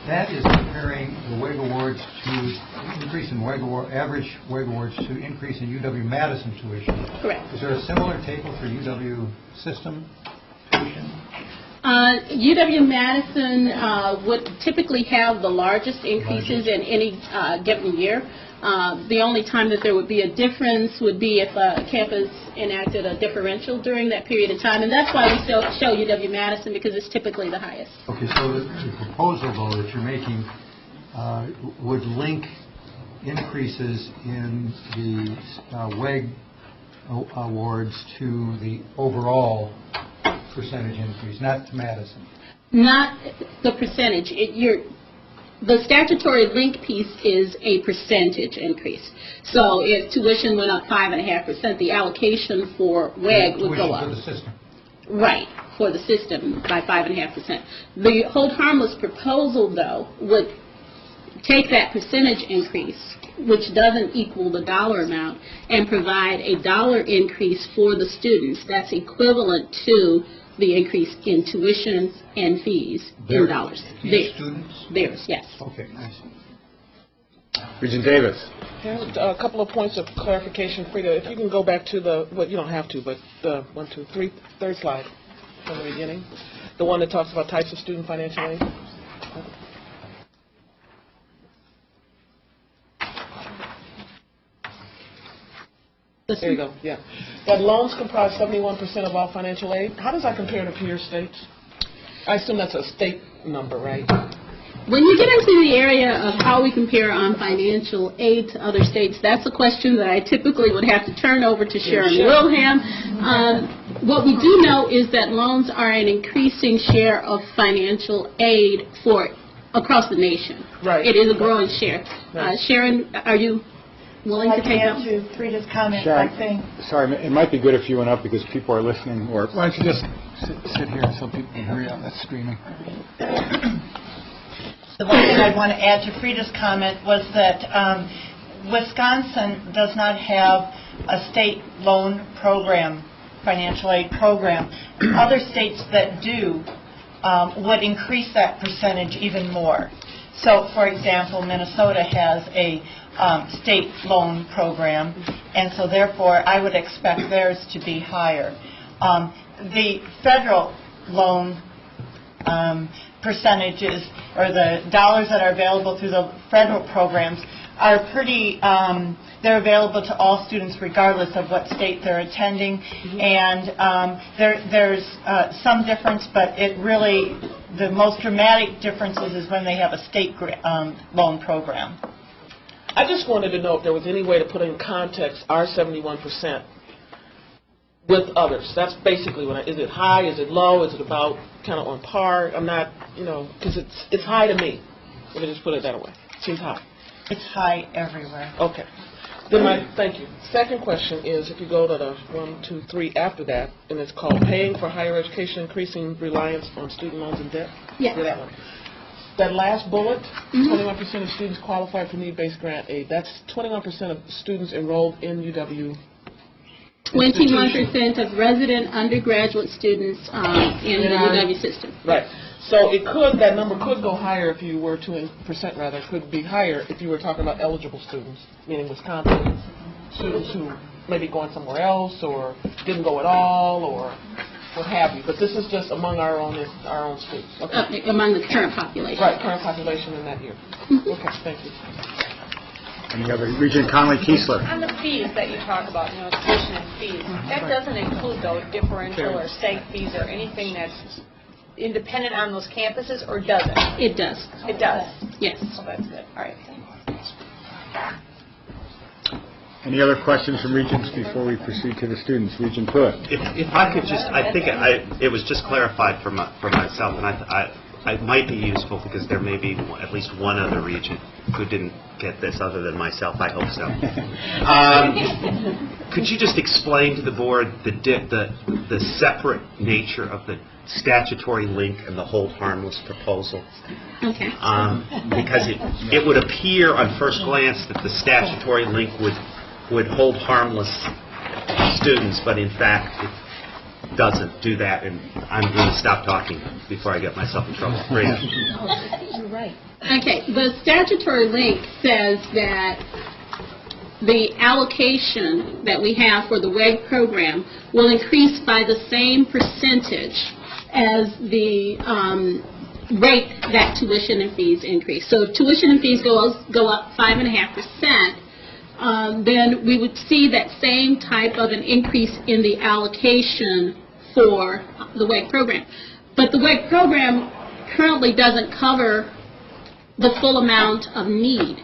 That is comparing the WEG awards to increase in WEG award, average WEG awards to increase in UW-Madison tuition. Correct. Is there a similar table for UW system tuition? UW-Madison would typically have the largest increases in any given year. The only time that there would be a difference would be if a campus enacted a differential during that period of time, and that's why we still show UW-Madison, because it's typically the highest. Okay, so the proposal, though, that you're making would link increases in the WEG awards to the overall percentage increase, not to Madison. Not the percentage. The statutory link piece is a percentage increase. So if tuition went up 5.5%, the allocation for WEG would go up. For the system. Right, for the system by 5.5%. The hold harmless proposal, though, would take that percentage increase, which doesn't equal the dollar amount, and provide a dollar increase for the students that's equivalent to the increase in tuition and fees in dollars. Theirs students? Theirs, yes. Okay, nice. Regent Davis. A couple of points of clarification, Frida. If you can go back to well, you don't have to, but the third slide from the beginning, the one that talks about types of student financial aid. There you go, yeah. That loans comprise 71% of all financial aid. How does that compare to peer states? I assume that's a state number, right? When you get into the area of how we compare on financial aid to other states, that's a question that I typically would have to turn over to Sharon Wilhelm. What we do know is that loans are an increasing share of financial aid across the nation. Right. It is a growing share. Right. Sharon, are you willing to take up? I'd like to add to Frida's comment Sharon, by saying... Sorry, it might be good if you went up because people are listening. Or Why don't you just sit here so people can hear you on that screening. The one thing I'd want to add to Frida's comment was that Wisconsin does not have a state loan program, financial aid program. Other states that do would increase that percentage even more. So, for example, Minnesota has a state loan program, and so therefore I would expect theirs to be higher. The federal loan percentages, or the dollars that are available through the federal programs, are pretty, they're available to all students regardless of what state they're attending, and there's some difference, but it really, the most dramatic differences is when they have a state loan program. I just wanted to know if there was any way to put in context our 71% with others. That's basically what is it high, is it low, is it about kind of on par? I'm not, because it's high to me. Let me just put it that way. It seems high. It's high everywhere. Okay. Then thank you. Second question is, if you go to the 1, 2, 3 after that, and it's called Paying for Higher Education, Increasing Reliance on Student Loans and Debt. Yes. That one. That last bullet, 21% of students qualify for need-based grant aid. That's 21% of students enrolled in UW. 21% of resident undergraduate students in the UW system. Right. So that number could go higher if you were to, percent rather, could be higher if you were talking about eligible students, meaning Wisconsin students who may be going somewhere else or didn't go at all or what have you. But this is just among our own students. Okay. Among the current population. Right, current population in that year. Okay, thank you. Any other? Regent Conley-Keesler. On the fees that you talk about, tuition and fees, that doesn't include, though, differential or state fees or anything that's independent on those campuses, or does it? It does. It does? Yes. Oh, that's good. All right. Any other questions from Regents before we proceed to the students? Regent Pruitt. If I could just, I think it was just clarified for myself, and it might be useful because there may be at least one other regent who didn't get this other than myself. I hope so. Could you just explain to the board the separate nature of the statutory link and the hold harmless proposal? Okay. Because it would appear on first glance that the statutory link would hold harmless students, but in fact it doesn't do that, and I'm going to stop talking before I get myself in trouble. You're right. Okay, the statutory link says that the allocation that we have for the WEG program will increase by the same percentage as the rate that tuition and fees increase. So if tuition and fees go up 5.5%, then we would see that same type of an increase in the allocation for the WEG program. But the WEG program currently doesn't cover the full amount of need.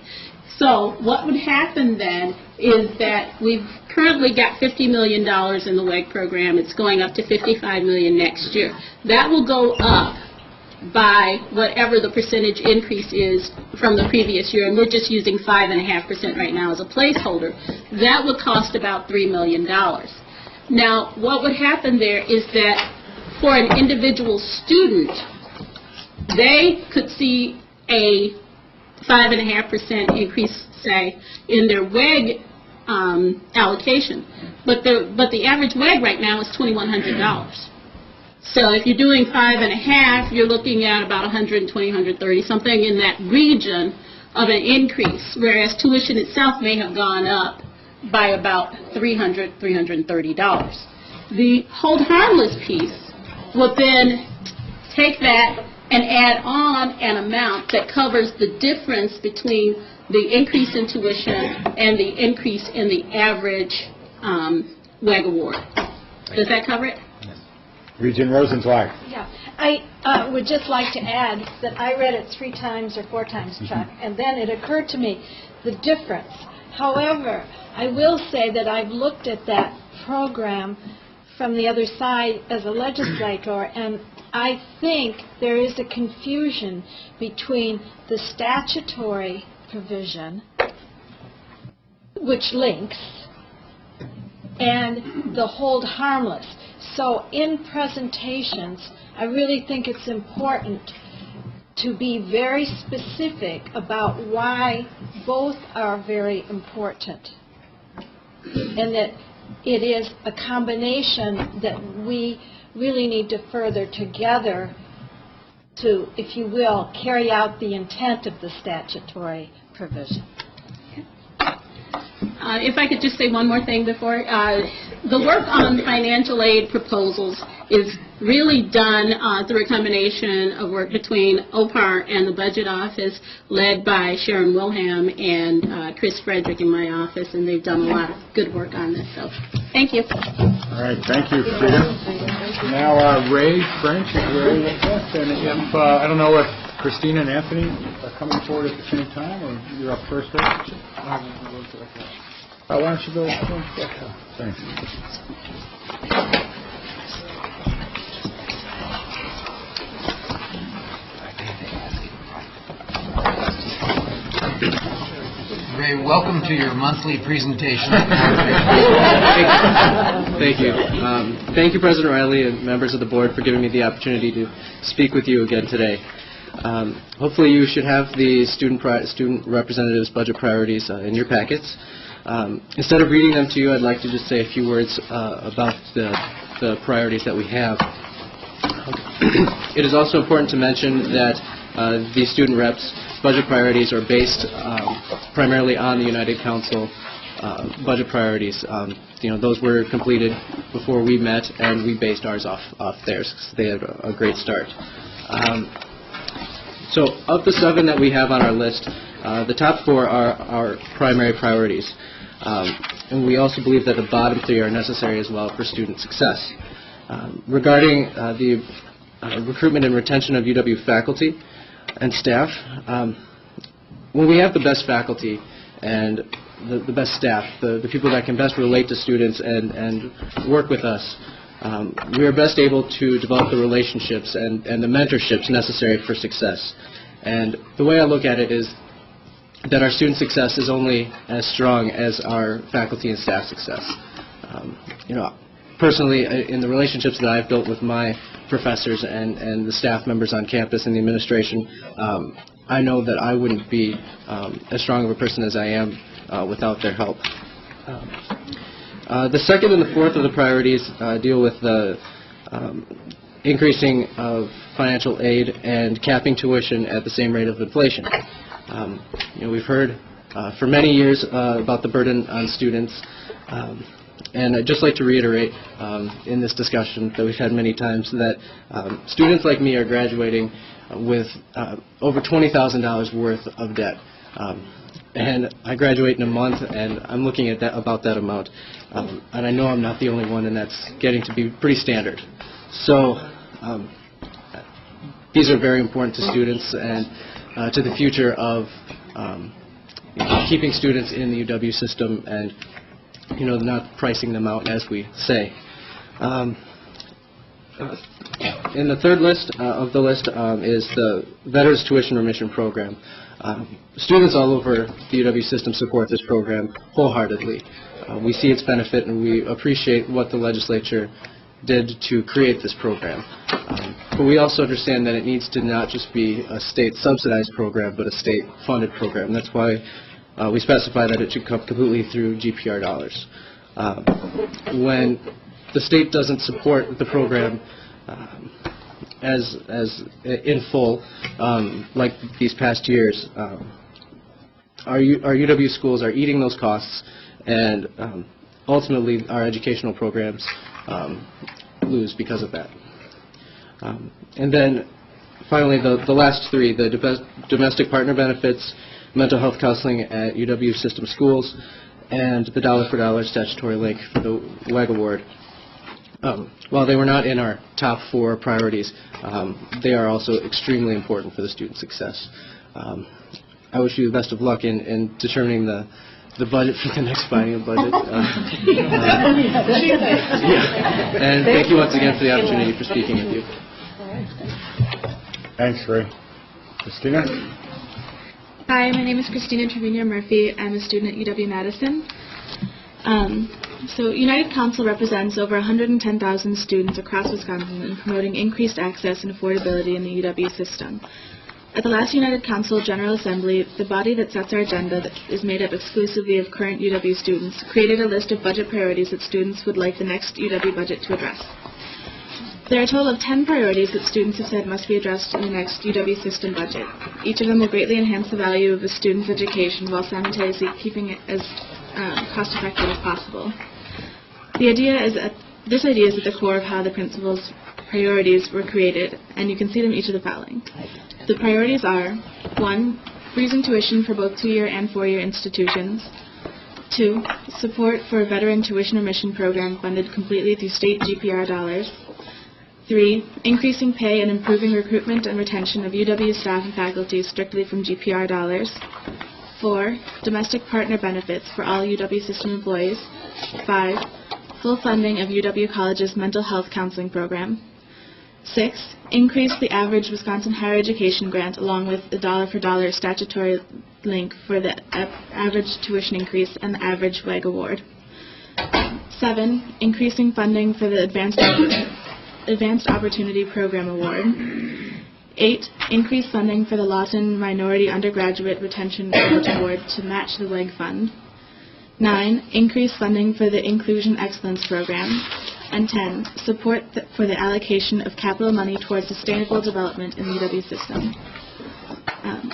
So what would happen then is that we've currently got $50 million in the WEG program. It's going up to $55 million next year. That will go up by whatever the percentage increase is from the previous year, and we're just using 5.5% right now as a placeholder. That would cost about $3 million. Now, what would happen there is that for an individual student, they could see a 5.5% increase, say, in their WEG allocation, but the average WEG right now is $2,100. So if you're doing 5.5, you're looking at about 120, 130, something in that region of an increase, whereas tuition itself may have gone up by about $300, $330. The hold harmless piece will then take that and add on an amount that covers the difference between the increase in tuition and the increase in the average WEG award. Does that cover it? Regent Rosenzweig. Yeah, I would just like to add that I read it 3 times or 4 times, Chuck, and then it occurred to me the difference. However, I will say that I've looked at that program from the other side as a legislator, and I think there is a confusion between the statutory provision, which links, and the hold harmless. So in presentations, I really think it's important to be very specific about why both are very important, and that it is a combination that we really need to further together to, if you will, carry out the intent of the statutory provision. If I could just say one more thing before. The work on financial aid proposals is really done through a combination of work between OPAR and the Budget Office, led by Sharon Wilhelm and Chris Frederick in my office, and they've done a lot of good work on this. So, thank you. All right, thank you, Frida. Now, Ray French is Ray with us, and if, I don't know if Christina and Anthony are coming forward at the same time, or you're up first, right? Why don't you go? Thanks. Ray, welcome to your monthly presentation. Thank you. Thank you, President Riley and members of the board, for giving me the opportunity to speak with you again today. Hopefully you should have the student representatives' budget priorities in your packets. Instead of reading them to you, I'd like to just say a few words about the priorities that we have. It is also important to mention that the student reps' budget priorities are based primarily on the United Council budget priorities. Those were completed before we met, and we based ours off theirs, because they had a great start. So of the 7 that we have on our list, the top 4 are our primary priorities. And we also believe that the bottom 3 are necessary as well for student success. Regarding the recruitment and retention of UW faculty and staff, when we have the best faculty and the best staff, the people that can best relate to students and work with us, we are best able to develop the relationships and the mentorships necessary for success. And the way I look at it is that our student success is only as strong as our faculty and staff success. Personally, in the relationships that I've built with my professors and the staff members on campus and the administration, I know that I wouldn't be as strong of a person as I am without their help. The second and the fourth of the priorities deal with the increasing of financial aid and capping tuition at the same rate of inflation. We've heard for many years about the burden on students, and I'd just like to reiterate in this discussion that we've had many times that students like me are graduating with over $20,000 worth of debt. And I graduate in a month, and I'm looking at about that amount. And I know I'm not the only one, and that's getting to be pretty standard. So these are very important to students and to the future of keeping students in the UW system and not pricing them out, as we say. In the third list of the list is the Veterans Tuition Remission Program. Students all over the UW system support this program wholeheartedly. We see its benefit and we appreciate what the legislature did to create this program. But we also understand that it needs to not just be a state-subsidized program, but a state-funded program. That's why we specify that it should come completely through GPR dollars. When the state doesn't support the program as in full, like these past years, our UW schools are eating those costs, and ultimately our educational programs lose because of that. And then finally, the last three, the domestic partner benefits, mental health counseling at UW system schools, and the dollar-for-dollar statutory link for the WEG award. While they were not in our top 4 priorities, they are also extremely important for the student success. I wish you the best of luck in determining the budget for the next biennial budget. And thank you once again for the opportunity for speaking with you. Thanks, Ray. Christina? Hi, my name is Christina Trevino Murphy. I'm a student at UW Madison. So United Council represents over 110,000 students across Wisconsin in promoting increased access and affordability in the UW system. At the last United Council General Assembly, the body that sets our agenda, that is made up exclusively of current UW students, created a list of budget priorities that students would like the next UW budget to address. There are a total of 10 priorities that students have said must be addressed in the next UW system budget. Each of them will greatly enhance the value of a student's education while simultaneously keeping it as cost-effective as possible. This idea is at the core of how the principal's priorities were created, and you can see them each of the following. The priorities are: 1, freezing tuition for both 2-year and 4-year institutions; 2, support for a veteran tuition remission program funded completely through state GPR dollars; 3, increasing pay and improving recruitment and retention of UW staff and faculty strictly from GPR dollars; 4, domestic partner benefits for all UW system employees; 5, full funding of UW College's mental health counseling program; 6, increase the average Wisconsin higher education grant along with the dollar-for-dollar statutory link for the average tuition increase and the average WEG award; 7, increasing funding for the Advanced Opportunity Program Award; 8, increase funding for the Lawton Minority Undergraduate Retention Award to match the WEG fund; 9, increase funding for the Inclusion Excellence Program; and 10, support for the allocation of capital money towards sustainable development in the UW system.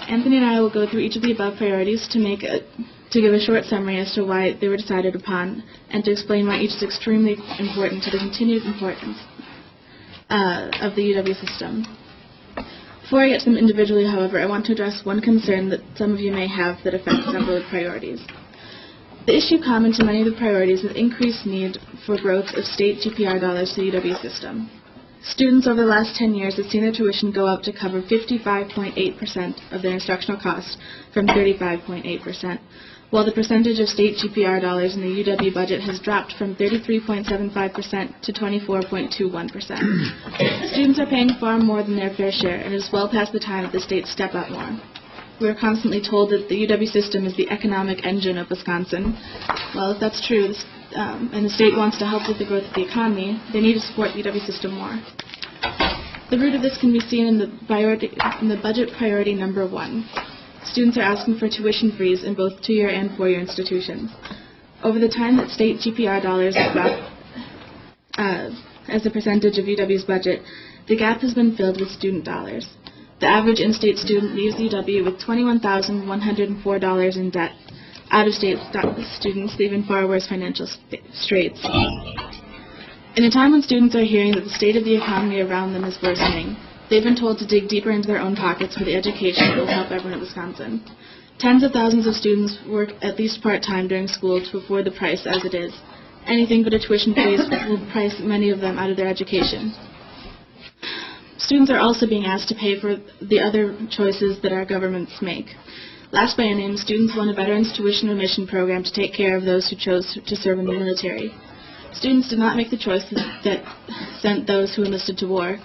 Anthony and I will go through each of the above priorities to give a short summary as to why they were decided upon and to explain why each is extremely important to the continued importance of the UW system. Before I get to them individually, however, I want to address one concern that some of you may have that affects several of the priorities. The issue common to many of the priorities is increased need for growth of state GPR dollars to the UW system. Students over the last 10 years have seen their tuition go up to cover 55.8% of their instructional costs from 35.8%, while the percentage of state GPR dollars in the UW budget has dropped from 33.75% to 24.21%. Students are paying far more than their fair share, and it is well past the time that the states step up more. We are constantly told that the UW system is the economic engine of Wisconsin. Well, if that's true, and the state wants to help with the growth of the economy, they need to support the UW system more. The root of this can be seen in the budget priority number 1. Students are asking for tuition freeze in both 2-year and 4-year institutions. Over the time that state GPR dollars have dropped as a percentage of UW's budget, the gap has been filled with student dollars. The average in-state student leaves UW with $21,104 in debt. Out-of-state students leave in far worse financial straits. In a time when students are hearing that the state of the economy around them is worsening, they've been told to dig deeper into their own pockets for the education that will help everyone in Wisconsin. Tens of thousands of students work at least part-time during school to afford the price as it is. Anything but a tuition freeze will price many of them out of their education. Students are also being asked to pay for the other choices that our governments make, Last biennium, students won a Veterans Tuition Remission Program to take care of those who chose to serve in the military. Students did not make the choice that sent those who enlisted to war,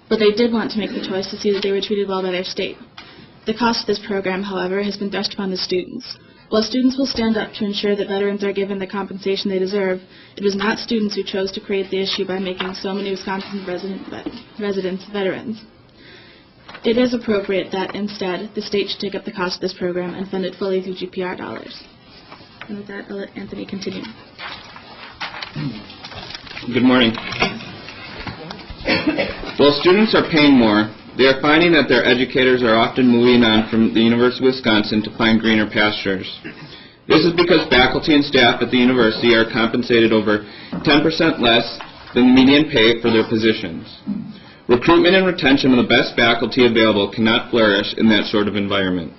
but they did want to make the choice to see that they were treated well by their state. The cost of this program, however, has been thrust upon the students. While students will stand up to ensure that veterans are given the compensation they deserve, it was not students who chose to create the issue by making so many Wisconsin residents veterans. It is appropriate that, instead, the state should take up the cost of this program and fund it fully through GPR dollars. And with that, I'll let Anthony continue. Good morning. While students are paying more, they are finding that their educators are often moving on from the University of Wisconsin to find greener pastures. This is because faculty and staff at the university are compensated over 10% less than the median pay for their positions. Recruitment and retention of the best faculty available cannot flourish in that sort of environment.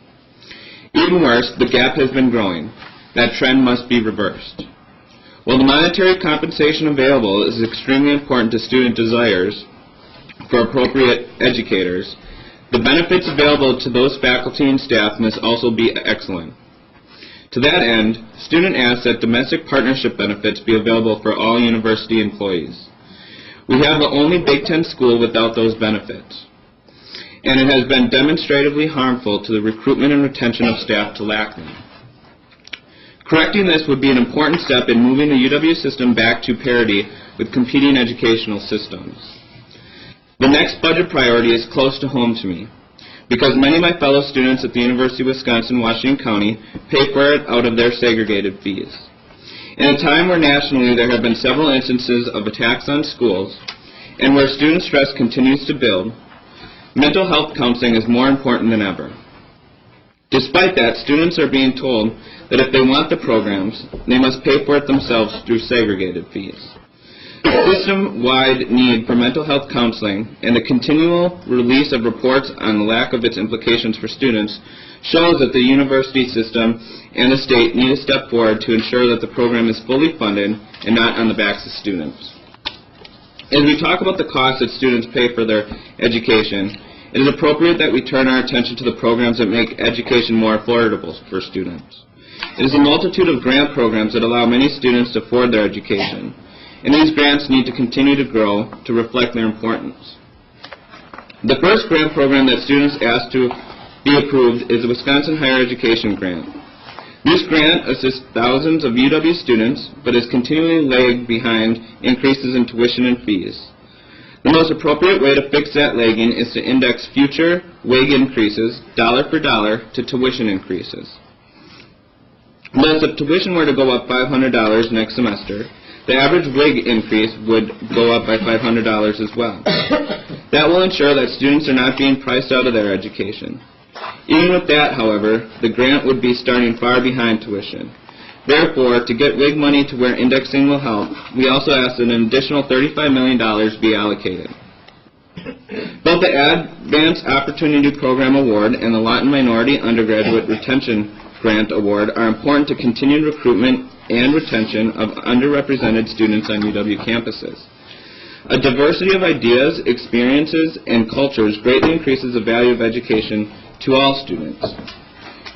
Even worse, the gap has been growing. That trend must be reversed. While the monetary compensation available is extremely important to student desires for appropriate educators, the benefits available to those faculty and staff must also be excellent. To that end, student asked that domestic partnership benefits be available for all university employees. We have the only Big Ten school without those benefits, and it has been demonstratively harmful to the recruitment and retention of staff to lack them. Correcting this would be an important step in moving the UW system back to parity with competing educational systems. The next budget priority is close to home to me, because many of my fellow students at the University of Wisconsin-Washington County pay for it out of their segregated fees. In a time where nationally there have been several instances of attacks on schools, and where student stress continues to build, mental health counseling is more important than ever. Despite that, students are being told that if they want the programs, they must pay for it themselves through segregated fees. The system-wide need for mental health counseling and the continual release of reports on the lack of its implications for students shows that the university system and the state need to step forward to ensure that the program is fully funded and not on the backs of students. As we talk about the cost that students pay for their education, it is appropriate that we turn our attention to the programs that make education more affordable for students. It is a multitude of grant programs that allow many students to afford their education, and these grants need to continue to grow to reflect their importance. The first grant program that students asked to be approved is the Wisconsin Higher Education Grant. This grant assists thousands of UW students, but is continually lagged behind increases in tuition and fees. The most appropriate way to fix that lagging is to index future wage increases, dollar for dollar, to tuition increases. Thus, if tuition were to go up $500 next semester, the average wage increase would go up by $500 as well. That will ensure that students are not being priced out of their education. Even with that, however, the grant would be starting far behind tuition. Therefore, to get WIG money to where indexing will help, we also asked that an additional $35 million be allocated. Both the Advanced Opportunity Program Award and the Lawton Minority Undergraduate Retention Grant Award are important to continued recruitment and retention of underrepresented students on UW campuses. A diversity of ideas, experiences, and cultures greatly increases the value of education to all students.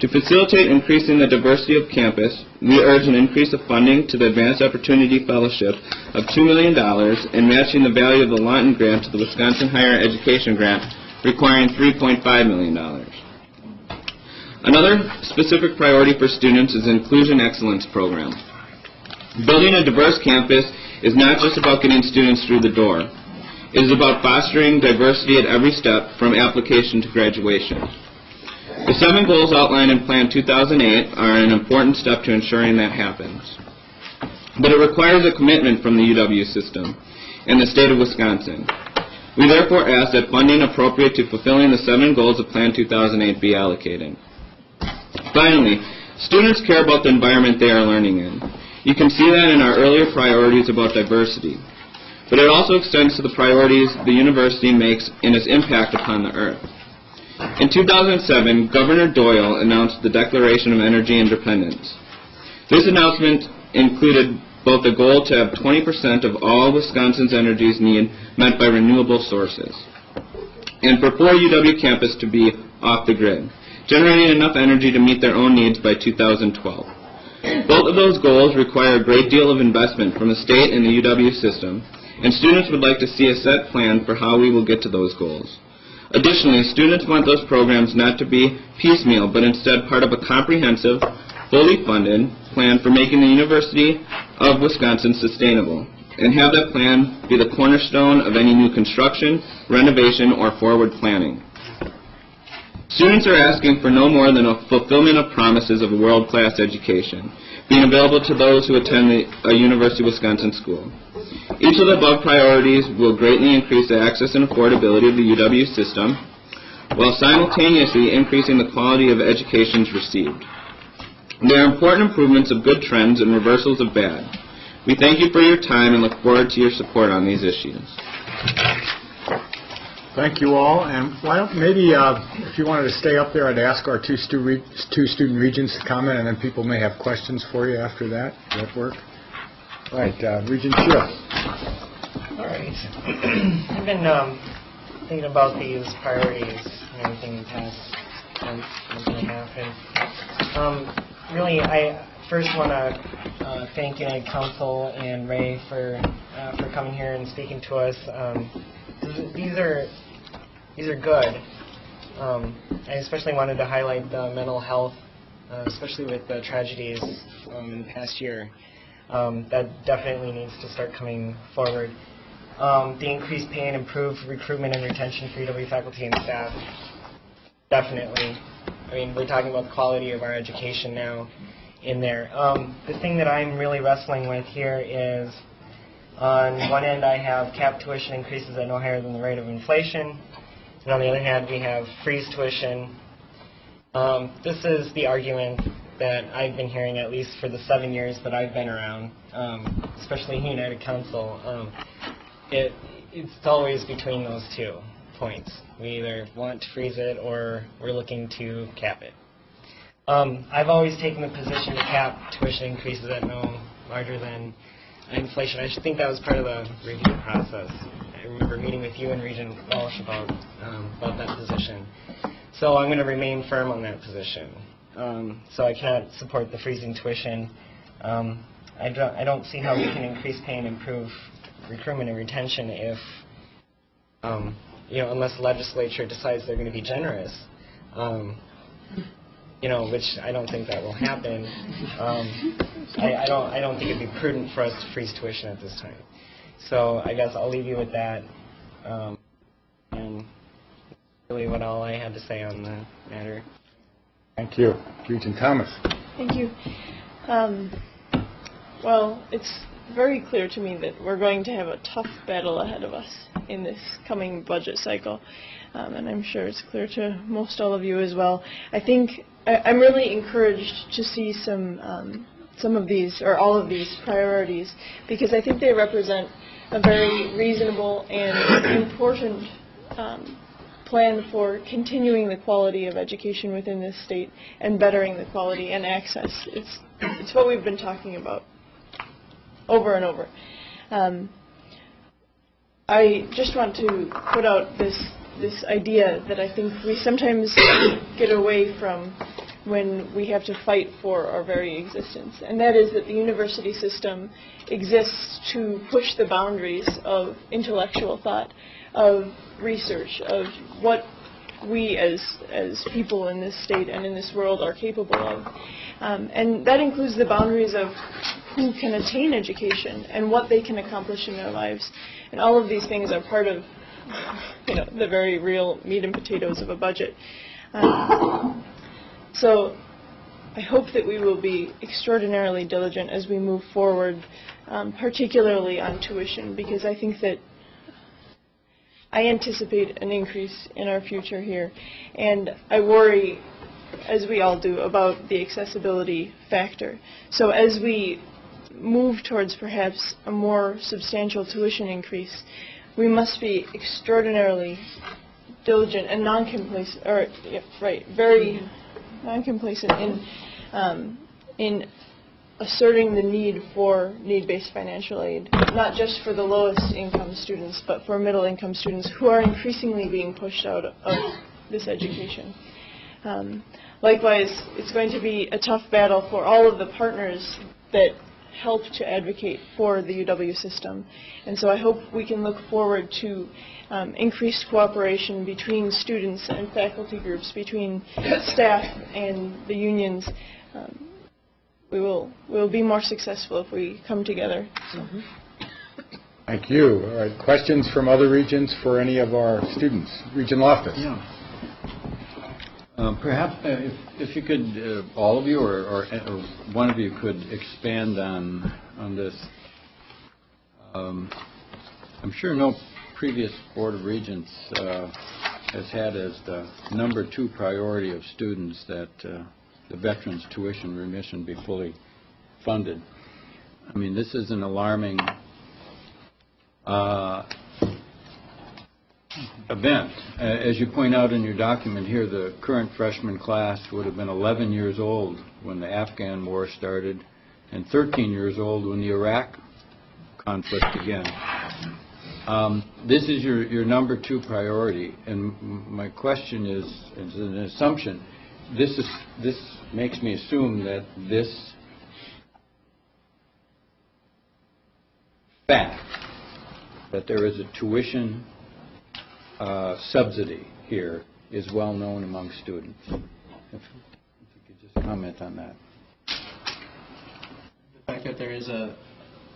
To facilitate increasing the diversity of campus, we urge an increase of funding to the Advanced Opportunity Fellowship of $2 million and matching the value of the Lawton Grant to the Wisconsin Higher Education Grant, requiring $3.5 million. Another specific priority for students is the Inclusion Excellence Program. Building a diverse campus is not just about getting students through the door. It is about fostering diversity at every step from application to graduation. The 7 goals outlined in Plan 2008 are an important step to ensuring that happens. But it requires a commitment from the UW system and the state of Wisconsin. We therefore ask that funding appropriate to fulfilling the 7 goals of Plan 2008 be allocated. Finally, students care about the environment they are learning in. You can see that in our earlier priorities about diversity. But it also extends to the priorities the university makes in its impact upon the earth. In 2007, Governor Doyle announced the Declaration of Energy Independence. This announcement included both a goal to have 20% of all Wisconsin's energy need met by renewable sources, and for 4 UW campus to be off the grid. generating enough energy to meet their own needs by 2012. Both of those goals require a great deal of investment from the state and the UW system, and students would like to see a set plan for how we will get to those goals. Additionally, students want those programs not to be piecemeal, but instead part of a comprehensive, fully funded plan for making the University of Wisconsin sustainable, and have that plan be the cornerstone of any new construction, renovation, or forward planning. Students are asking for no more than a fulfillment of promises of a world-class education, being available to those who attend a University of Wisconsin school. Each of the above priorities will greatly increase the access and affordability of the UW system, while simultaneously increasing the quality of educations received. They are important improvements of good trends and reversals of bad. We thank you for your time and look forward to your support on these issues. Thank you all. And why don't maybe if you wanted to stay up there, I'd ask our two student regents to comment, and then people may have questions for you after that. Does that work? All right, Regent Schiff. All right. I've been thinking about these priorities and everything in the past month and a half. And really, I first want to thank United Council and Ray for coming here and speaking to us. These are good. I especially wanted to highlight the mental health, especially with the tragedies in the past year. That definitely needs to start coming forward. The increased pay and improved recruitment and retention for UW faculty and staff. Definitely. I mean, we're talking about the quality of our education now in there. The thing that I'm really wrestling with here is, on one end I have cap tuition increases at no higher than the rate of inflation, and on the other hand we have freeze tuition. This is the argument that I've been hearing at least for the 7 years that I've been around, especially in United Council. It's always between those 2 points. We either want to freeze it or we're looking to cap it. I've always taken the position to cap tuition increases at no larger than inflation. I think that was part of the review process. I remember meeting with you and Regent Walsh about that position. So I'm going to remain firm on that position. So I cannot support the freezing tuition. I don't see how we can increase pay and improve recruitment and retention if, unless the legislature decides they're going to be generous. Which I don't think that will happen. I don't think it'd be prudent for us to freeze tuition at this time. So I guess I'll leave you with that. And really what all I had to say on the matter. Thank you. Regent Thomas. Thank you. Well, it's very clear to me that we're going to have a tough battle ahead of us in this coming budget cycle. And I'm sure it's clear to most all of you as well. I think I'm really encouraged to see some of these, or all of these priorities, because I think they represent a very reasonable and important plan for continuing the quality of education within this state and bettering the quality and access. It's what we've been talking about over and over. I just want to put out this idea that I think we sometimes get away from when we have to fight for our very existence, and that is that the university system exists to push the boundaries of intellectual thought, of research, of what we as people in this state and in this world are capable of. And that includes the boundaries of who can attain education and what they can accomplish in their lives. And all of these things are part of the very real meat and potatoes of a budget. So I hope that we will be extraordinarily diligent as we move forward, particularly on tuition, because I think that I anticipate an increase in our future here. And I worry, as we all do, about the accessibility factor. So as we move towards perhaps a more substantial tuition increase, we must be extraordinarily diligent and non-complacent, very non-complacent in asserting the need for need-based financial aid, not just for the lowest income students, but for middle income students who are increasingly being pushed out of this education. Likewise, it's going to be a tough battle for all of the partners that help to advocate for the UW system. And so I hope we can look forward to increased cooperation between students and faculty groups, between staff and the unions. We will be more successful if we come together. So. Thank you. All right, questions from other regions for any of our students? Regent Loftus. Yeah. Perhaps if you could, all of you or one of you could expand on this. I'm sure no previous Board of Regents has had as the number 2 priority of students that the veterans' tuition remission be fully funded. I mean, this is an alarming event. As you point out in your document here, the current freshman class would have been 11 years old when the Afghan war started and 13 years old when the Iraq conflict began. This is your number 2 priority, and my question is an assumption. This makes me assume that this fact that there is a tuition subsidy here is well known among students. If you could just comment on that. The fact that there is a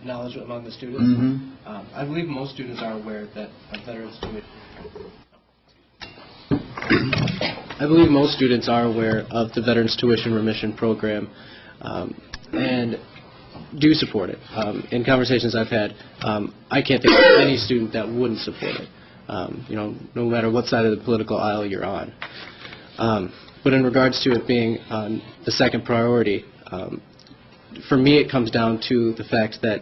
knowledge among the students. I believe most students are aware that veterans tuition. I believe most students are aware of the Veterans Tuition Remission Program and do support it. In conversations I've had, I can't think of any student that wouldn't support it. No matter what side of the political aisle you're on. But in regards to it being the second priority, for me it comes down to the fact that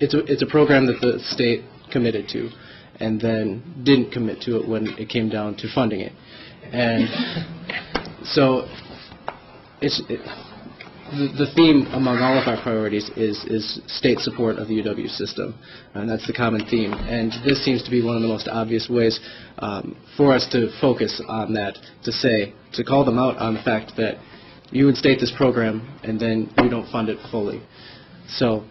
it's a program that the state committed to and then didn't commit to it when it came down to funding it. And so the theme among all of our priorities is state support of the UW system, and that's the common theme. And this seems to be one of the most obvious ways for us to focus on that, to call them out on the fact that you would state this program and then you don't fund it fully. So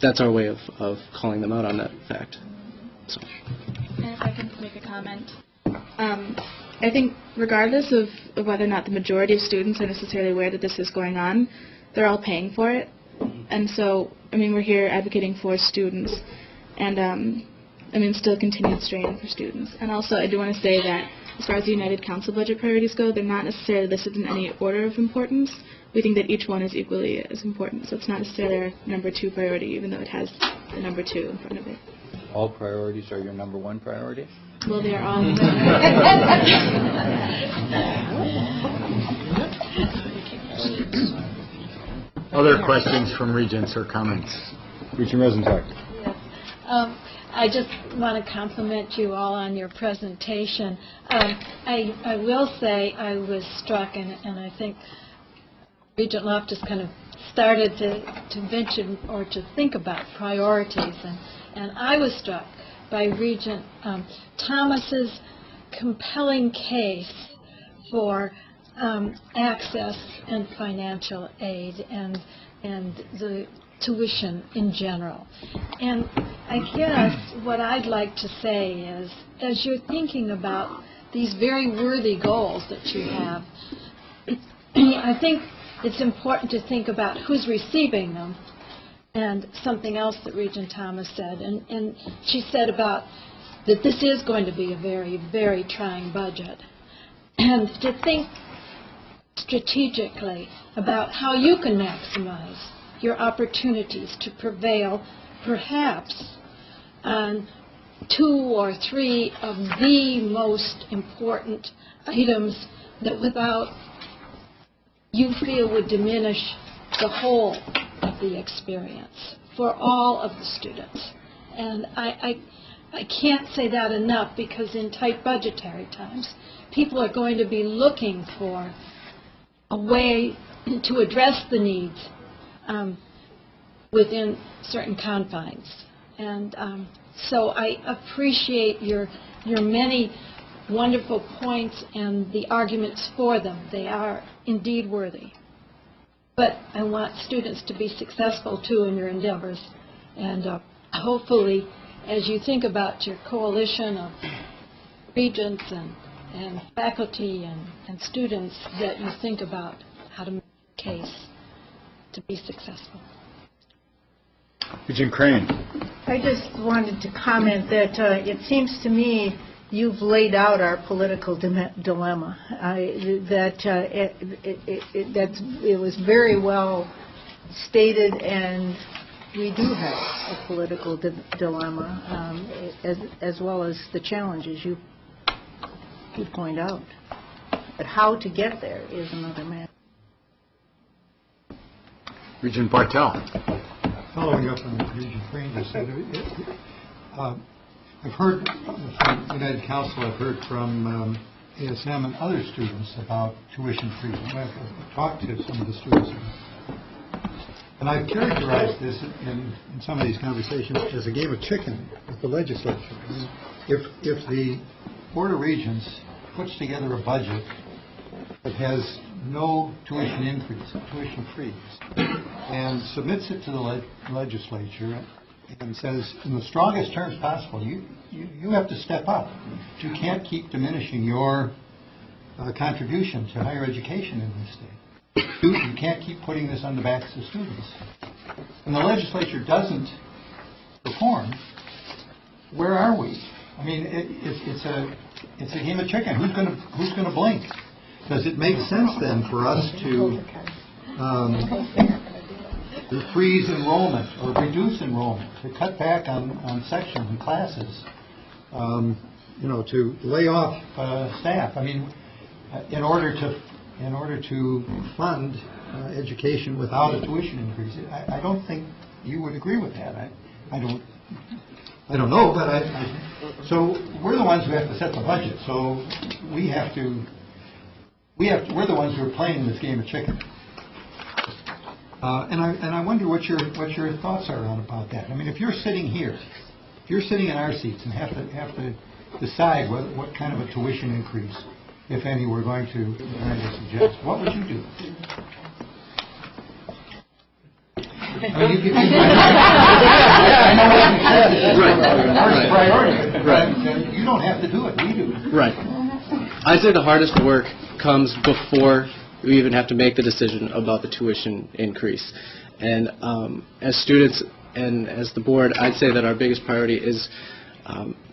that's our way of calling them out on that fact. So. And if I can make a comment. I think regardless of whether or not the majority of students are necessarily aware that this is going on, they're all paying for it. And so, we're here advocating for students and, still continued strain for students. And also, I do want to say that as far as the United Council budget priorities go, they're not necessarily listed in any order of importance. We think that each one is equally as important. So it's not necessarily our number 2 priority, even though it has the number 2 in front of it. All priorities are your number 1 priority? Well, they are all. Other questions from Regents or comments? Regent Rosenthal. Yes. I just want to compliment you all on your presentation. I will say I was struck, and I think Regent Loftus kind of started to mention or to think about priorities, and I was struck by Regent Thomas's compelling case for access and financial aid and the tuition in general. And I guess what I'd like to say is, as you're thinking about these very worthy goals that you have, I think it's important to think about who's receiving them. And something else that Regent Thomas said, and she said about that this is going to be a very, very trying budget. And to think strategically about how you can maximize your opportunities to prevail, perhaps, on 2 or 3 of the most important items that without you feel would diminish the whole of the experience for all of the students. And I can't say that enough, because in tight budgetary times, people are going to be looking for a way to address the needs within certain confines. And so I appreciate your many wonderful points and the arguments for them. They are indeed worthy. But I want students to be successful, too, in your endeavors. And hopefully, as you think about your coalition of regents and faculty and students, that you think about how to make your case to be successful. Regent Crane. I just wanted to comment that it seems to me you've laid out our political dilemma. It was very well stated, and we do have a political dilemma, as well as the challenges you point out. But how to get there is another matter. Regent Bartel. Following up on what Regent Crane just said, I've heard from United Council, I've heard from ASM and other students about tuition free. I've talked to some of the students, and I've characterized this in some of these conversations as a game of chicken with the legislature. If the Board of Regents puts together a budget that has no tuition increase, tuition freeze, and submits it to the legislature and says, in the strongest terms possible, you have to step up. You can't keep diminishing your contribution to higher education in this state. You can't keep putting this on the backs of students. And the legislature doesn't perform. Where are we? I mean, it's a game of chicken. Who's going to blink? Does it make sense then for us to freeze enrollment or reduce enrollment, to cut back on sections and classes, to lay off staff? I mean, in order to fund education without a tuition increase, I don't think you would agree with that. I don't know, but so we're the ones who have to set the budget. So we're the ones who are playing this game of chicken. And I wonder what your thoughts are about that. I mean, if you're sitting here, if you're sitting in our seats and have to decide what kind of a tuition increase, if any, we're going to suggest, what would you do? Right. You don't have to do it. We do. Right. I'd say the hardest work comes before we even have to make the decision about the tuition increase. And as students and as the board, I'd say that our biggest priority is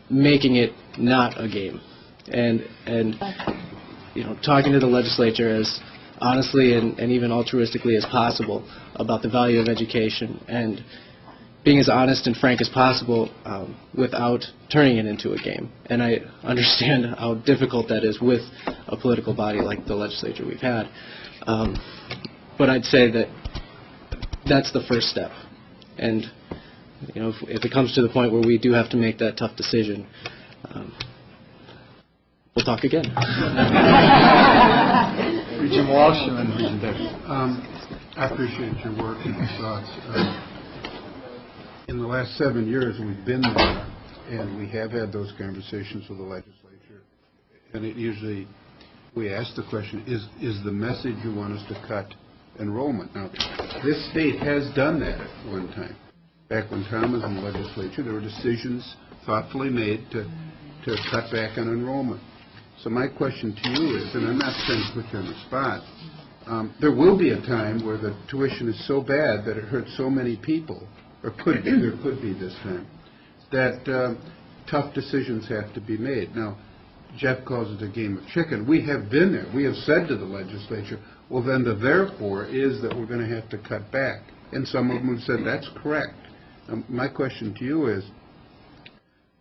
making it not a game. And talking to the legislature as honestly and even altruistically as possible about the value of education, and being as honest and frank as possible without turning it into a game. And I understand how difficult that is with a political body like the legislature we've had. But I'd say that that's the first step. And if it comes to the point where we do have to make that tough decision, we'll talk again. Regent Walsh and then Regent Davis. I appreciate your work and your thoughts. In the last 7 years, we've been there, and we have had those conversations with the legislature. And it usually, we ask the question, is the message you want us to cut enrollment? Now, this state has done that at one time. Back when Tom was in the legislature, there were decisions thoughtfully made to cut back on enrollment. So my question to you is, and I'm not trying to put you on the spot, there will be a time where the tuition is so bad that it hurts so many people, or there could be this time, that tough decisions have to be made. Now, Jeff calls it a game of chicken. We have been there. We have said to the legislature, well, then the therefore is that we're going to have to cut back. And some of them have said that's correct. My question to you is,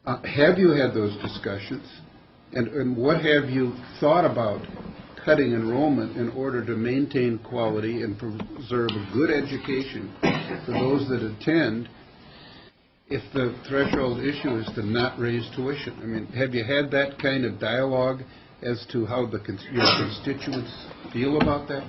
have you had those discussions? And what have you thought about cutting enrollment in order to maintain quality and preserve a good education for those that attend, if the threshold issue is to not raise tuition? I mean, have you had that kind of dialogue as to how your constituents feel about that?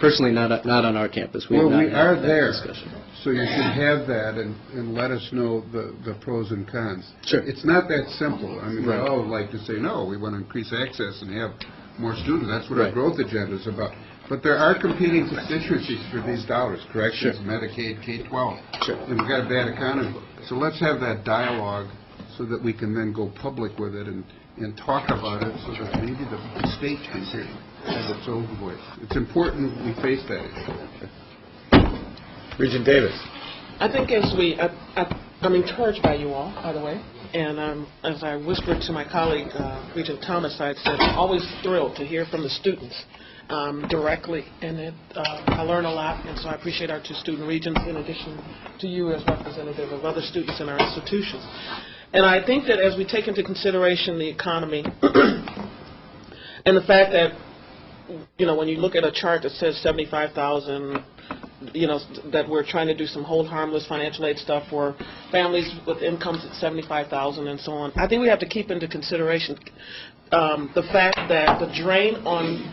Personally, not on our campus. Well, have we not are had that there, discussion. so you should have that and let us know the pros and cons. Sure. It's not that simple. I mean, Right. we all like to say, no, we want to increase access and have more students. That's what our Right. growth agenda is about. But there are competing constituencies for these dollars, corrections, Sure. Medicaid, K-12. Sure. And we've got a bad economy. So let's have that dialogue so that we can then go public with it and talk about it so that maybe the state can have its own voice. It's important we face that issue. Regent Davis. I think I'm encouraged by you all, by the way, and as I whispered to my colleague, Regent Thomas, I said I'm always thrilled to hear from the students directly, and I learn a lot, and so I appreciate our two student regents in addition to you as representative of other students in our institutions. And I think that as we take into consideration the economy and the fact that, when you look at a chart that says 75,000, that we're trying to do some hold harmless financial aid stuff for families with incomes at 75,000 and so on, I think we have to keep into consideration the fact that the drain on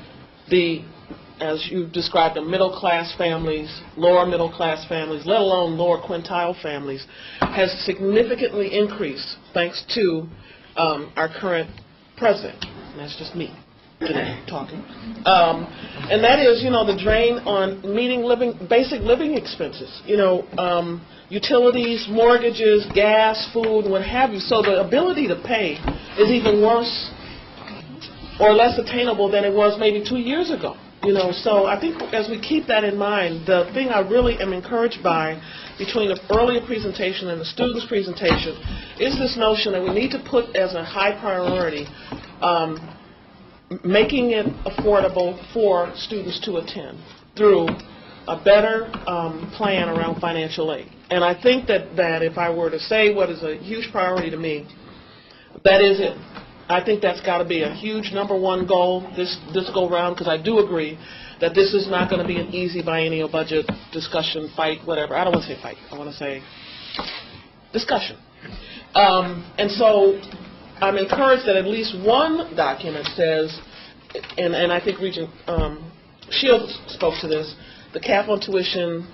as you described, the middle-class families, lower middle-class families, let alone lower quintile families, has significantly increased thanks to our current president. And that's just me talking. And that is, the drain on meeting basic living expenses, utilities, mortgages, gas, food, what have you. So the ability to pay is even worse or less attainable than it was maybe 2 years ago. So I think as we keep that in mind, the thing I really am encouraged by between the earlier presentation and the students' presentation is this notion that we need to put as a high priority making it affordable for students to attend through a better plan around financial aid. And I think that if I were to say what is a huge priority to me, that is it. I think that's got to be a huge number one goal this go round, because I do agree that this is not going to be an easy biennial budget discussion, fight, whatever. I don't want to say fight. I want to say discussion. And so I'm encouraged that at least one document says, and I think Regent Shields spoke to this, the cap on tuition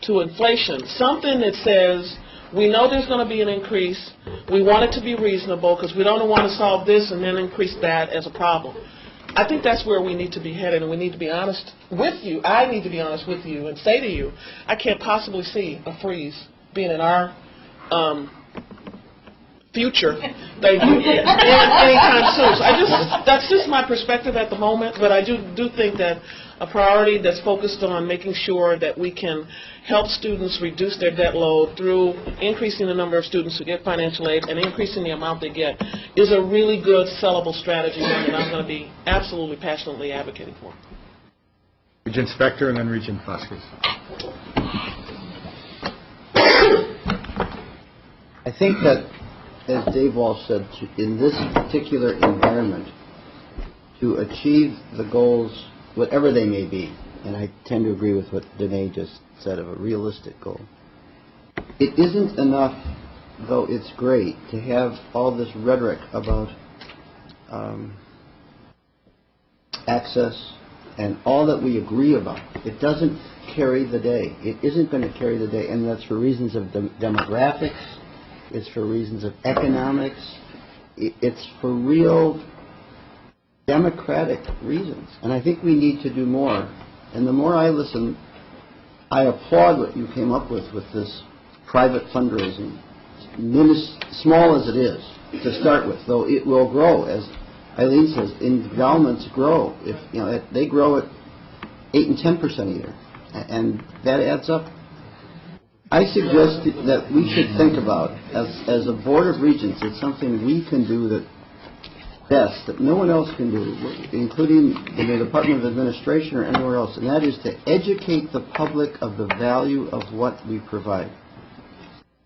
to inflation, something that says, we know there's going to be an increase. We want it to be reasonable because we don't want to solve this and then increase that as a problem. I think that's where we need to be headed, and we need to be honest with you. I need to be honest with you and say to you, I can't possibly see a freeze being in our future anytime soon. So that's just my perspective at the moment, but I do think that a priority that's focused on making sure that we can help students reduce their debt load through increasing the number of students who get financial aid and increasing the amount they get is a really good sellable strategy, and I'm going to be absolutely passionately advocating for. Regent Spector and then Regent Vasquez. I think that, as Dave Walsh said, in this particular environment, to achieve the goals, whatever they may be, and I tend to agree with what Danae just said of a realistic goal, it isn't enough, though it's great, to have all this rhetoric about access and all that we agree about. It doesn't carry the day. It isn't going to carry the day, and that's for reasons of demographics. It's for reasons of economics. It's for real democratic reasons. And I think we need to do more. And the more I listen, I applaud what you came up with this private fundraising, small as it is to start with, though it will grow. As Eileen says, endowments grow. If they grow at 8 and 10% a year, and that adds up. I suggest that we should think about, as a Board of Regents, it's something we can do that best, that no one else can do, including in the Department of Administration or anywhere else, and that is to educate the public of the value of what we provide.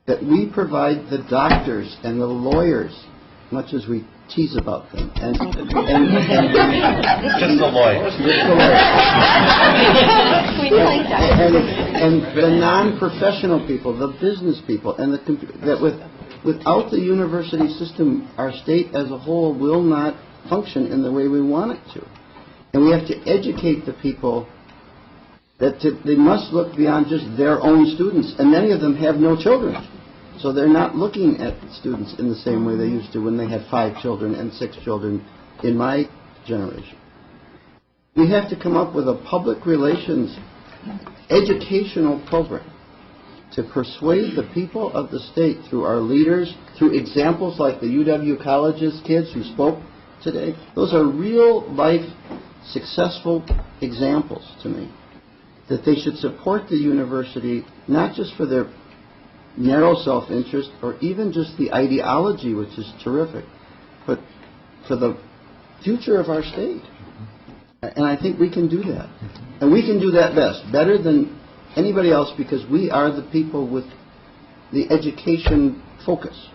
That we provide the doctors and the lawyers, much as we tease about them. And just the lawyers. And the non-professional people, the business people, and without the university system, our state as a whole will not function in the way we want it to. And we have to educate the people They must look beyond just their own students, and many of them have no children. So they're not looking at students in the same way they used to when they had 5 children and 6 children in my generation. We have to come up with a public relations educational program to persuade the people of the state through our leaders, through examples like the UW College's kids who spoke today. Those are real-life, successful examples to me, that they should support the university, not just for their narrow self-interest or even just the ideology, which is terrific, but for the future of our state. And I think we can do that. And we can do that best, better than anybody else, because we are the people with the education focus.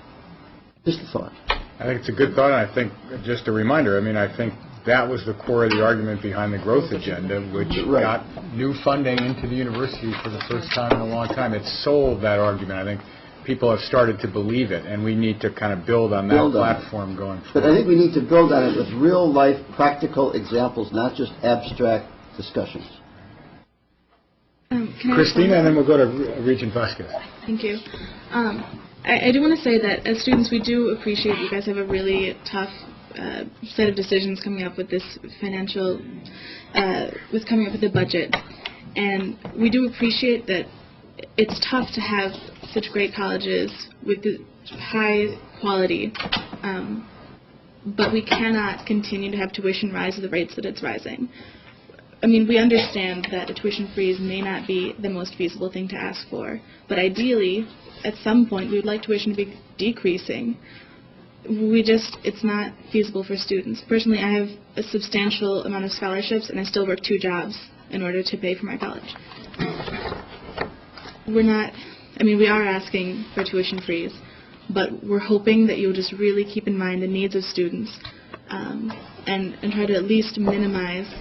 Just a thought. I think it's a good thought, and I think, just a reminder, I mean, I think that was the core of the argument behind the growth agenda, which got new funding into the university for the first time in a long time. It sold that argument. I think people have started to believe it, and we need to kind of build on that platform going forward. But I think we need to build on it with real-life, practical examples, not just abstract discussions. Christina, and then we'll go to Regent Vasquez. Thank you. I do want to say that as students, we do appreciate you guys have a really tough set of decisions coming up with this financial, with coming up with the budget. And we do appreciate that it's tough to have such great colleges with the high quality, but we cannot continue to have tuition rise at the rates that it's rising. I mean, we understand that a tuition freeze may not be the most feasible thing to ask for, but ideally, at some point, we would like tuition to be decreasing. It's not feasible for students. Personally, I have a substantial amount of scholarships, and I still work 2 jobs in order to pay for my college. We are asking for tuition freeze, but we're hoping that you'll just really keep in mind the needs of students and try to at least minimize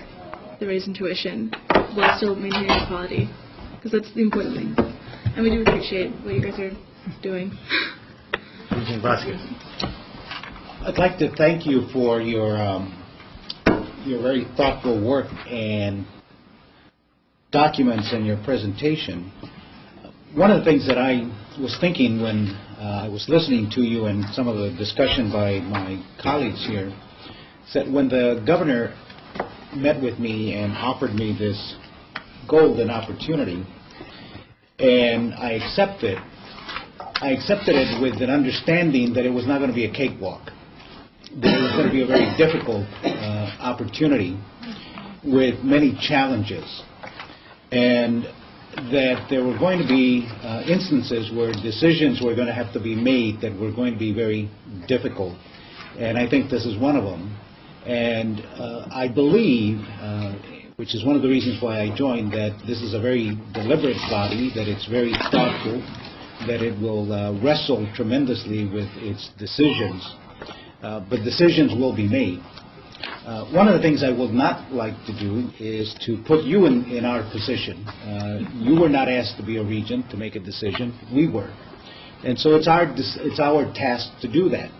the raise in tuition while still maintaining quality, because that's the important thing. And we do appreciate what you guys are doing. Regent Vasquez. I'd like to thank you for your very thoughtful work and documents in your presentation. One of the things that I was thinking when I was listening to you and some of the discussion by my colleagues here, is that when the governor met with me and offered me this golden opportunity, and I accepted it with an understanding that it was not going to be a cakewalk, that it was going to be a very difficult opportunity with many challenges, and that there were going to be instances where decisions were going to have to be made that were going to be very difficult, and I think this is one of them. And I believe, which is one of the reasons why I joined, that this is a very deliberate body, that it's very thoughtful, that it will wrestle tremendously with its decisions, but decisions will be made. One of the things I would not like to do is to put you in our position. You were not asked to be a regent to make a decision. We were. And so it's our task to do that.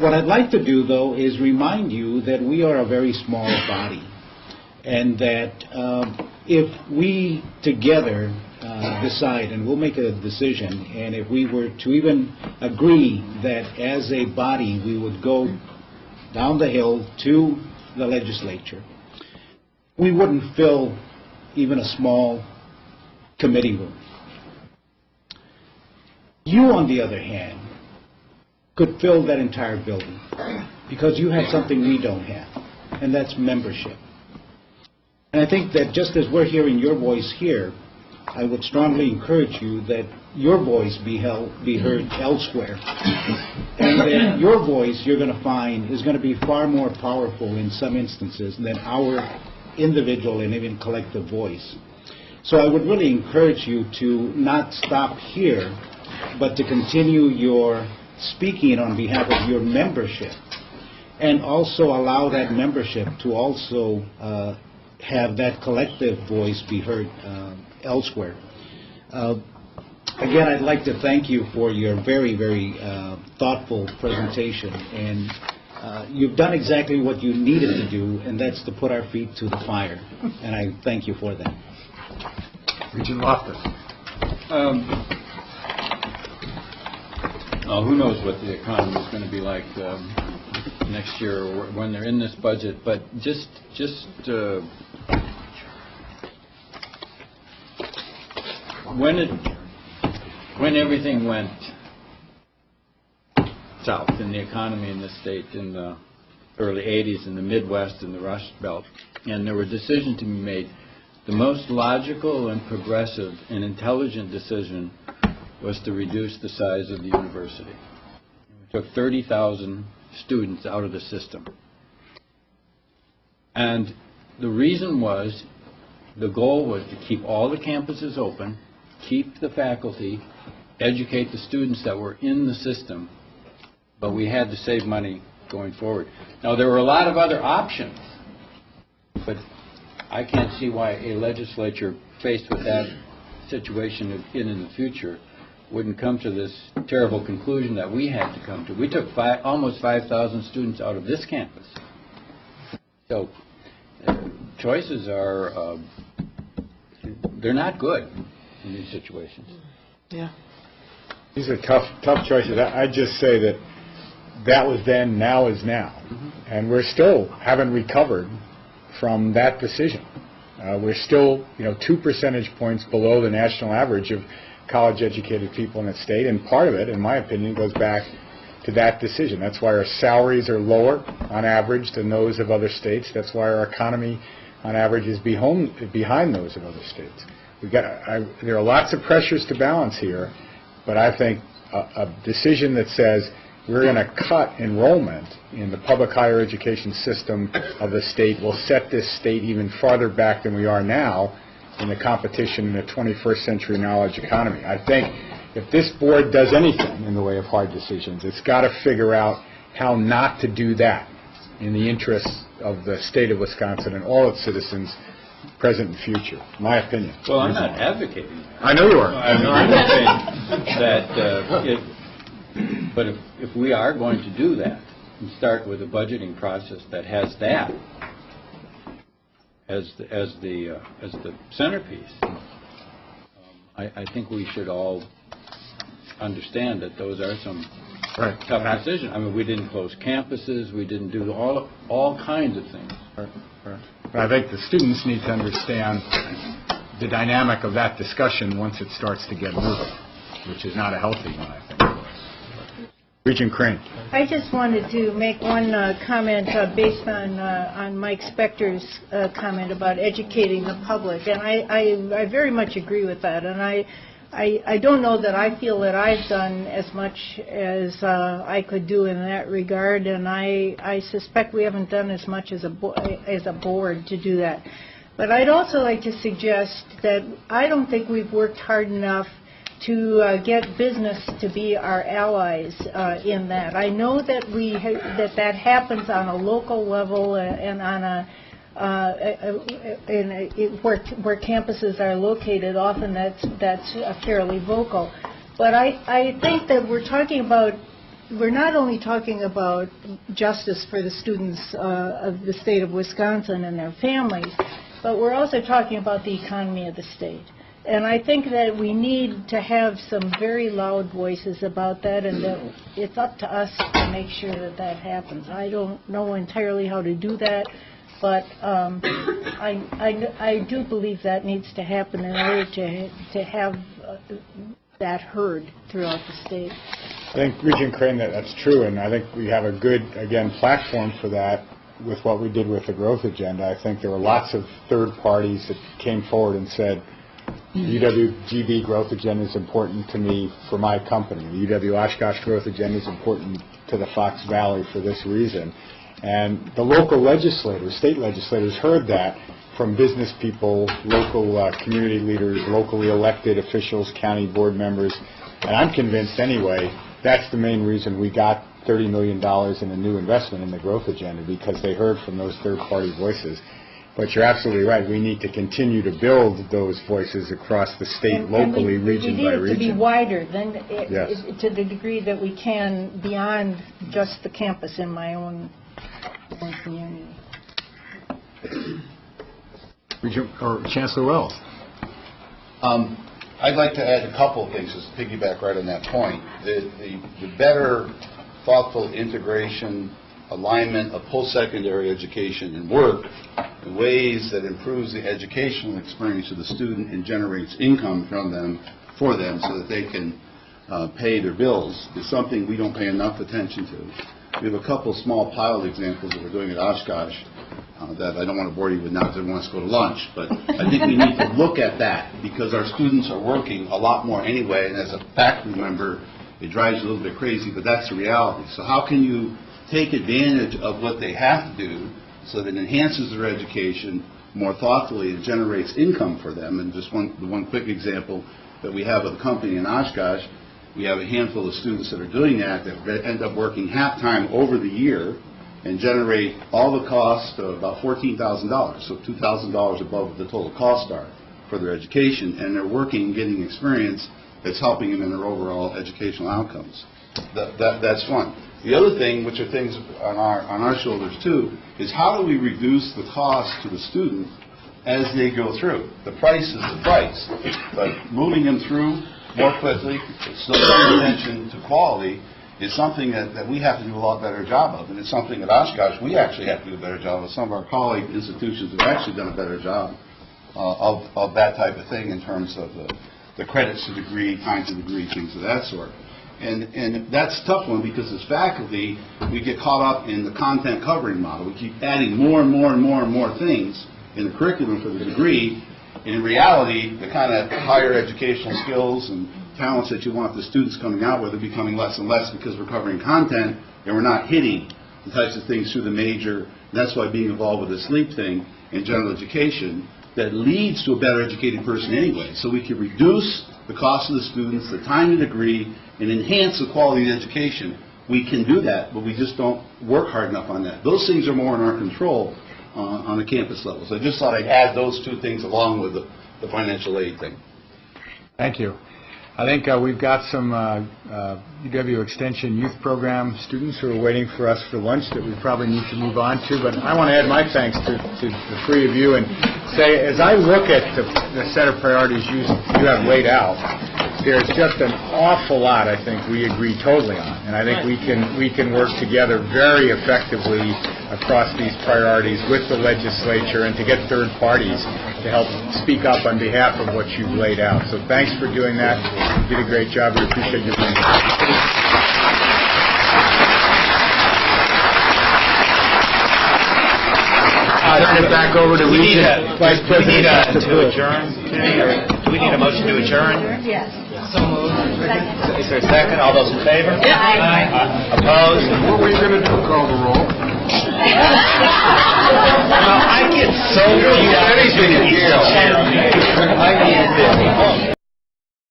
What I'd like to do, though, is remind you that we are a very small body, and that if we together decide, and we'll make a decision, and if we were to even agree that as a body we would go down the hill to the legislature, we wouldn't fill even a small committee room. You, on the other hand, could fill that entire building, because you have something we don't have, and that's membership. And I think that just as we're hearing your voice here, I would strongly encourage you that your voice be heard elsewhere, and that your voice, you're going to find, is going to be far more powerful in some instances than our individual and even collective voice. So I would really encourage you to not stop here, but to continue your speaking on behalf of your membership, and also allow that membership to also have that collective voice be heard elsewhere. Again, I'd like to thank you for your very, very thoughtful presentation, and You've done exactly what you needed to do, and that's to put our feet to the fire. And I thank you for that. Regent Loftus. Well, who knows what the economy is going to be like next year or when they're in this budget, but just when everything went south in the economy in this state in the early 80s in the Midwest and the Rust Belt, and there were decisions to be made, the most logical and progressive and intelligent decision was to reduce the size of the university. We took 30,000 students out of the system. And the reason was, the goal was to keep all the campuses open, keep the faculty, educate the students that were in the system, but we had to save money going forward. Now, there were a lot of other options, but I can't see why a legislature faced with that situation in the future wouldn't come to this terrible conclusion that we had to come to. We took almost 5,000 students out of this campus. So choices are, they're not good in these situations. Yeah. These are tough choices. I'd just say that was then, now is now. And we're still haven't recovered from that decision. We're still, 2 percentage points below the national average of college-educated people in the state, and part of it, in my opinion, goes back to that decision. That's why our salaries are lower on average than those of other states. That's why our economy, on average, is behind those of other states. There are lots of pressures to balance here, but I think a decision that says we're going to cut enrollment in the public higher education system of the state will set this state even farther back than we are now in the competition in the 21st century knowledge economy. I think if this board does anything in the way of hard decisions, it's got to figure out how not to do that in the interests of the state of Wisconsin and all its citizens, present and future, my opinion. Well, I'm not advocating that. I know you are. I'm saying that but if we are going to do that and start with a budgeting process that has that as the centerpiece, I think we should all understand that those are some tough decisions. I mean, we didn't close campuses, we didn't do all kinds of things. But I think the students need to understand the dynamic of that discussion once it starts to get moving, which is not a healthy one, I think. Regent Crane. I just wanted to make one comment based on Mike Spector's comment about educating the public, and I very much agree with that. And I don't know that I feel that I've done as much as I could do in that regard, and I suspect we haven't done as much as a board to do that. But I'd also like to suggest that I don't think we've worked hard enough to get business to be our allies in that. I know that that happens on a local level and on where campuses are located. Often that's fairly vocal. But I think that we're not only talking about justice for the students of the state of Wisconsin and their families, but we're also talking about the economy of the state. And I think that we need to have some very loud voices about that, and that it's up to us to make sure that happens. I don't know entirely how to do that, but I do believe that needs to happen in order to have that heard throughout the state. I think, Regent Crane, that's true, and I think we have a good, again, platform for that with what we did with the growth agenda. I think there were lots of third parties that came forward and said, the UW-GB growth agenda is important to me for my company. The UW-Oshkosh growth agenda is important to the Fox Valley for this reason. And the local legislators, state legislators, heard that from business people, local community leaders, locally elected officials, county board members. And I'm convinced anyway, that's the main reason we got $30 million in a new investment in the growth agenda, because they heard from those third-party voices. But you're absolutely right. We need to continue to build those voices across the state, locally, region by We need it to be region. wider than, Yes. to the degree that we can beyond just the campus in my own community. Or Chancellor Wells. I'd like to add a couple of things, just to piggyback right on that point. The better, thoughtful integration, alignment of post-secondary education and work in ways that improves the educational experience of the student and generates income from them, for them, so that they can pay their bills, is something we don't pay enough attention to. We have a couple of small Pyle examples that we're doing at Oshkosh that I don't want to bore you with now because everyone wants to go to lunch, but I think we need to look at that because our students are working a lot more anyway, and as a faculty member, it drives you a little bit crazy, but that's the reality. So how can you take advantage of what they have to do so that it enhances their education more thoughtfully and generates income for them? And just one quick example that we have of a company in Oshkosh, we have a handful of students that are doing that end up working half-time over the year and generate all the costs of about $14,000, so $2,000 above the total costs are for their education, and they're working and getting experience that's helping them in their overall educational outcomes. That's one. The other thing, which are things on our shoulders too, is how do we reduce the cost to the student as they go through? The price is the price, but moving them through more quickly, still paying attention to quality, is something that we have to do a lot better job of, and it's something at Oshkosh we actually have to do a better job of. Some of our colleague institutions have actually done a better job of that type of thing in terms of the credits to degree, kinds of degree, things of that sort. And that's a tough one because as faculty, we get caught up in the content covering model. We keep adding more and more and more and more things in the curriculum for the degree, and in reality, the kind of higher educational skills and talents that you want the students coming out with are becoming less and less because we're covering content and we're not hitting the types of things through the major. And that's why being involved with the SLEEP thing in general education, that leads to a better educated person anyway. So we can reduce the cost of the students, the time to degree, and enhance the quality of the education. We can do that, but we just don't work hard enough on that. Those things are more in our control on the campus level. So I just thought I'd add those two things along with the financial aid thing. Thank you. I think we've got some UW Extension Youth Program students who are waiting for us for lunch that we probably need to move on to, but I want to add my thanks to the three of you and say, as I look at the set of priorities you have laid out, there's just an awful lot I think we agree totally on, and I think we can work together very effectively across these priorities with the legislature and to get third parties to help speak up on behalf of what you've laid out. So thanks for doing that. You did a great job. We appreciate your being here. Turn it back over to Regent Vice President. Do we need a motion to adjourn? Yes. So moved. Is there a second? All those in favor? Yeah. Aye. Opposed? What were you going to do? Call the roll? I get so used to anything here. I need this.